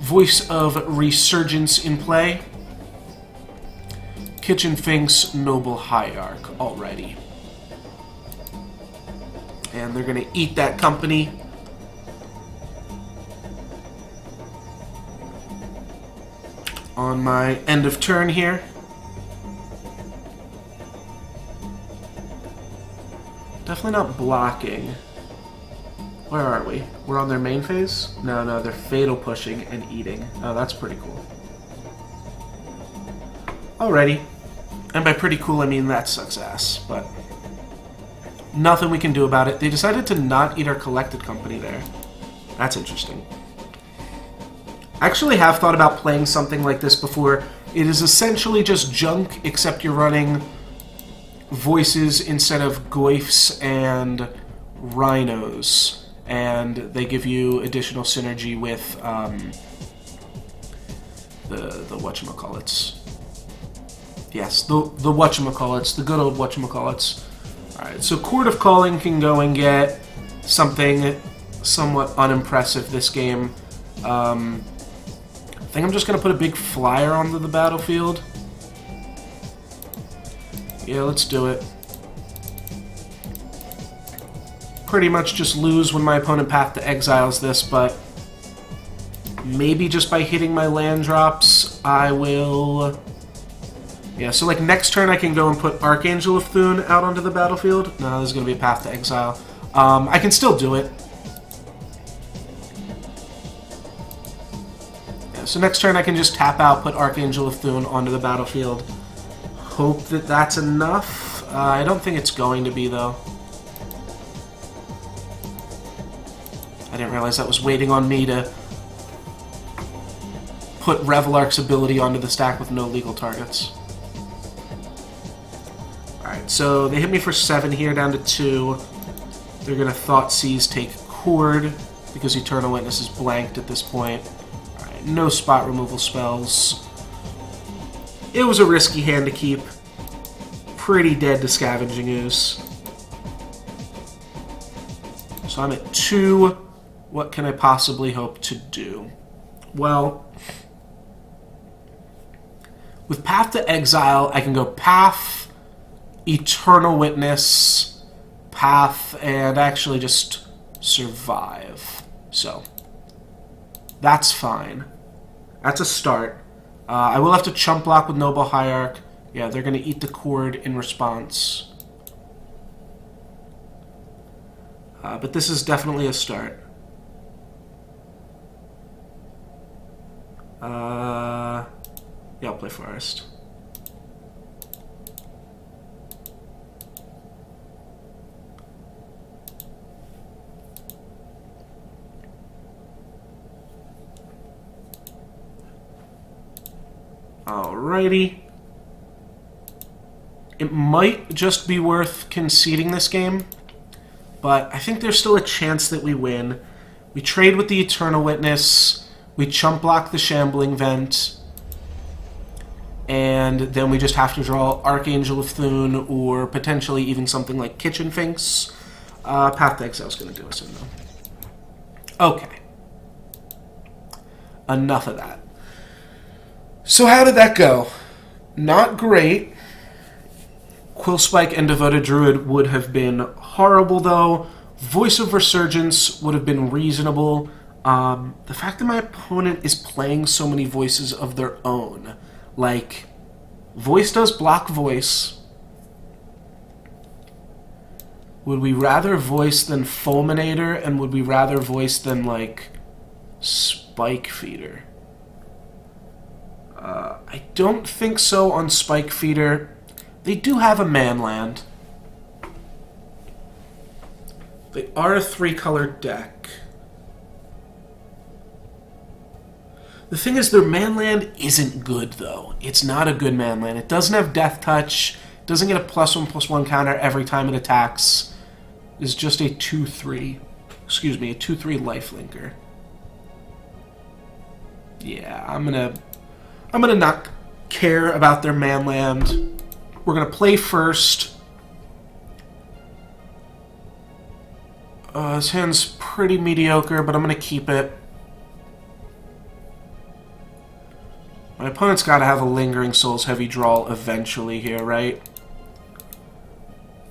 Voice of Resurgence in play. Kitchen Finks, Noble Hierarch. Alrighty. And they're going to eat that company. On my end of turn here. Definitely not blocking. Where are we? We're on their main phase? No, they're Fatal Pushing and eating. Oh, that's pretty cool. Alrighty. And by pretty cool, I mean that sucks ass, but nothing we can do about it. They decided to not eat our collected company there. That's interesting. I actually have thought about playing something like this before. It is essentially just junk, except you're running Voices instead of Goyfs and Rhinos, and they give you additional synergy with the whatchamacallits. Yes, the whatchamacallits, the good old whatchamacallits. Alright, so Chord of Calling can go and get something somewhat unimpressive this game. I think I'm just going to put a big flyer onto the battlefield. Yeah, let's do it. Pretty much just lose when my opponent Path to Exiles this, but maybe just by hitting my land drops, I will... Yeah, so like next turn I can go and put Archangel of Thune out onto the battlefield. No, this is going to be a Path to Exile. I can still do it. So next turn I can just tap out, put Archangel of Thune onto the battlefield. Hope that that's enough. I don't think it's going to be, though. I didn't realize that was waiting on me to put Revelarch's ability onto the stack with no legal targets. Alright, so they hit me for 7 here, down to 2. They're going to Thoughtseize, take Chord, because Eternal Witness is blanked at this point. No spot removal spells. It was a risky hand to keep. Pretty dead to Scavenging Ooze. So I'm at 2. What can I possibly hope to do? Well, with Path to Exile, I can go Path, Eternal Witness, Path, and actually just survive. So, that's fine. That's a start. I will have to chump block with Noble Hierarch. Yeah, they're going to eat the Chord in response. But this is definitely a start. Yeah, I'll play Forest. Alrighty. It might just be worth conceding this game, but I think there's still a chance that we win. We trade with the Eternal Witness, we chump block the Shambling Vent, and then we just have to draw Archangel of Thune or potentially even something like Kitchen Finks. Path to Exile is going to do us in, though. Okay. Enough of that. So how did that go? Not great. Quillspike and Devoted Druid would have been horrible, though. Voice of Resurgence would have been reasonable. The fact that my opponent is playing so many voices of their own. Like, Voice does block Voice. Would we rather Voice than Fulminator, and would we rather Voice than, like, Spike Feeder? I don't think so on Spike Feeder. They do have a Manland. They are a 3-color deck. The thing is, their Manland isn't good, though. It's not a good Manland. It doesn't have Death Touch. It doesn't get a +1/+1 counter every time it attacks. It's just a 2/3. Excuse me, a 2/3 lifelinker. Yeah, I'm gonna not care about their Manland. We're gonna play first. His hand's pretty mediocre, but I'm gonna keep it. My opponent's got to have a Lingering Souls heavy draw eventually here, right?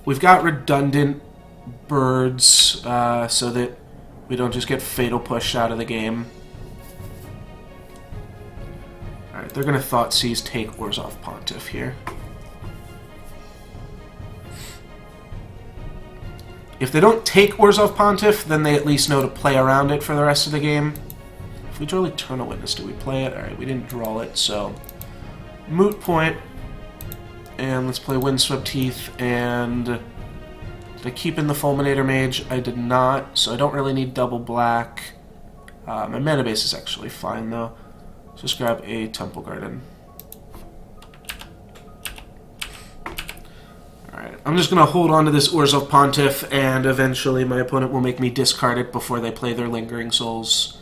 We've got redundant birds so that we don't just get Fatal Pushed out of the game. Alright, they're going to Thoughtseize, take Orzhov Pontiff here. If they don't take Orzhov Pontiff, then they at least know to play around it for the rest of the game. If we draw Eternal Witness, do we play it? Alright, we didn't draw it, so... Moot point. And let's play Windswept Heath, and... Did I keep in the Fulminator Mage? I did not, so I don't really need double black. My mana base is actually fine, though. Just grab a Temple Garden. Alright, I'm just going to hold on to this Orzhov Pontiff, and eventually my opponent will make me discard it before they play their Lingering Souls.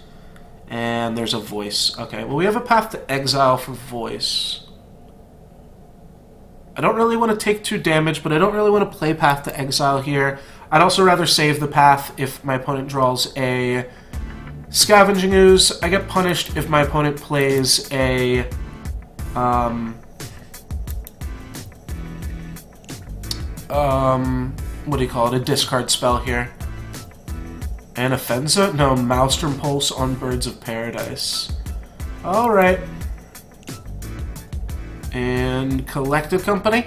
And there's a Voice. Okay, well we have a Path to Exile for Voice. I don't really want to take 2 damage, but I don't really want to play Path to Exile here. I'd also rather save the path if my opponent draws a Scavenging Ooze. I get punished if my opponent plays a... what do you call it? A discard spell here. Anafenza? No, Maelstrom Pulse on Birds of Paradise. Alright. And Collected Company?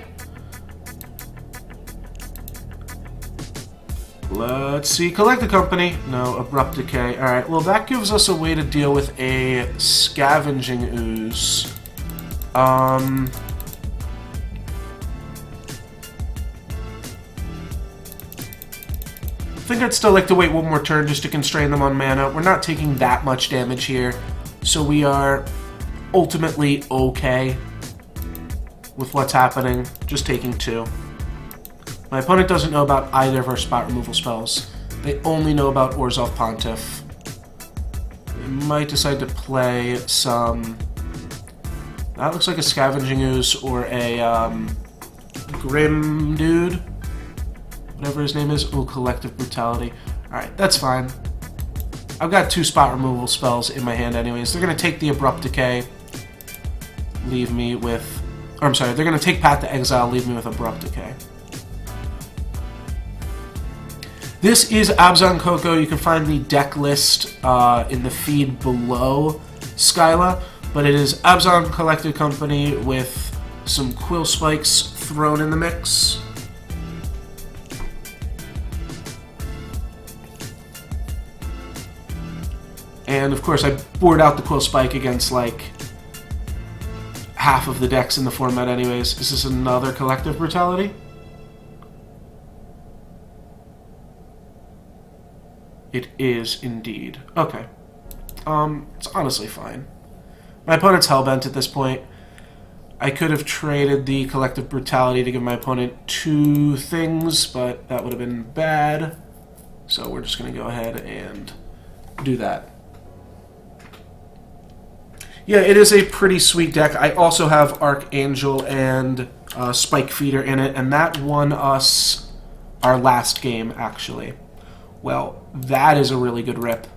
Let's see, Collected Company. No, Abrupt Decay. Alright, well that gives us a way to deal with a Scavenging Ooze. I think I'd still like to wait one more turn just to constrain them on mana. We're not taking that much damage here, so we are ultimately okay with what's happening, just taking 2. My opponent doesn't know about either of our spot removal spells. They only know about Orzhov Pontiff. They might decide to play some... That looks like a Scavenging Ooze or a Grim Dude. Whatever his name is. Ooh, Collective Brutality. Alright, that's fine. I've got 2 spot removal spells in my hand anyways. They're going to take the Abrupt Decay. Leave me with... Or, I'm sorry, they're going to take Path to Exile, leave me with Abrupt Decay. This is Abzan Koko. You can find the deck list in the feed below Skyla. But it is Abzan Collected Company with some Quillspikes thrown in the mix. And of course I board out the Quillspike against like half of the decks in the format anyways. Is this another Collective Brutality? It is indeed. Okay. It's honestly fine. My opponent's hellbent at this point. I could have traded the Collective Brutality to give my opponent 2 things, but that would have been bad. So we're just going to go ahead and do that. Yeah, it is a pretty sweet deck. I also have Archangel and Spike Feeder in it, and that won us our last game, actually. Well, that is a really good rip.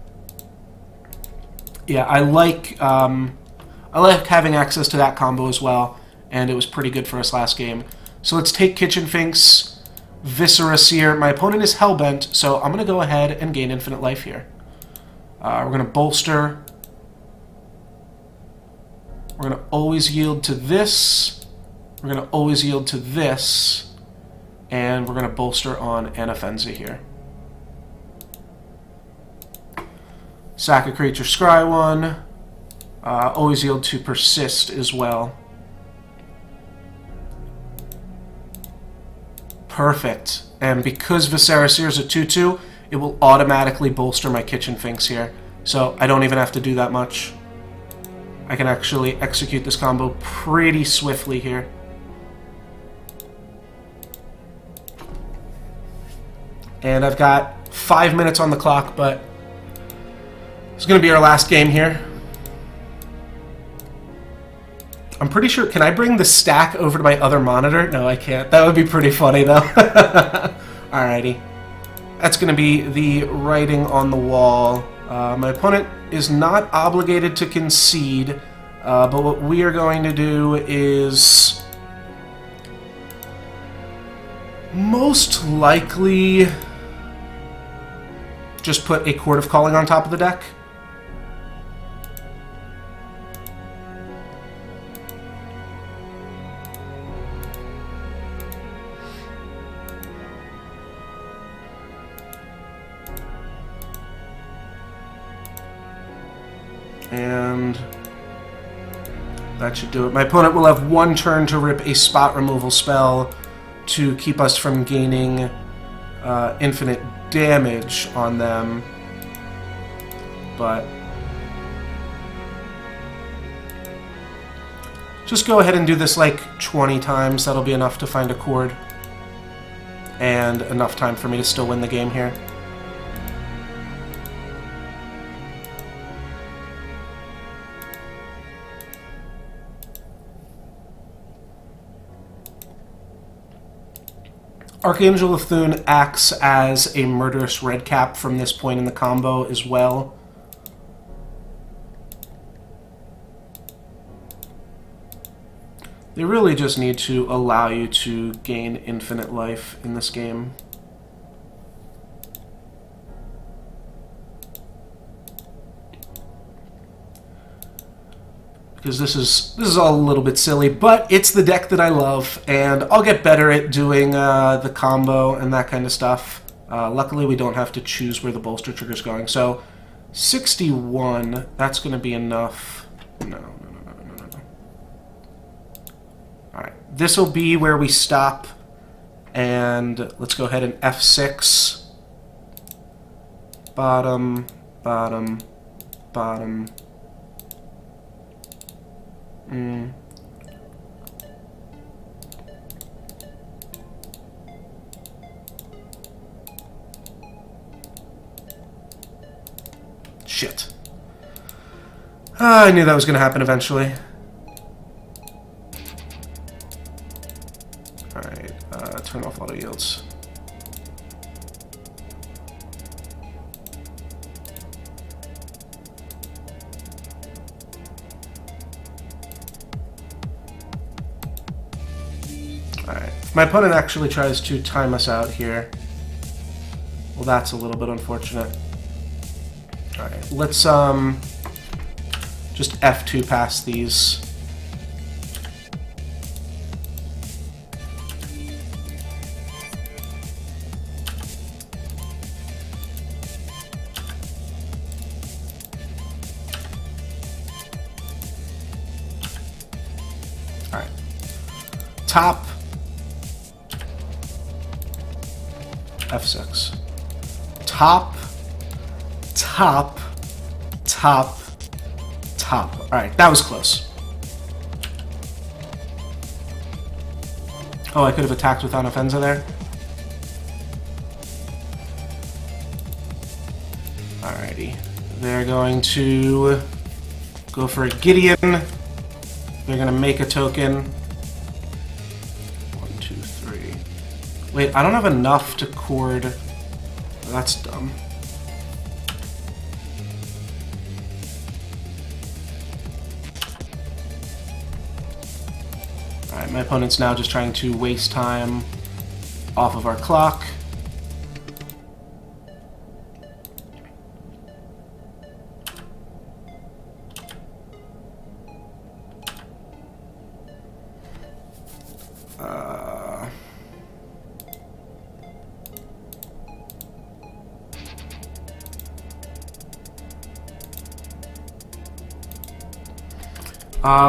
Yeah, I like having access to that combo as well, and it was pretty good for us last game. So let's take Kitchen Finks, Viscera Seer. My opponent is Hellbent, so I'm going to go ahead and gain infinite life here. We're going to bolster. We're going to always yield to this. We're going to always yield to this. And we're going to bolster on Anafenza here. Sack a creature, scry one. Always yield to Persist as well. Perfect. And because Viscera Seer is a 2/2, it will automatically bolster my Kitchen Finks here. So I don't even have to do that much. I can actually execute this combo pretty swiftly here. And I've got 5 minutes on the clock, but it's going to be our last game here. I'm pretty sure... Can I bring the stack over to my other monitor? No, I can't. That would be pretty funny, though. Alrighty. That's going to be the writing on the wall. My opponent is not obligated to concede, but what we are going to do is most likely just put a Chord of Calling on top of the deck. And that should do it. My opponent will have one turn to rip a spot removal spell to keep us from gaining infinite damage on them. But just go ahead and do this like 20 times. That'll be enough to find a chord. And enough time for me to still win the game here. Archangel of Thune acts as a Murderous Redcap from this point in the combo as well. They really just need to allow you to gain infinite life in this game. Because this is all a little bit silly, but it's the deck that I love, and I'll get better at doing the combo and that kind of stuff. Luckily, we don't have to choose where the bolster trigger's going. So, 61, that's going to be enough. No. Alright, this will be where we stop, and let's go ahead and F6. Bottom, bottom, bottom. Shit. I knew that was going to happen eventually. Alright, turn off auto yields. Alright, my opponent actually tries to time us out here. Well, that's a little bit unfortunate. Alright, let's just F2 past these. Alright. Top. F6. Top. Top. Top. Top. Alright, that was close. Oh, I could have attacked with Anafenza there. Alrighty. They're going to go for a Gideon. They're gonna make a token. 1, 2, 3. Wait, I don't have enough to cord. Oh, that's dumb. Alright, my opponent's now just trying to waste time off of our clock.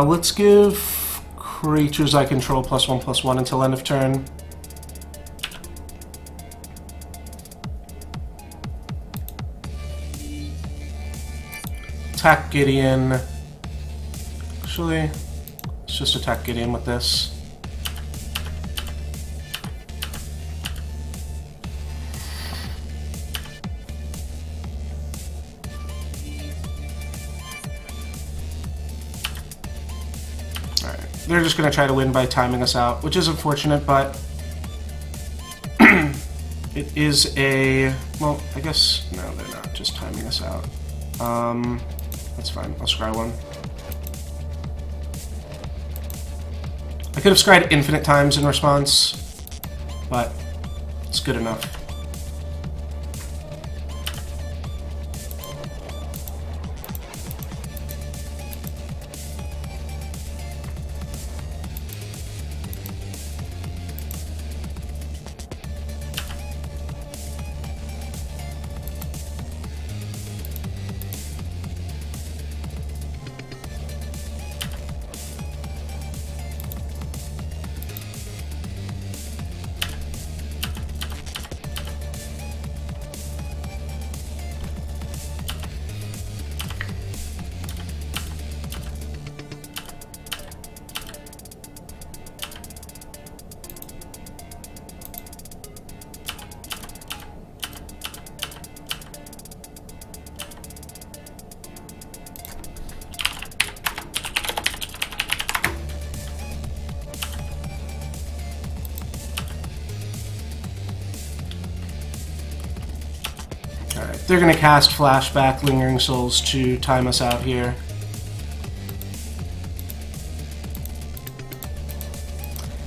Let's give creatures I control +1/+1 until end of turn. Attack Gideon. Actually, let's just attack Gideon with this. They're just going to try to win by timing us out, which is unfortunate, but it is a... Well, I guess... No, they're not just timing us out. That's fine. I'll scry one. I could have scried infinite times in response, but it's good enough. They're going to cast Flashback, Lingering Souls to time us out here.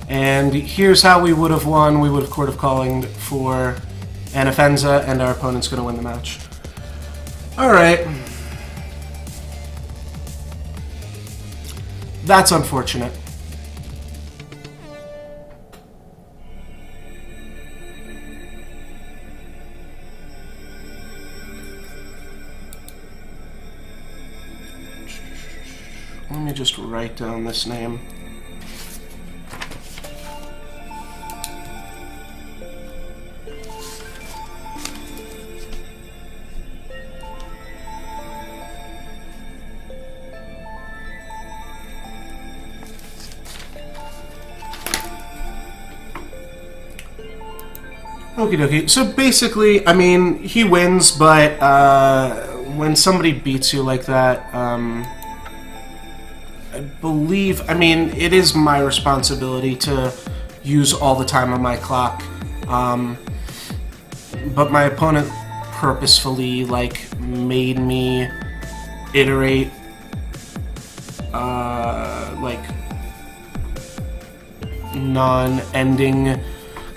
And here's how we would have won. We would have Court of Calling for Anafenza, and our opponent's going to win the match. Alright. That's unfortunate. Let me just write down this name. Okie dokie. So basically, I mean, he wins, but when somebody beats you like that, I believe, I mean, it is my responsibility to use all the time on my clock, but my opponent purposefully, like, made me iterate, like, non-ending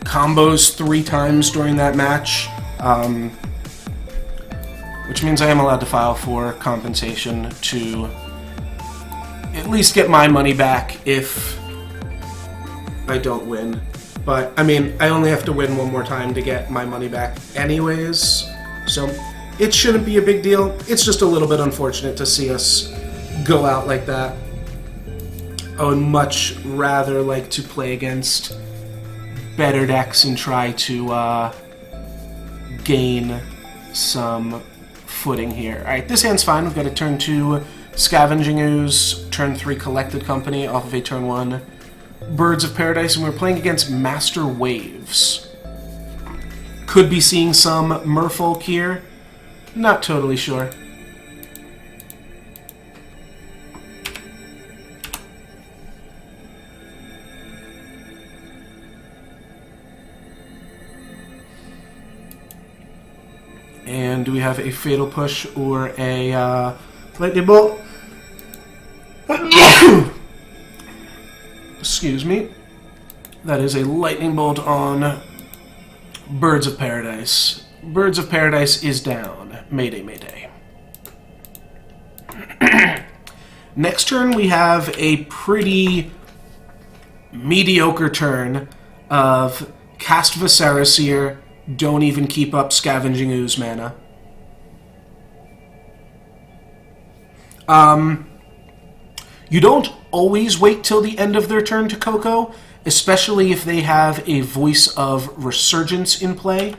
combos 3 times during that match, which means I am allowed to file for compensation to at least get my money back if I don't win. But, I mean, I only have to win one more time to get my money back anyways, so it shouldn't be a big deal. It's just a little bit unfortunate to see us go out like that. I would much rather like to play against better decks and try to gain some footing here. Alright, this hand's fine. We've got a turn 2 Scavenging Ooze, turn 3 Collected Company off of a turn 1 Birds of Paradise, and we're playing against Master Waves. Could be seeing some Merfolk here. Not totally sure. do we have a Fatal Push or a Lightning Bolt? Excuse me. That is a Lightning Bolt on Birds of Paradise. Birds of Paradise is down. Mayday, mayday. Next turn we have a pretty mediocre turn of cast Viserys here. Don't even keep up Scavenging Ooze mana. You don't always wait till the end of their turn to Coco, especially if they have a Voice of Resurgence in play.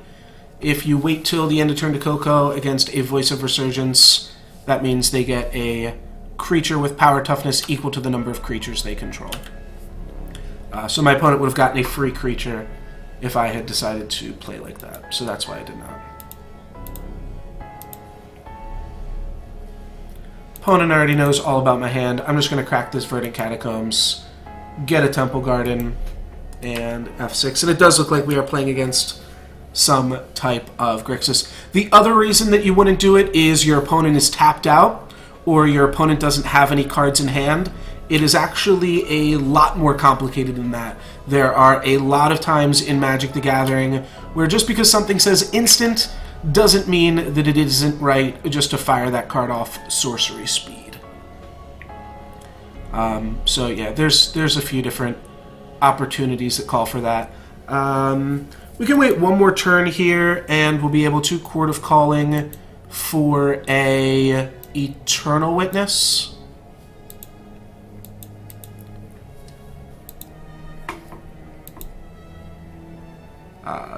If you wait till the end of turn to Coco against a Voice of Resurgence, that means they get a creature with power toughness equal to the number of creatures they control. So my opponent would have gotten a free creature if I had decided to play like that. So that's why I did not. Opponent already knows all about my hand. I'm just going to crack this Verdant Catacombs, get a Temple Garden, and F6. And it does look like we are playing against some type of Grixis. The other reason that you wouldn't do it is your opponent is tapped out, or your opponent doesn't have any cards in hand. It is actually a lot more complicated than that. There are a lot of times in Magic the Gathering where just because something says instant doesn't mean that it isn't right just to fire that card off sorcery speed. So yeah, there's a few different opportunities that call for that. We can wait one more turn here and we'll be able to Court of Calling for a Eternal Witness.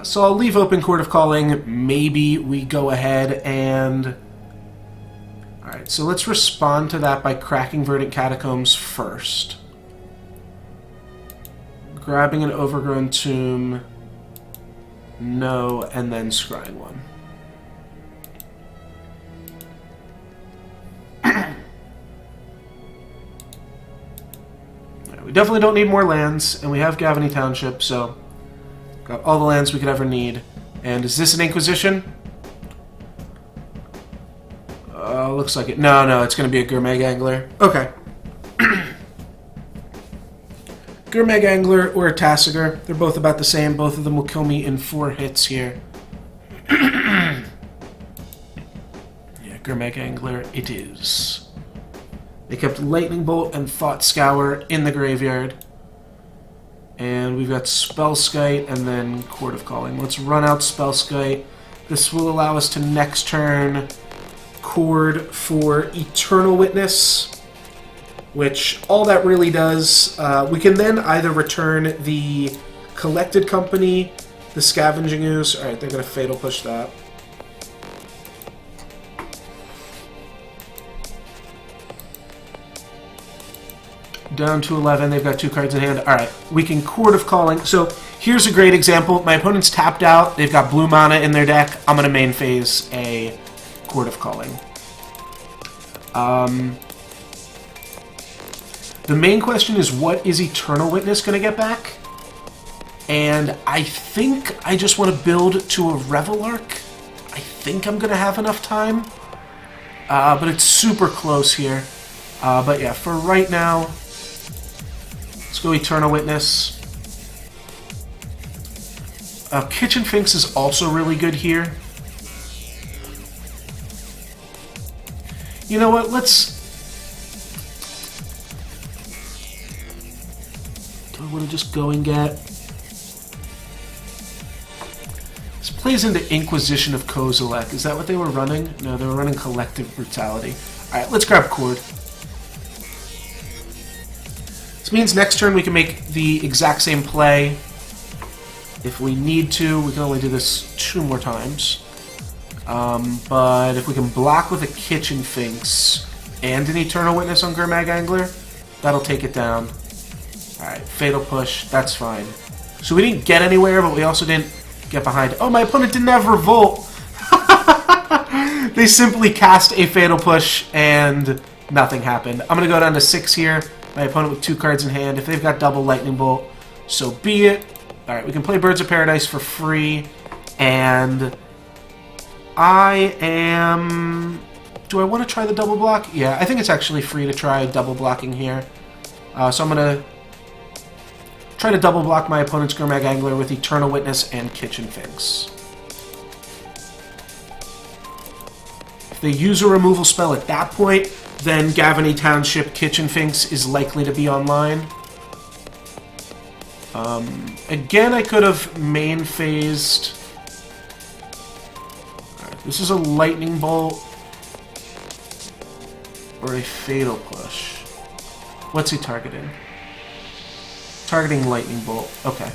So I'll leave open Court of Calling. Maybe we go ahead and... Alright, so let's respond to that by cracking Verdant Catacombs first. Grabbing an Overgrown Tomb. No, and then scrying one. Right, we definitely don't need more lands, and we have Gavany Township, so... Got all the lands we could ever need. And is this an Inquisition? Looks like it. No, it's going to be a Gourmet Angler. Okay. Gourmet Angler or a Tassiger. They're both about the same. Both of them will kill me in 4 hits here. Yeah, Gourmet Angler it is. They kept Lightning Bolt and Thought Scour in the graveyard. And we've got Spellskite and then Court of Calling. Let's run out Spellskite. This will allow us to next turn Chord for Eternal Witness, which all that really does, we can then either return the Collected Company, the Scavenging Ooze. Alright, they're going to Fatal Push that. Down to 11. They've got 2 cards in hand. Alright, we can Court of Calling. So here's a great example. My opponent's tapped out. They've got blue mana in their deck. I'm going to main phase a Court of Calling. The main question is, what is Eternal Witness going to get back? And I think I just want to build to a Revelark. I think I'm going to have enough time. But it's super close here. But yeah, for right now... Let's go Eternal Witness. Kitchen Finks is also really good here. You know what, let's... Do I want to just go and get... This plays into Inquisition of Kozilek. Is that what they were running? No, they were running Collective Brutality. Alright, let's grab Chord. This means next turn we can make the exact same play. If we need to, we can only do this 2 more times. But if we can block with a Kitchen Finks and an Eternal Witness on Gourmet Angler, that'll take it down. Alright, Fatal Push, that's fine. So we didn't get anywhere, but we also didn't get behind. Oh, my opponent didn't have Revolt! They simply cast a Fatal Push and nothing happened. I'm going to go down to 6 here. My opponent with 2 cards in hand. If they've got double Lightning Bolt, so be it. Alright, we can play Birds of Paradise for free, and I am... Do I want to try the double block? Yeah, I think it's actually free to try double blocking here. So I'm going to try to double block my opponent's Gurmag Angler with Eternal Witness and Kitchen Finks. If they use a removal spell at that point, then Gavany Township Kitchen Finks is likely to be online. Again, I could have main phased. Right, this is a Lightning Bolt or a Fatal Push. What's he targeting? Targeting Lightning Bolt. Okay.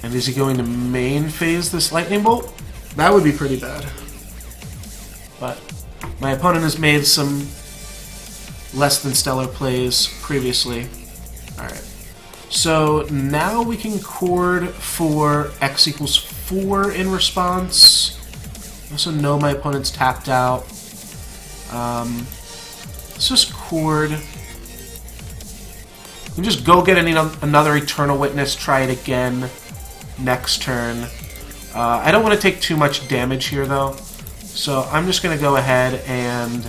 And is he going to main phase this Lightning Bolt? That would be pretty bad. But my opponent has made some less than stellar plays previously. Alright. So now we can chord for X equals 4 in response. I also know my opponent's tapped out. Let's just chord. We can just go get another Eternal Witness, try it again next turn. I don't want to take too much damage here, though. So I'm just going to go ahead and...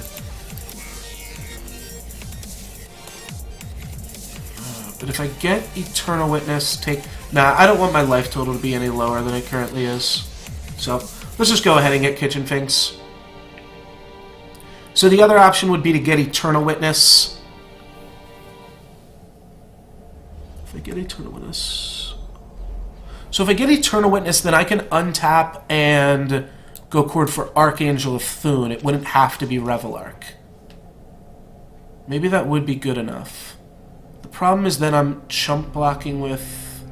but if I get Eternal Witness, take... Nah, I don't want my life total to be any lower than it currently is. So let's just go ahead and get Kitchen Finks. So the other option would be to get Eternal Witness. If I get Eternal Witness... So if I get Eternal Witness, then I can untap and go chord for Archangel of Thune. It wouldn't have to be Revelark. Maybe that would be good enough. The problem is then I'm chump blocking with...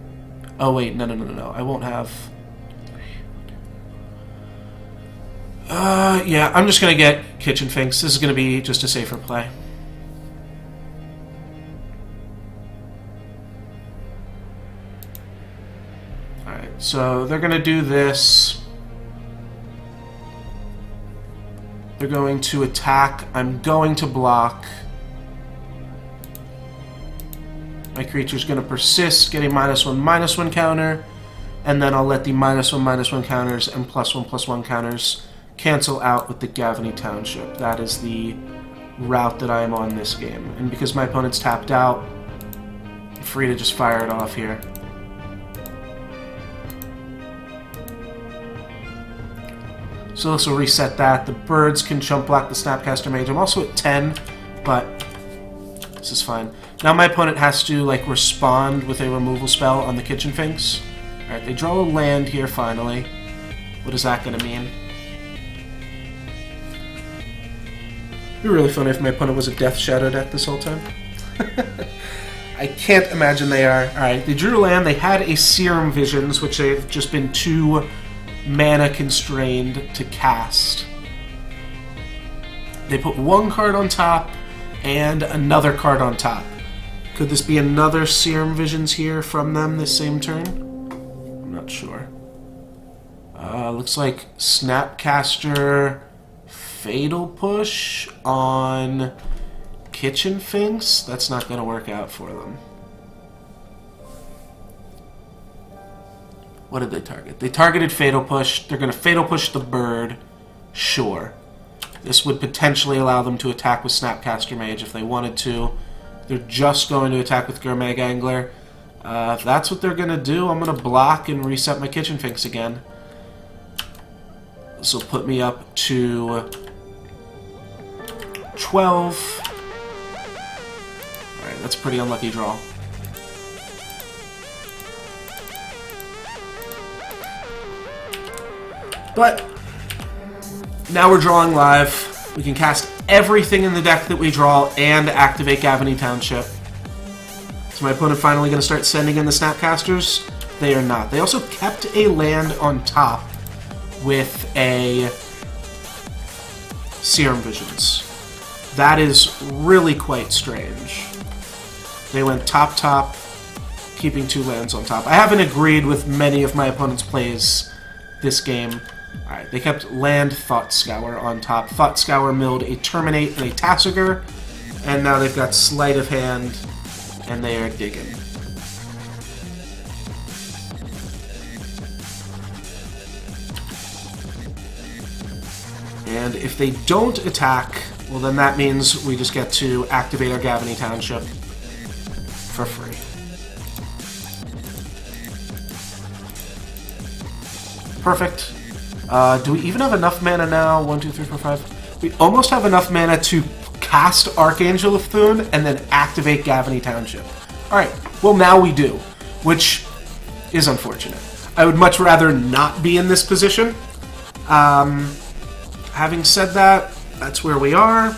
Oh wait, no. I won't have... yeah, I'm just gonna get Kitchen Finks. This is gonna be just a safer play. Alright, so they're gonna do this. They're going to attack. I'm going to block. My creature's going to persist, get a -1/-1 counter, and then I'll let the -1/-1 counters and +1/+1 counters cancel out with the Gavany Township. That is the route that I am on this game. And because my opponent's tapped out, I'm free to just fire it off here. So this will reset that. The birds can chump block the Snapcaster Mage. I'm also at 10, but this is fine. Now my opponent has to, like, respond with a removal spell on the Kitchen Finks. Alright, they draw a land here, finally. What is that going to mean? It'd be really funny if my opponent was a Death Shadow deck this whole time. I can't imagine they are. Alright, they drew a land. They had a Serum Visions, which they've just been too mana constrained to cast. They put one card on top and another card on top. Could this be another Serum Visions here from them this same turn? I'm not sure. Looks like Snapcaster Fatal Push on Kitchen Finks. That's not going to work out for them. What did they target? They targeted Fatal Push. They're going to Fatal Push the bird. Sure. This would potentially allow them to attack with Snapcaster Mage if they wanted to. They're just going to attack with Gurmag Angler. If that's what they're going to do, I'm going to block and reset my Kitchen Finks again. This will put me up to 12. Alright, that's a pretty unlucky draw. But now we're drawing live. We can cast everything in the deck that we draw and activate Gavany Township. Is my opponent finally going to start sending in the Snapcasters? They are not. They also kept a land on top with a Serum Visions. That is really quite strange. They went top, keeping 2 lands on top. I haven't agreed with many of my opponent's plays this game. Alright, they kept land Thought Scour on top. Thought Scour milled a Terminate and a Tassiger, and now they've got Sleight of Hand, and they are digging. And if they don't attack, well then that means we just get to activate our Gavany Township for free. Perfect. Do we even have enough mana now? 1, 2, 3, 4, 5. We almost have enough mana to cast Archangel of Thune and then activate Gavany Township. Alright, well now we do, which is unfortunate. I would much rather not be in this position. Having said that, that's where we are.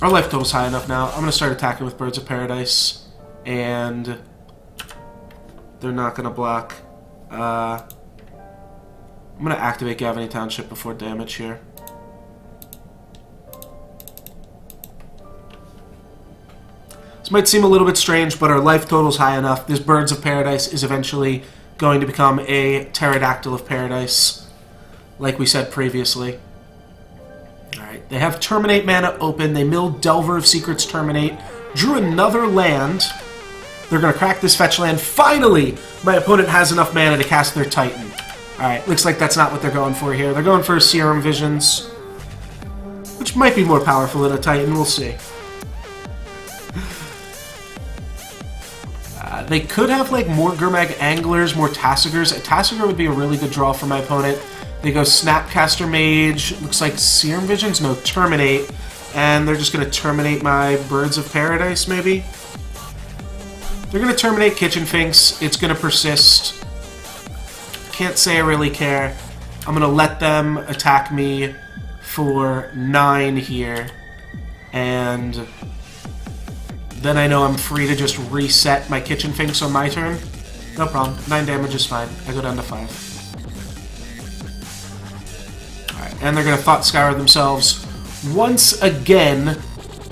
Our life total's high enough now. I'm going to start attacking with Birds of Paradise. And they're not going to block. I'm going to activate Gavany Township before damage here. This might seem a little bit strange, but our life total's high enough. This Birds of Paradise is eventually going to become a Pterodactyl of Paradise, like we said previously. Alright, they have Terminate mana open. They milled Delver of Secrets Terminate. Drew another land. They're going to crack this fetch land. Finally, my opponent has enough mana to cast their Titan. Alright, looks like that's not what they're going for here. They're going for Serum Visions, which might be more powerful than a Titan. We'll see. They could have like more Gurmag Anglers, more Tassigers. A Tassiger would be a really good draw for my opponent. They go Snapcaster Mage. Looks like Serum Visions, no Terminate. And they're just going to terminate my Birds of Paradise, maybe? They're going to terminate Kitchen Finks. It's going to persist. Can't say I really care. I'm going to let them attack me for 9 here. And then I know I'm free to just reset my Kitchen Finks on my turn. No problem. 9 damage is fine. I go down to 5. Alright, and they're going to Thought Scour themselves once again,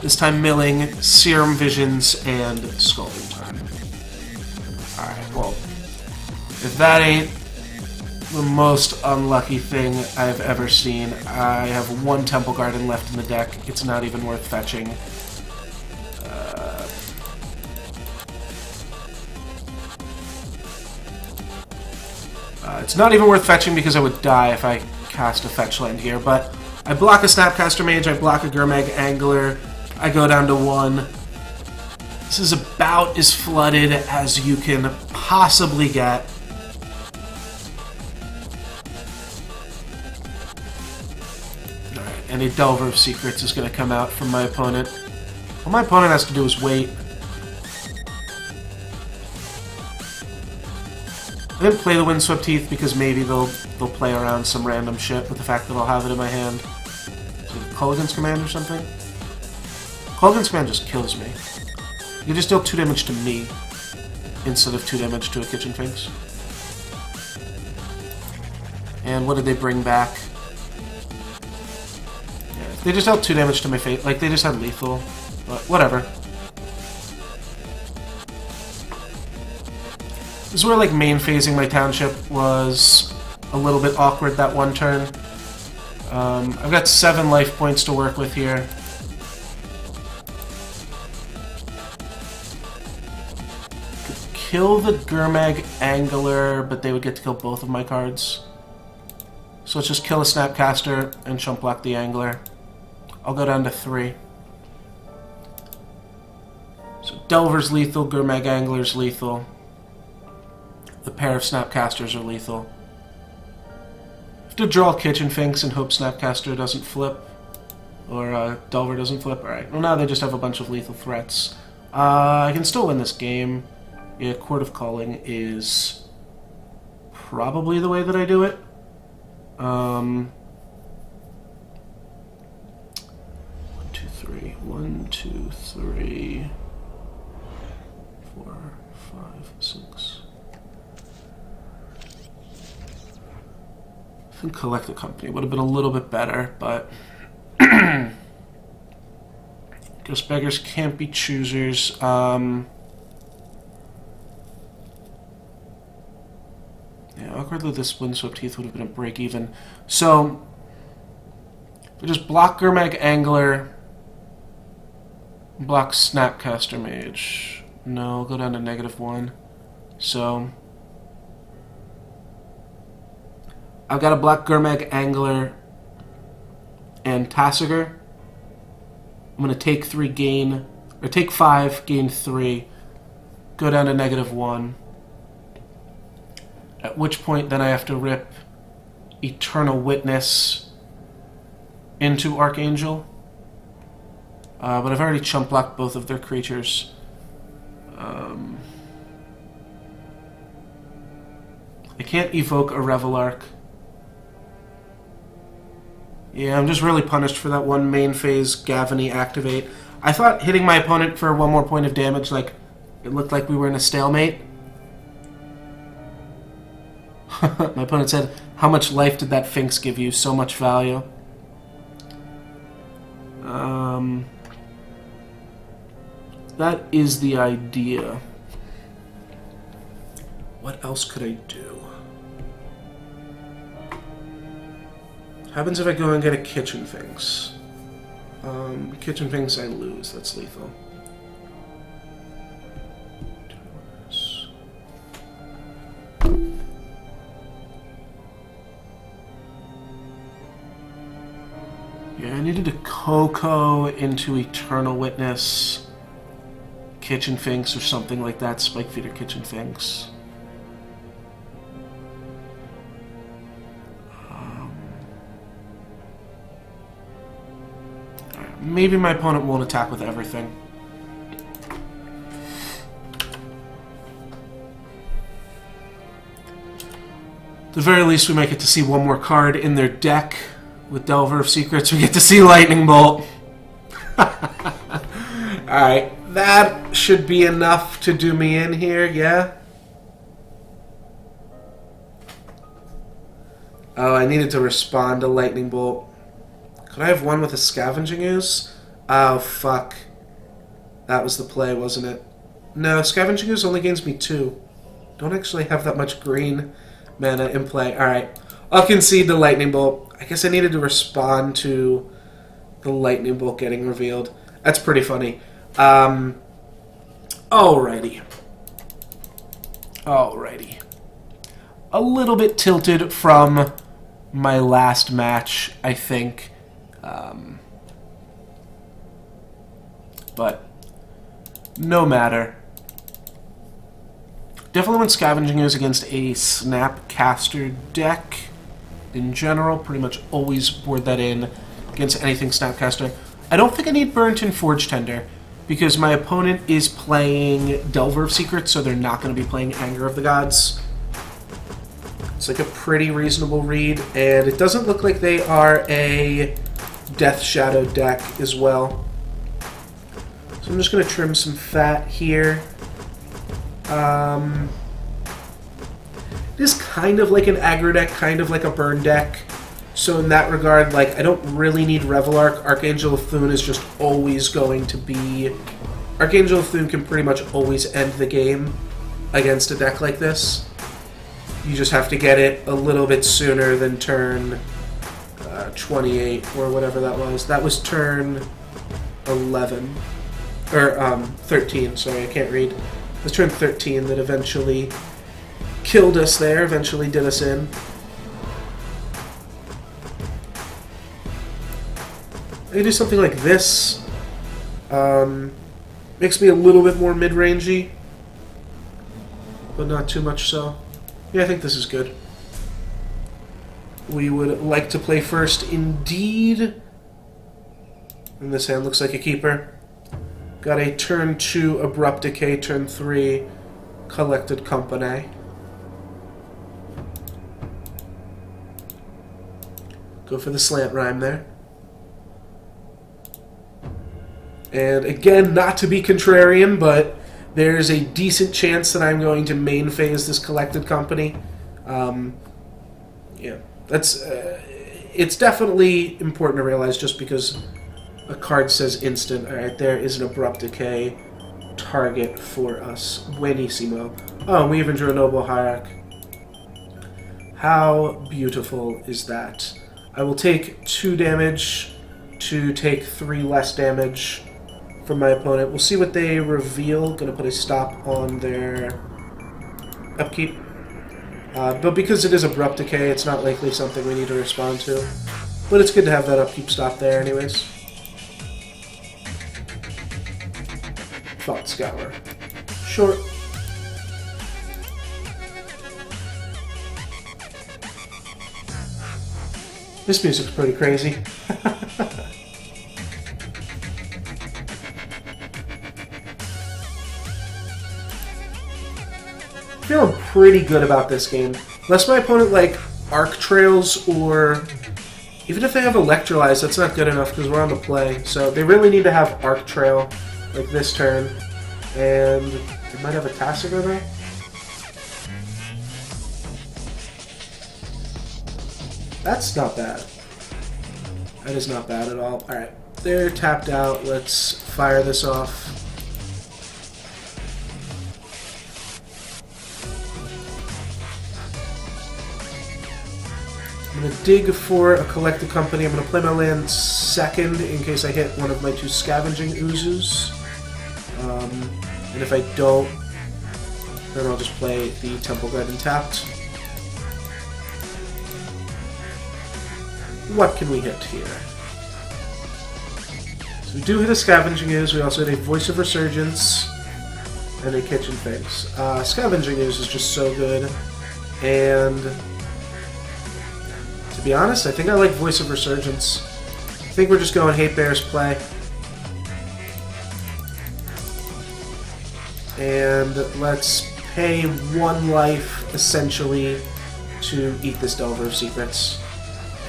this time milling Serum Visions and Scalding Tarn. Alright, well, if that ain't the most unlucky thing I've ever seen, I have 1 Temple Garden left in the deck. It's not even worth fetching. It's not even worth fetching because I would die if I cast a fetch land here, but I block a Snapcaster Mage, I block a Gurmag Angler, I go down to 1. This is about as flooded as you can possibly get. Alright, and a Delver of Secrets is going to come out from my opponent. All my opponent has to do is wait. I didn't play the Windswept Heath because maybe they'll play around some random shit with the fact that I'll have it in my hand. So Kulligan's Command or something? Kulligan's Command just kills me. You can just deal 2 damage to me instead of 2 damage to a Kitchen Finks. And what did they bring back? Yeah, they just dealt 2 damage to my fate. Like, they just had lethal. But whatever. This is where, like, main phasing my township was a little bit awkward that one turn. I've got 7 life points to work with here. Could kill the Gurmag Angler, but they would get to kill both of my cards. So let's just kill a Snapcaster and chump block the Angler. I'll go down to 3. So Delver's lethal, Gurmag Angler's lethal. The pair of Snapcasters are lethal. I have to draw Kitchen Finks and hope Snapcaster doesn't flip. Or Delver doesn't flip. Alright, well now they just have a bunch of lethal threats. I can still win this game. Yeah, Court of Calling is probably the way that I do it. 1, 2, 3. 1, 2, 3. 4, 5, 6. I think Collect the Company would have been a little bit better, but Ghost Beggars can't be choosers. Yeah, awkwardly this Windswept Heath would have been a break even. So we just block Gurmag Angler, block Snapcaster Mage, No, I'll go down to -1. So I've got a Black Gurmag Angler and Tassiger. I'm going to take 3, gain... Or take 5, gain 3. Go down to -1. At which point, then I have to rip Eternal Witness into Archangel. But I've already chump blocked both of their creatures. I can't evoke a Revelark. Yeah, I'm just really punished for that one main phase Gavany activate. I thought hitting my opponent for 1 more point of damage, like, it looked like we were in a stalemate. My opponent said, how much life did that Finks give you? So much value. That is the idea. What else could I do? Happens if I go and get a Kitchen Finks. Kitchen Finks I lose. That's lethal. Yeah, I needed to Coco into Eternal Witness, Kitchen Finks, or something like that. Spike Feeder Kitchen Finks. Maybe my opponent won't attack with everything. At the very least, we might get to see 1 more card in their deck. With Delver of Secrets, we get to see Lightning Bolt. Alright, that should be enough to do me in here, yeah? Oh, I needed to respond to Lightning Bolt. Could I have one with a Scavenging Ooze? Oh, fuck. That was the play, wasn't it? No, Scavenging Ooze only gains me 2. Don't actually have that much green mana in play. Alright, I'll concede the Lightning Bolt. I guess I needed to respond to the Lightning Bolt getting revealed. That's pretty funny. Alrighty. Alrighty. A little bit tilted from my last match, I think. But no matter. Definitely when Scavenging is against a Snapcaster deck in general, pretty much always board that in against anything Snapcaster. I don't think I need Burnt-in Forge Tender because my opponent is playing Delver of Secrets, so they're not going to be playing Anger of the Gods. It's like a pretty reasonable read, and it doesn't look like they are a Death Shadow deck as well. So I'm just going to trim some fat here. It is kind of like an aggro deck, kind of like a burn deck. So in that regard, like, I don't really need Revelark. Archangel of Thune is just always going to be... Archangel of Thune can pretty much always end the game against a deck like this. You just have to get it a little bit sooner than turn 28 or whatever that was. That was turn 11. Or 13, sorry, I can't read. It was turn 13 that eventually killed us there, eventually did us in. I can do something like this. Makes me a little bit more mid-rangey, but not too much so. Yeah, I think this is good. We would like to play first, indeed. And this hand looks like a keeper. Got a turn 2 Abrupt Decay, turn 3 Collected Company. Go for the slant rhyme there. And again, not to be contrarian, but there's a decent chance that I'm going to main phase this Collected Company. Yeah, that's it's definitely important to realize just because a card says instant. Alright, there is an Abrupt Decay target for us. Buenissimo. Oh, we even drew a Noble Hierarch. How beautiful is that? I will take 2 damage to take 3 less damage from my opponent. We'll see what they reveal. Gonna put a stop on their upkeep. But because it is abrupt decay, it's not likely something we need to respond to. But it's good to have that upkeep stop there anyways. Thought Scour. Short. This music's pretty crazy. Feeling pretty good about this game. Unless my opponent like Arc Trails, or even if they have Electrolyze, that's not good enough because we're on the play. So they really need to have Arc Trail like this turn, and they might have a Tassiger though. That's not bad. That is not bad at all. Alright, they're tapped out. Let's fire this off. I'm going to dig for a Collected Company. I'm going to play my land second in case I hit one of my two Scavenging Oozes. And if I don't, then I'll just play the Temple Garden tapped. What can we hit here? So we do hit a Scavenging Ooze. We also hit a Voice of Resurgence and a Kitchen Finks. Scavenging Ooze is just so good. And to be honest, I think I like Voice of Resurgence. I think we're just going Hate Bear's play. And let's pay 1 life, essentially, to eat this Delver of Secrets.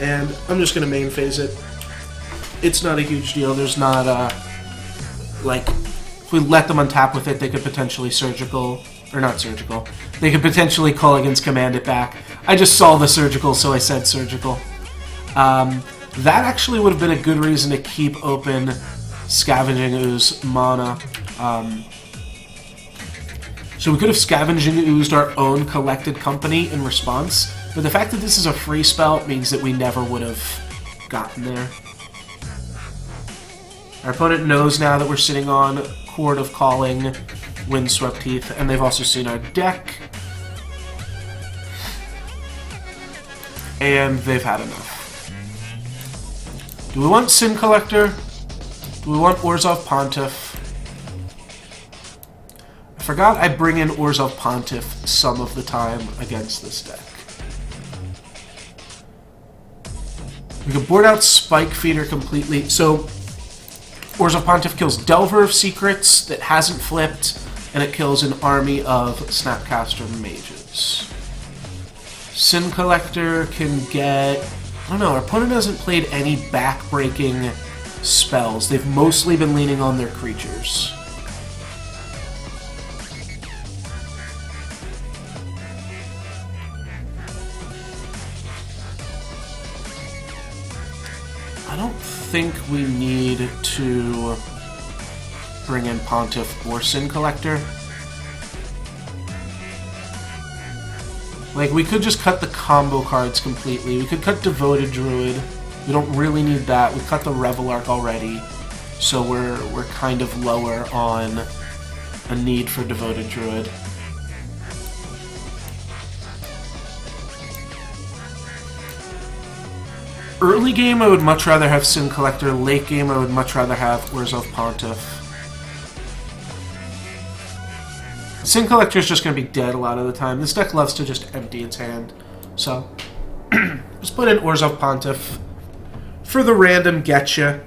And I'm just going to main phase it. It's not a huge deal. There's not like, if we let them untap with it, they could potentially surgical, or not surgical, they could potentially call against command it back. I just saw the surgical, so I said surgical. That actually would have been a good reason to keep open Scavenging Ooze mana. So we could have Scavenging Oozed our own Collected Company in response, but the fact that this is a free spell means that we never would have gotten there. Our opponent knows now that we're sitting on Chord of Calling, Windswept Heath, and they've also seen our deck. And they've had enough. Do we want Sin Collector? Do we want Orzhov Pontiff? I forgot I bring in Orzhov Pontiff some of the time against this deck. We can board out Spike Feeder completely. So, Orzhov Pontiff kills Delver of Secrets that hasn't flipped, and it kills an army of Snapcaster Mages. Sin Collector can get... I don't know, our opponent hasn't played any back-breaking spells. They've mostly been leaning on their creatures. I don't think we need to bring in Pontiff or Sin Collector. Like, we could just cut the combo cards completely. We could cut Devoted Druid. We don't really need that. We cut the Revelark already, so we're kind of lower on a need for Devoted Druid. Early game, I would much rather have Sin Collector. Late game, I would much rather have Orzhov Pontiff. Sin Collector is just going to be dead a lot of the time. This deck loves to just empty its hand. So, let's put in Orzhov Pontiff for the random getcha.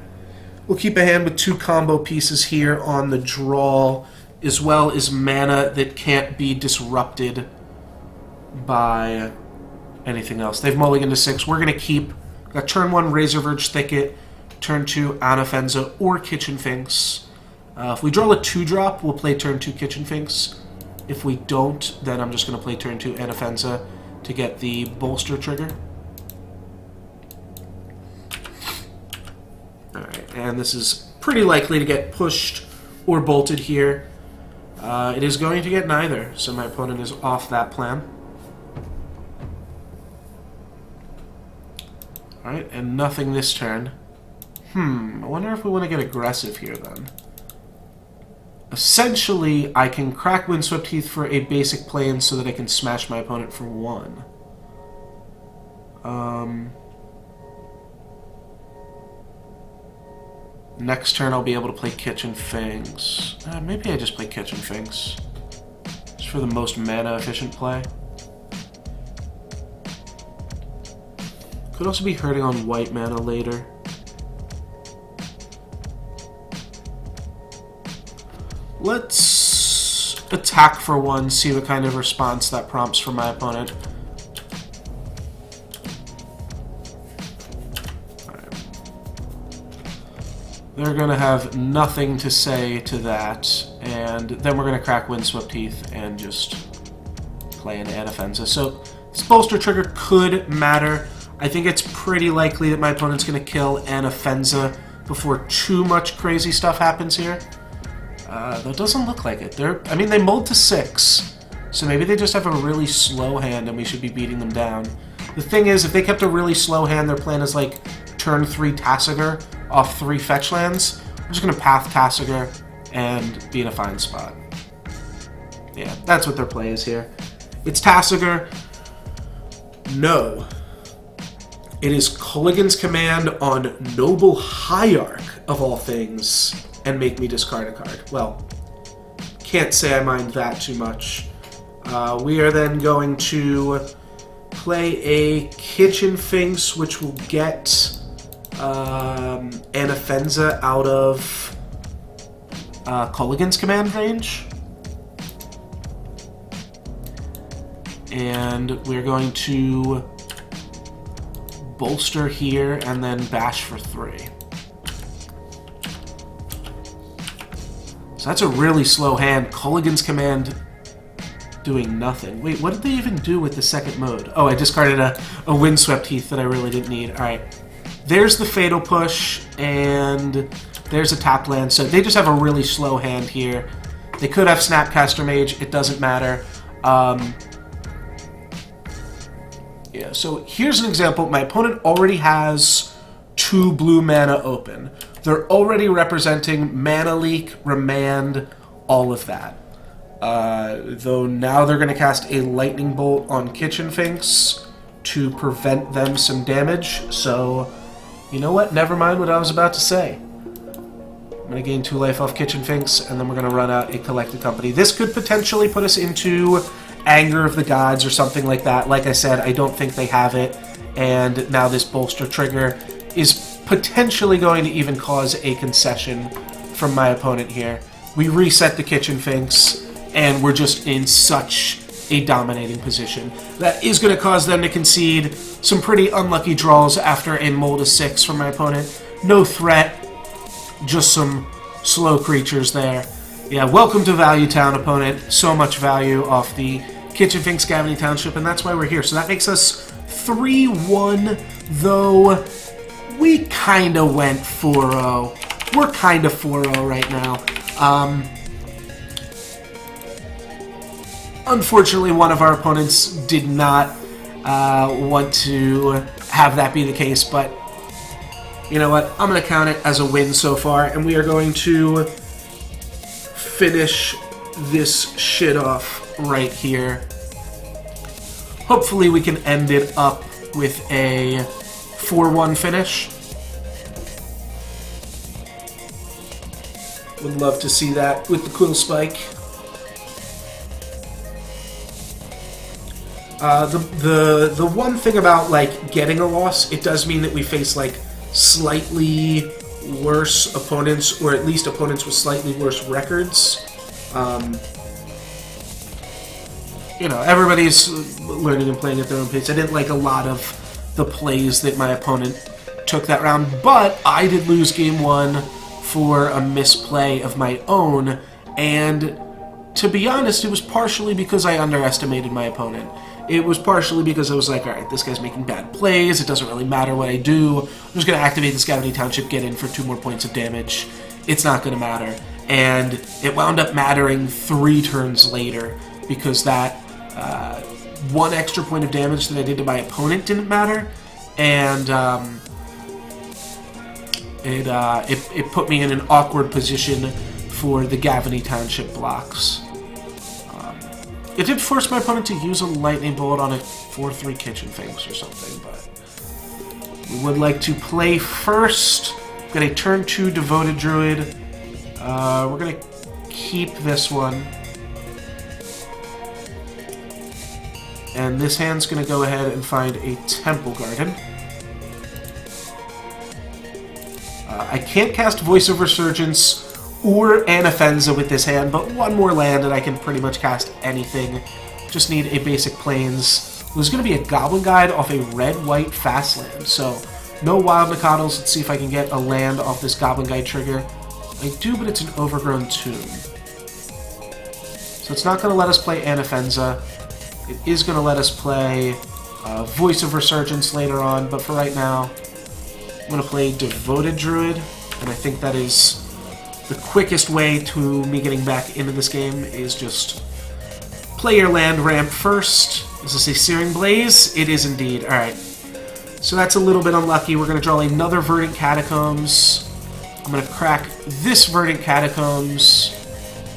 We'll keep a hand with 2 combo pieces here on the draw, as well as mana that can't be disrupted by anything else. They've mulliganed to 6. We're going to keep... Got turn 1 Razorverge Thicket, turn 2 Anafenza or Kitchen Finks. If we draw a 2-drop, we'll play turn 2 Kitchen Finks. If we don't, then I'm just going to play turn 2 Anafenza to get the bolster trigger. Alright, and this is pretty likely to get pushed or bolted here. It is going to get neither, so my opponent is off that plan. Alright, and nothing this turn. I wonder if we want to get aggressive here, then. essentially, I can crack Windswept Heath for a basic plane so that I can smash my opponent for 1. Next turn I'll be able to play Kitchen Finks. Maybe I just play Kitchen Finks. Just for the most mana efficient play. Could also be hurting on white mana later. Let's attack for 1, see what kind of response that prompts from my opponent. They're going to have nothing to say to that, and then we're going to crack Windswept Heath and just play an Anafenza. So this bolster trigger could matter. I think it's pretty likely that my opponent's going to kill Anafenza before too much crazy stuff happens here. Though it doesn't look like it. They mulled to 6, so maybe they just have a really slow hand and we should be beating them down. The thing is, if they kept a really slow hand, their plan is like turn 3 Tasigur off 3 fetch lands. We're just going to path Tasigur and be in a fine spot. Yeah, that's what their play is here. It's Tasigur. No. It is Culligan's Command on Noble Hierarch, of all things, and make me discard a card. Well, can't say I mind that too much. We are then going to play a Kitchen Finks, which will get Anafenza out of Culligan's Command range. And we're going to bolster here and then bash for 3. So that's a really slow hand. Culligan's Command doing nothing. Wait, what did they even do with the second mode? Oh, I discarded a Windswept Heath that I really didn't need. Alright. There's the Fatal Push, and there's a tapped land. So they just have a really slow hand here. They could have Snapcaster Mage. It doesn't matter. Yeah, so here's an example. My opponent already has 2 blue mana open. They're already representing Mana Leak, Remand, all of that. Though now they're going to cast a Lightning Bolt on Kitchen Finks to prevent them some damage. So, you know what? Never mind what I was about to say. I'm going to gain 2 life off Kitchen Finks, and then we're going to run out a Collected Company. This could potentially put us into Anger of the Gods or something like that. Like I said, I don't think they have it, and now this bolster trigger is potentially going to even cause a concession from my opponent here. We reset the Kitchen Finks, and we're just in such a dominating position. That is going to cause them to concede some pretty unlucky draws after a mull to 6 from my opponent. No threat, just some slow creatures there. Yeah, welcome to Value Town, opponent. So much value off the Kitchen Finks Scavenging Township, and that's why we're here. So that makes us 3-1, though we kind of went 4-0. We're kind of 4-0 right now. Unfortunately, one of our opponents did not want to have that be the case, but you know what? I'm going to count it as a win so far, and we are going to finish this shit off right here. Hopefully we can end it up with a 4-1 finish. Would love to see that with the Quillspike. The one thing about like getting a loss, it does mean that we face like slightly worse opponents, or at least opponents with slightly worse records. You know, everybody's learning and playing at their own pace. I didn't like a lot of the plays that my opponent took that round, but I did lose game 1 for a misplay of my own, and to be honest, it was partially because I underestimated my opponent. It was partially because I was like, alright, this guy's making bad plays, it doesn't really matter what I do, I'm just going to activate the Scavenging Township, get in for 2 more points of damage, it's not going to matter. And it wound up mattering 3 turns later, because that 1 extra point of damage that I did to my opponent didn't matter, and it put me in an awkward position for the Gavany Township blocks. It did force my opponent to use a lightning bolt on a 4/3 Kitchen Finks or something, but we would like to play first. Got a turn 2 Devoted Druid. We're gonna keep this one. And this hand's gonna go ahead and find a Temple Garden. I can't cast Voice of Resurgence or Anafenza with this hand, but one more land and I can pretty much cast anything. Just need a basic Plains. There's going to be a Goblin Guide off a red-white fast land, so no Wild Nacatls. Let's see if I can get a land off this Goblin Guide trigger. I do, but it's an Overgrown Tomb. So it's not going to let us play Anafenza. It is going to let us play Voice of Resurgence later on, but for right now, I'm going to play Devoted Druid, and I think that is the quickest way to me getting back into this game is just play your land ramp first. Is this a Searing Blaze? It is indeed. Alright. So that's a little bit unlucky. We're going to draw another Verdant Catacombs. I'm going to crack this Verdant Catacombs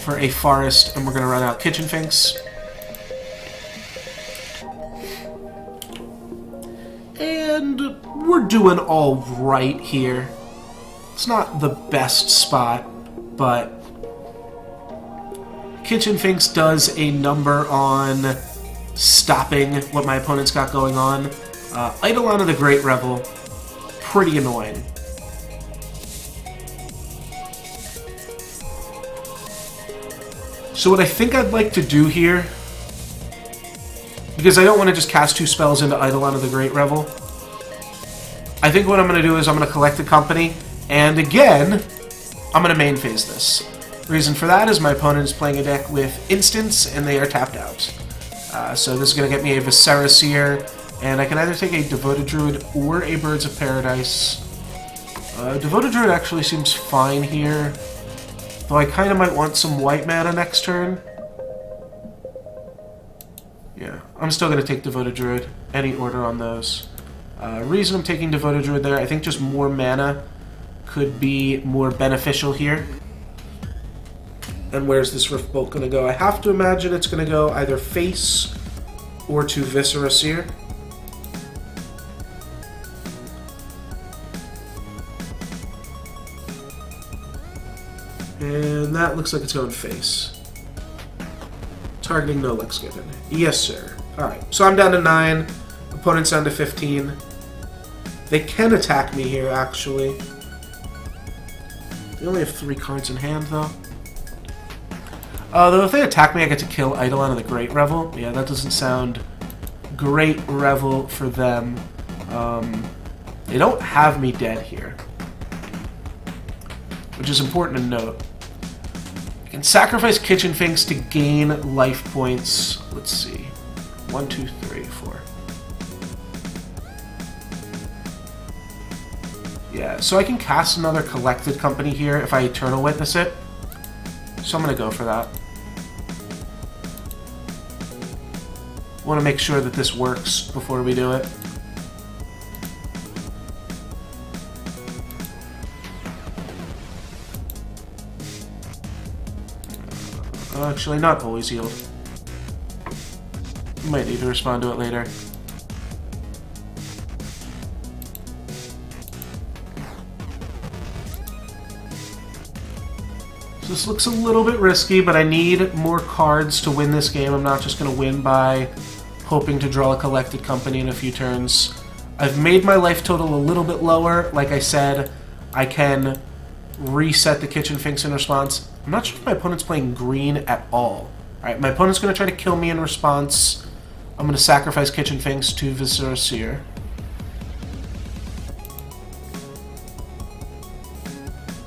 for a Forest, and we're going to run out Kitchen Finks. And we're doing all right here. It's not the best spot, but Kitchen Finks does a number on stopping what my opponent's got going on. Eidolon of the Great Revel, pretty annoying. So what I think I'd like to do here, because I don't want to just cast 2 spells into Eidolon of the Great Revel, I think what I'm going to do is I'm going to collect a company, and again, I'm going to main phase this. The reason for that is my opponent is playing a deck with instants, and they are tapped out. So this is going to get me a Viscera Seer, and I can either take a Devoted Druid or a Birds of Paradise. Devoted Druid actually seems fine here, though I kind of might want some white mana next turn. Yeah, I'm still going to take Devoted Druid. Any order on those. Reason I'm taking Devoted Druid there, I think just more mana could be more beneficial here. And where's this Rift Bolt going to go? I have to imagine it's going to go either face or to Viscera Seer. And that looks like it's going face. Targeting no Lex given. Yes, sir. Alright, so I'm down to 9. Opponent's down to 15. They can attack me here, actually. They only have 3 cards in hand, though. Though if they attack me, I get to kill Eidolon of the Great Revel. Yeah, that doesn't sound great revel for them. They don't have me dead here, which is important to note. I can sacrifice Kitchen Finks to gain life points. Let's see. 1, 2, 3, 4. Yeah, so I can cast another Collected Company here if I Eternal Witness it. So I'm going to go for that. Want to make sure that this works before we do it. Actually, not always yield. Might need to respond to it later. So this looks a little bit risky, but I need more cards to win this game. I'm not just going to win by hoping to draw a Collected Company in a few turns. I've made my life total a little bit lower. Like I said, I can reset the Kitchen Finks in response. I'm not sure if my opponent's playing green at all. Alright, my opponent's going to try to kill me in response. I'm going to sacrifice Kitchen Finks to Viscera Seer.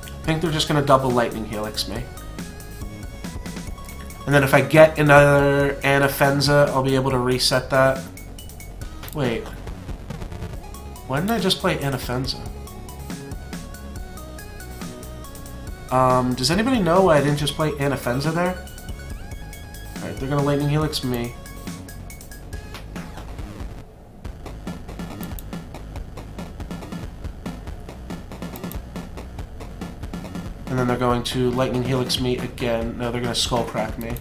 I think they're just going to double Lightning Helix me. And then if I get another Anafenza, I'll be able to reset that. Wait. Why didn't I just play Anafenza? Does anybody know why I didn't just play Anafenza there? Alright, they're gonna Lightning Helix me. And then they're going to Lightning Helix me again. No, they're going to Skull Crack me.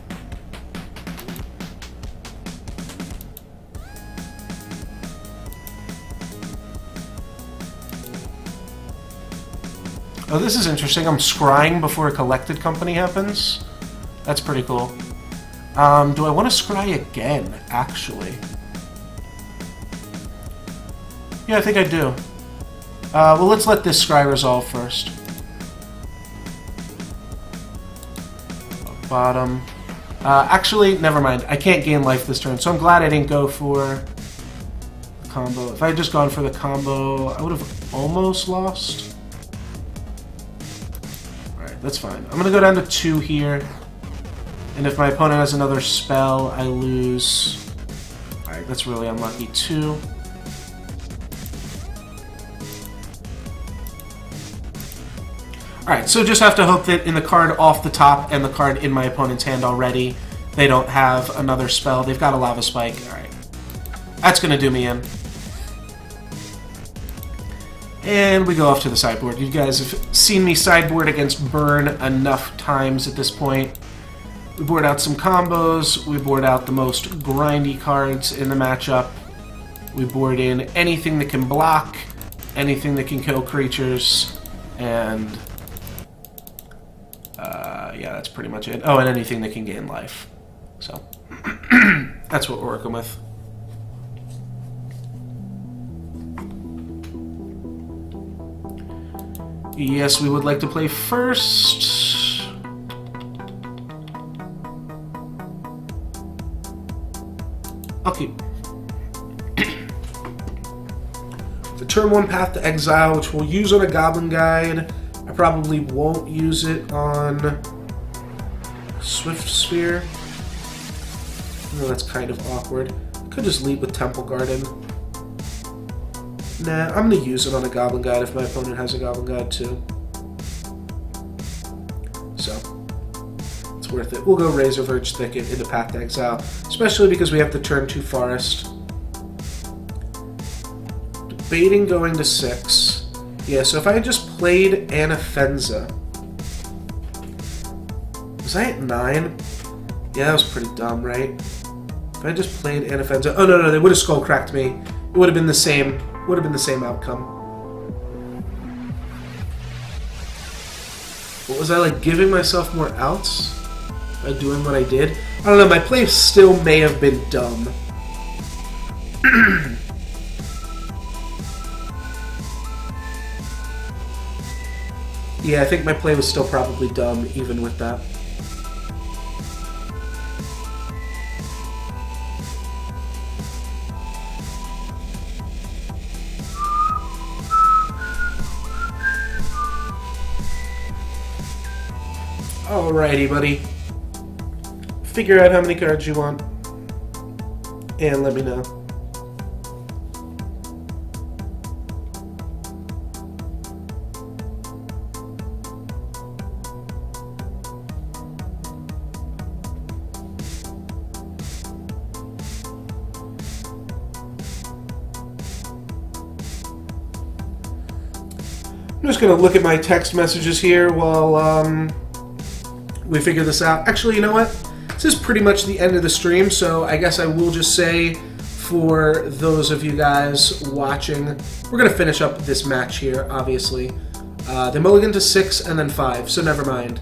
Oh, this is interesting. I'm scrying before a collected company happens. That's pretty cool. Do I want to scry again, actually? Yeah, I think I do. Well, let's let this scry resolve first. Bottom. Actually, never mind. I can't gain life this turn, so I'm glad I didn't go for the combo. If I had just gone for the combo, I would have almost lost. Alright, that's fine. I'm going to go down to 2 here. And if my opponent has another spell, I lose. Alright, that's really unlucky. 2. Alright, so just have to hope that in the card off the top and the card in my opponent's hand already, they don't have another spell. They've got a Lava Spike. Alright. That's going to do me in. And we go off to the sideboard. You guys have seen me sideboard against Burn enough times at this point. We board out some combos. We board out the most grindy cards in the matchup. We board in anything that can block, anything that can kill creatures, and yeah, that's pretty much it. Oh, and anything that can gain life. So that's what we're working with. Yes, we would like to play first. I'll keep. The turn 1 Path to Exile, which we'll use on a Goblin Guide. I probably won't use it on Swift Spear. No, that's kind of awkward. Could just lead with Temple Garden. Nah, I'm going to use it on a Goblin Guide if my opponent has a Goblin Guide too. So, it's worth it. We'll go Razor Verge Thicket into Path to Exile, especially because we have the turn 2 Forest. Debating going to 6. Yeah, so if I had just played Anafenza... Was I at 9? Yeah, that was pretty dumb, right? If I just played Anafenza... Oh, no, they would have Skull Cracked me. It would have been the same... Would have been the same outcome. What was I, like, giving myself more outs by doing what I did? I don't know, my play still may have been dumb. Yeah, I think my play was still probably dumb, even with that. Alrighty, buddy. Figure out how many cards you want, and let me know. I'm just going to look at my text messages here while we figure this out. Actually, you know what? This is pretty much the end of the stream, so I guess I will just say for those of you guys watching, we're going to finish up this match here, obviously. They mulligan to 6 and then 5, so never mind.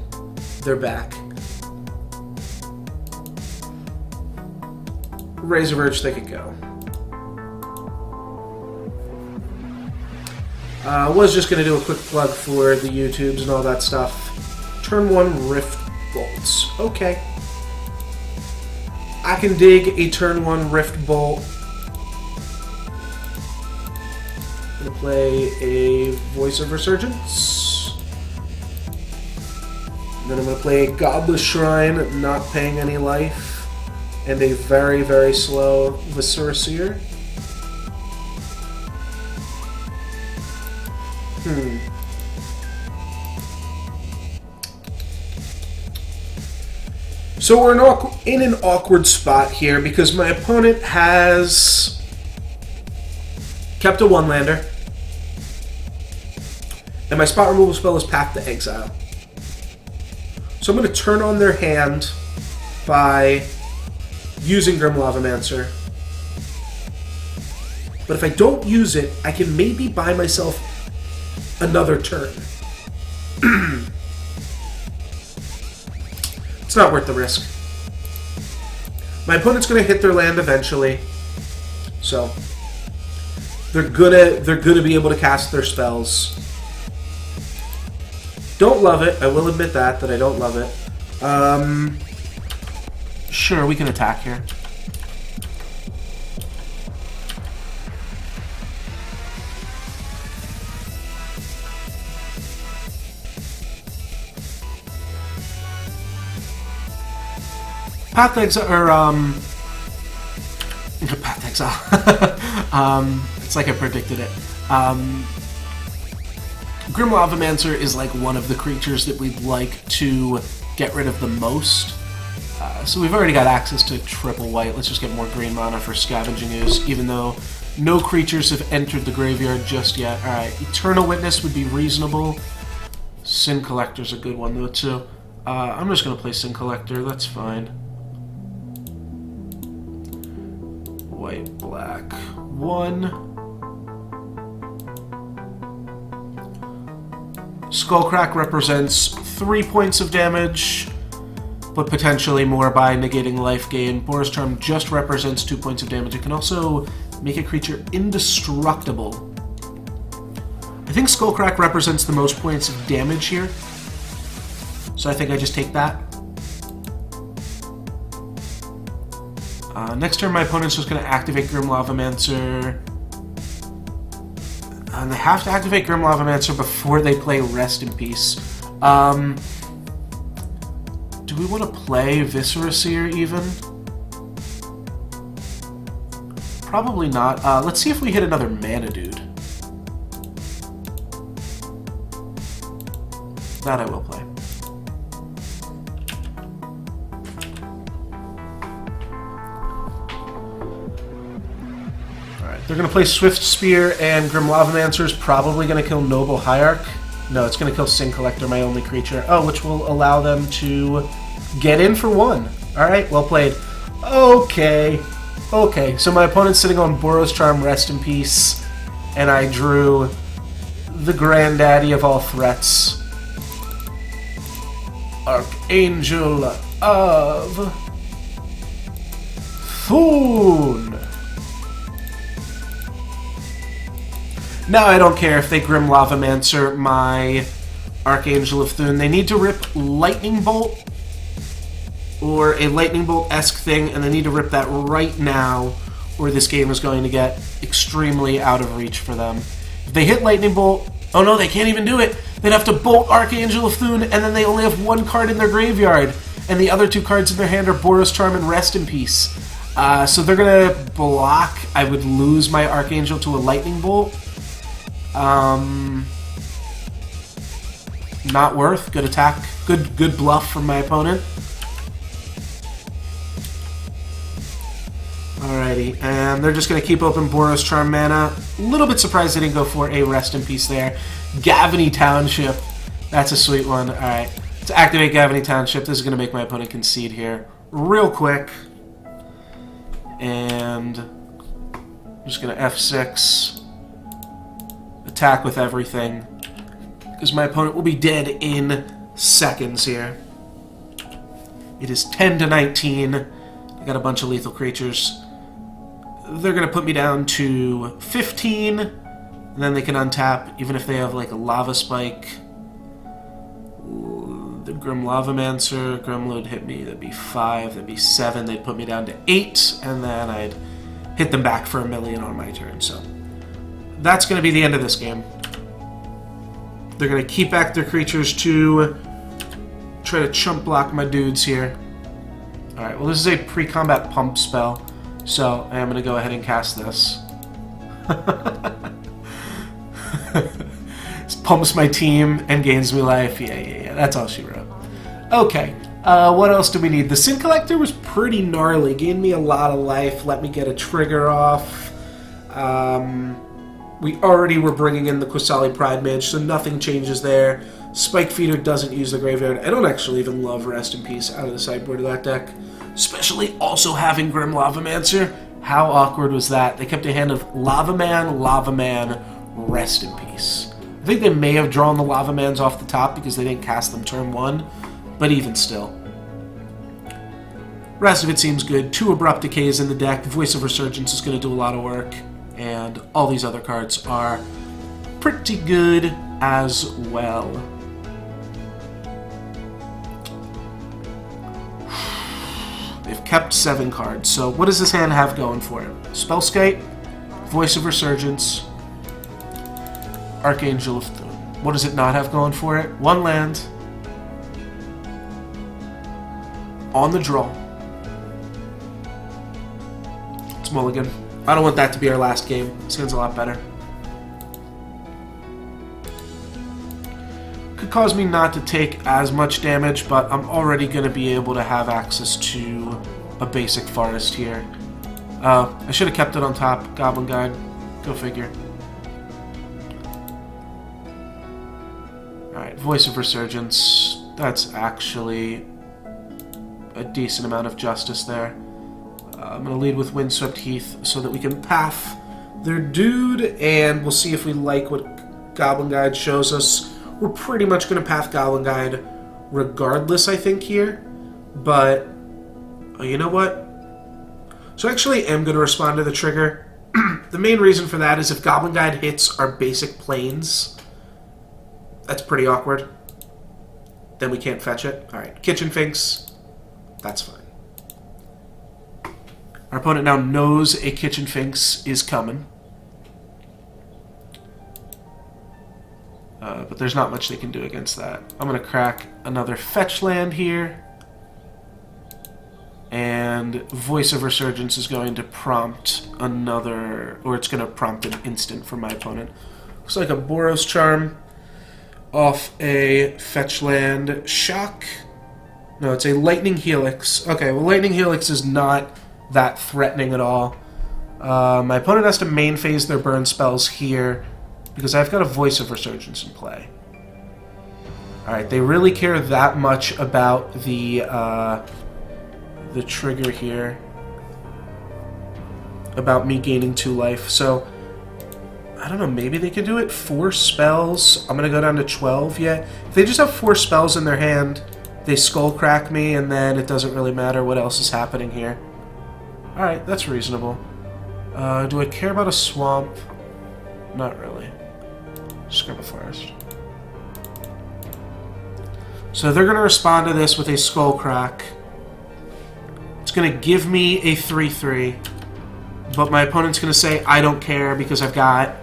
They're back. Razor Verge, they could go. Was just going to do a quick plug for the YouTubes and all that stuff. Turn 1 Rift Bolts. Okay. I can dig a turn 1 Rift Bolt. I'm going to play a Voice of Resurgence. And then I'm going to play a Godless Shrine, not paying any life. And a very, very slow Viscera Seer. So we're in an awkward spot here because my opponent has kept a 1-lander, and my spot removal spell is Path to Exile. So I'm going to turn on their hand by using Grim Lavamancer. But if I don't use it, I can maybe buy myself another turn. It's not worth the risk. My opponent's going to hit their land eventually, so they're gonna be able to cast their spells. Don't love it. I will admit that I don't love it. Sure, we can attack here. Path Exile, or, Path Exile. It's like I predicted it. Grim Lavamancer is like one of the creatures that we'd like to get rid of the most. So we've already got access to triple white. Let's just get more green mana for Scavenging Ooze, even though no creatures have entered the graveyard just yet. Alright, Eternal Witness would be reasonable. Sin Collector's a good one though too. I'm just going to play Sin Collector, that's fine. White, black, 1. Skullcrack represents 3 points of damage, but potentially more by negating life gain. Boros Charm just represents 2 points of damage. It can also make a creature indestructible. I think Skullcrack represents the most points of damage here, so I think I just take that. Next turn, my opponent's just going to activate Grim Lavamancer. And they have to activate Grim Lavamancer before they play Rest in Peace. Do we want to play Viscera Seer even? Probably not. Let's see if we hit another Mana Dude. That I will play. They're going to play Swift Spear, and Grim Lavamancer is probably going to kill Noble Hierarch. No, it's going to kill Sin Collector, my only creature. Oh, which will allow them to get in for 1. Alright, well played. Okay. Okay, so my opponent's sitting on Boros Charm, Rest in Peace, and I drew the granddaddy of all threats. Archangel of Thune. Now I don't care if they Grim Lavamancer my Archangel of Thune. They need to rip Lightning Bolt or a Lightning Bolt-esque thing, and they need to rip that right now, or this game is going to get extremely out of reach for them. If they hit Lightning Bolt, oh no, they can't even do it. They'd have to Bolt Archangel of Thune, and then they only have 1 card in their graveyard, and the other 2 cards in their hand are Boros Charm and Rest in Peace. So they're going to block. I would lose my Archangel to a Lightning Bolt. Not worth. Good attack. Good bluff from my opponent. Alrighty, and they're just going to keep open Boros Charm mana. A little bit surprised they didn't go for a Rest in Peace there. Gavany Township. That's a sweet one. Alright, to activate Gavany Township, this is going to make my opponent concede here real quick. And I'm just going to F6. Attack with everything, because my opponent will be dead in seconds here. It is 10-19. I got a bunch of lethal creatures. They're going to put me down to 15, and then they can untap, even if they have like a Lava Spike. The Grim Lavamancer, Grim would hit me, that'd be 5, that'd be 7, they'd put me down to 8, and then I'd hit them back for 1,000,000 on my turn, so that's going to be the end of this game. They're going to keep back their creatures to try to chump block my dudes here. Alright, well this is a pre-combat pump spell, so I am going to go ahead and cast this. This pumps my team and gains me life. Yeah, that's all she wrote. Okay, what else do we need? The Sin Collector was pretty gnarly. Gained me a lot of life, let me get a trigger off. We already were bringing in the Qasali Pride Mage, so nothing changes there. Spike Feeder doesn't use the graveyard. I don't actually even love Rest in Peace out of the sideboard of that deck. Especially also having Grim Lavamancer. How awkward was that? They kept a hand of Lava Man, Rest in Peace. I think they may have drawn the Lava Mans off the top because they didn't cast them turn 1, but even still. Rest of it seems good. 2 Abrupt Decays in the deck. Voice of Resurgence is going to do a lot of work, and all these other cards are pretty good as well. They've kept 7 cards, so what does this hand have going for it? Spellskite, Voice of Resurgence, Archangel of Thune. What does it not have going for it? 1 land. On the draw. It's mulligan. I don't want that to be our last game. This hand's a lot better. Could cause me not to take as much damage, but I'm already going to be able to have access to a basic forest here. I should have kept it on top. Goblin Guide. Go figure. Alright, Voice of Resurgence. That's actually a decent amount of justice there. I'm going to lead with Windswept Heath so that we can path their dude, and we'll see if we like what Goblin Guide shows us. We're pretty much going to path Goblin Guide regardless, I think, here. But, oh, you know what? So I actually am going to respond to the trigger. The main reason for that is if Goblin Guide hits our basic planes, that's pretty awkward. Then we can't fetch it. Alright, Kitchen Finks. That's fine. Our opponent now knows a Kitchen Finks is coming. But there's not much they can do against that. I'm going to crack another fetch land here. And Voice of Resurgence is going to prompt another, or it's going to prompt an instant from my opponent. Looks like a Boros Charm off a fetch land. Shock. No, it's a Lightning Helix. Okay, well, Lightning Helix is not that threatening at all. My opponent has to main phase their burn spells here because I've got a Voice of Resurgence in play. Alright, they really care that much about the trigger here. About me gaining 2 life. So, I don't know, maybe they can do it. 4 spells. I'm going to go down to 12 yet. If they just have 4 spells in their hand, they skull crack me, and then it doesn't really matter what else is happening here. Alright, that's reasonable. Do I care about a swamp? Not really. Just grab a forest. So they're going to respond to this with a skull crack. It's going to give me a 3/3. But my opponent's going to say, I don't care because I've got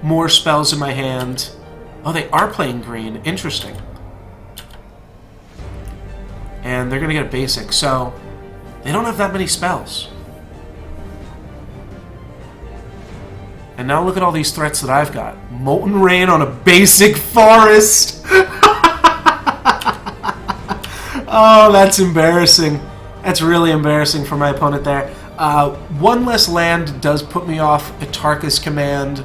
more spells in my hand. Oh, they are playing green. Interesting. And they're going to get a basic. So they don't have that many spells. And now look at all these threats that I've got. Molten Rain on a basic forest. Oh, that's embarrassing. That's really embarrassing for my opponent there. 1 less land does put me off Atarka's Command.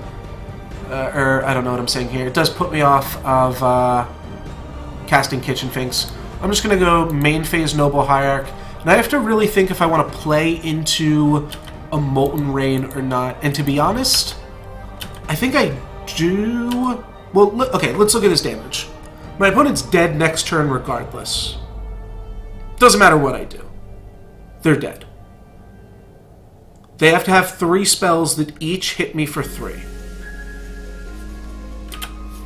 Or, I don't know what I'm saying here. It does put me off of casting Kitchen Finks. I'm just going to go main phase Noble Hierarch. And I have to really think if I want to play into a Molten Rain or not. And to be honest, I think I do. Well, okay, let's look at this damage. My opponent's dead next turn regardless. Doesn't matter what I do. They're dead. They have to have 3 spells that each hit me for 3.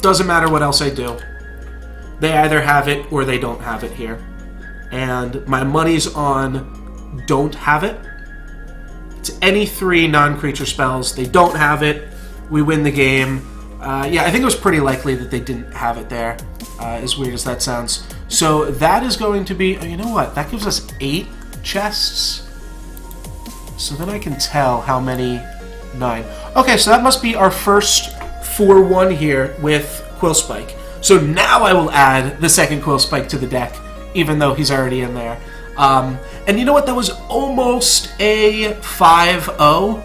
Doesn't matter what else I do. They either have it or they don't have it here. And my money's on don't have it. It's any 3 non-creature spells. They don't have it. We win the game. Yeah, I think it was pretty likely that they didn't have it there, as weird as that sounds. So that is going to be... Oh, you know what? That gives us 8 chests. So then I can tell how many... 9. Okay, so that must be our first 4-1 here with Quillspike. So now I will add the second Quillspike to the deck, even though he's already in there. And you know what? That was almost a 5-0.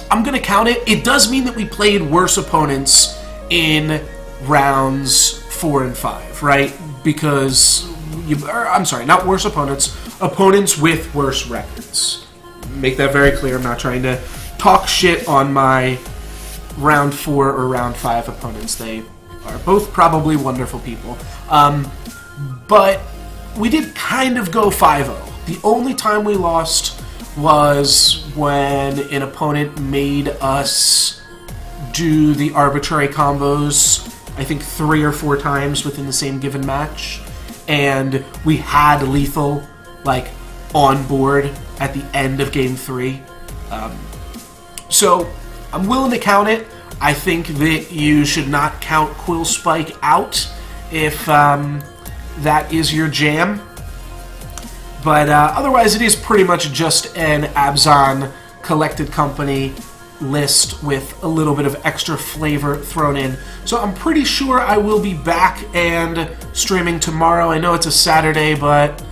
I'm going to count it. It does mean that we played worse opponents in rounds 4 and 5, right? Because, I'm sorry, not worse opponents, opponents with worse records. Make that very clear. I'm not trying to talk shit on my round 4 or round 5 opponents. They are both probably wonderful people. But we did kind of go 5-0. The only time we lost was when an opponent made us do the arbitrary combos, I think 3 or 4 times within the same given match. And we had lethal, like, on board at the end of game 3. So I'm willing to count it. I think that you should not count Quillspike out if that is your jam. But otherwise, it is pretty much just an Abzan collected company list with a little bit of extra flavor thrown in. So I'm pretty sure I will be back and streaming tomorrow. I know it's a Saturday, but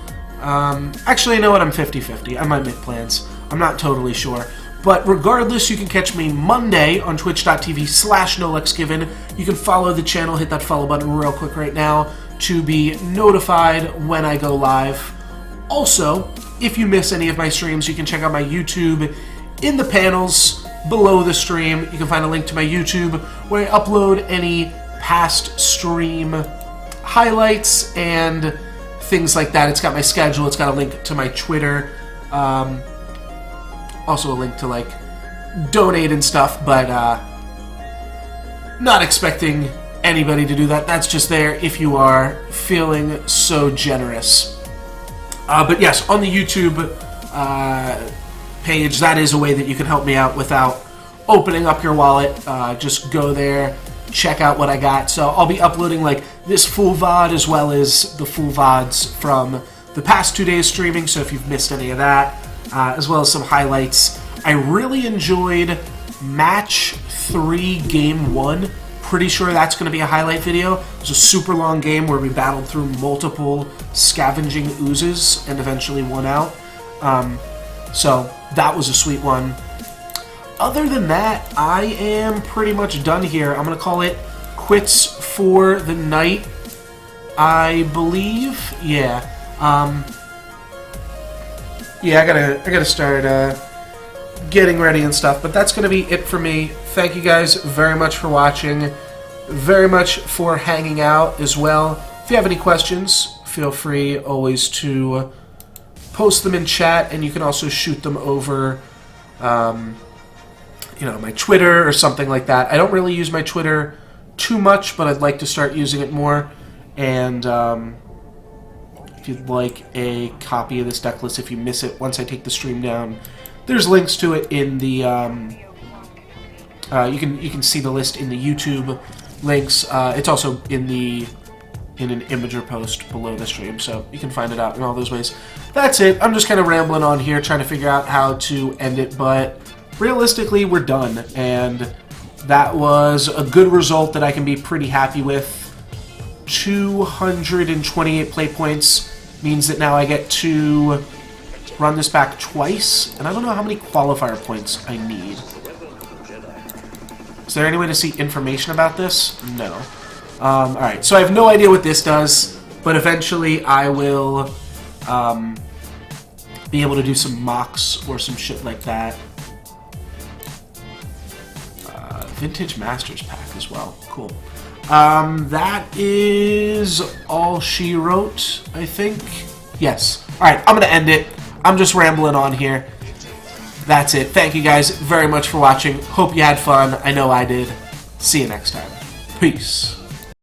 actually, you know what? I'm 50-50. I might make plans. I'm not totally sure. But regardless, you can catch me Monday on twitch.tv/NoLuxGiven. You can follow the channel, hit that follow button real quick right now to be notified when I go live. Also, if you miss any of my streams, you can check out my YouTube in the panels below the stream. You can find a link to my YouTube where I upload any past stream highlights and things like that. It's got my schedule. It's got a link to my Twitter. Also a link to, like, donate and stuff, but not expecting anybody to do that. That's just there if you are feeling so generous. But yes, on the YouTube page, that is a way that you can help me out without opening up your wallet. Just go there, check out what I got. So I'll be uploading, like, this full VOD as well as the full VODs from the past 2 days streaming, so if you've missed any of that, as well as some highlights. I really enjoyed Match 3 Game 1. Pretty sure that's going to be a highlight video. It was a super long game where we battled through multiple scavenging oozes and eventually won out. So that was a sweet one. Other than that, I am pretty much done here. I'm going to call it quits for the night, I believe. Yeah. Yeah, I gotta start getting ready and stuff, but that's gonna be it for me. Thank you guys very much for watching, very much for hanging out as well. If you have any questions, feel free always to post them in chat, and you can also shoot them over, you know, my Twitter or something like that. I don't really use my Twitter too much, but I'd like to start using it more. And if you'd like a copy of this deck list, if you miss it once I take the stream down, there's links to it in the you can see the list in the YouTube links. It's also in an Imager post below the stream, so you can find it out in all those ways. That's it. I'm just kind of rambling on here, trying to figure out how to end it, but realistically, we're done, and that was a good result that I can be pretty happy with. 228 play points means that now I get to run this back twice, and I don't know how many qualifier points I need. Is there any way to see information about this? No. Alright, so I have no idea what this does, but eventually I will be able to do some mocks or some shit like that. Vintage Masters pack as well. Cool. That is all she wrote, I think. Yes. Alright, I'm going to end it. I'm just rambling on here. That's it. Thank you guys very much for watching. Hope you had fun. I know I did. See you next time. Peace.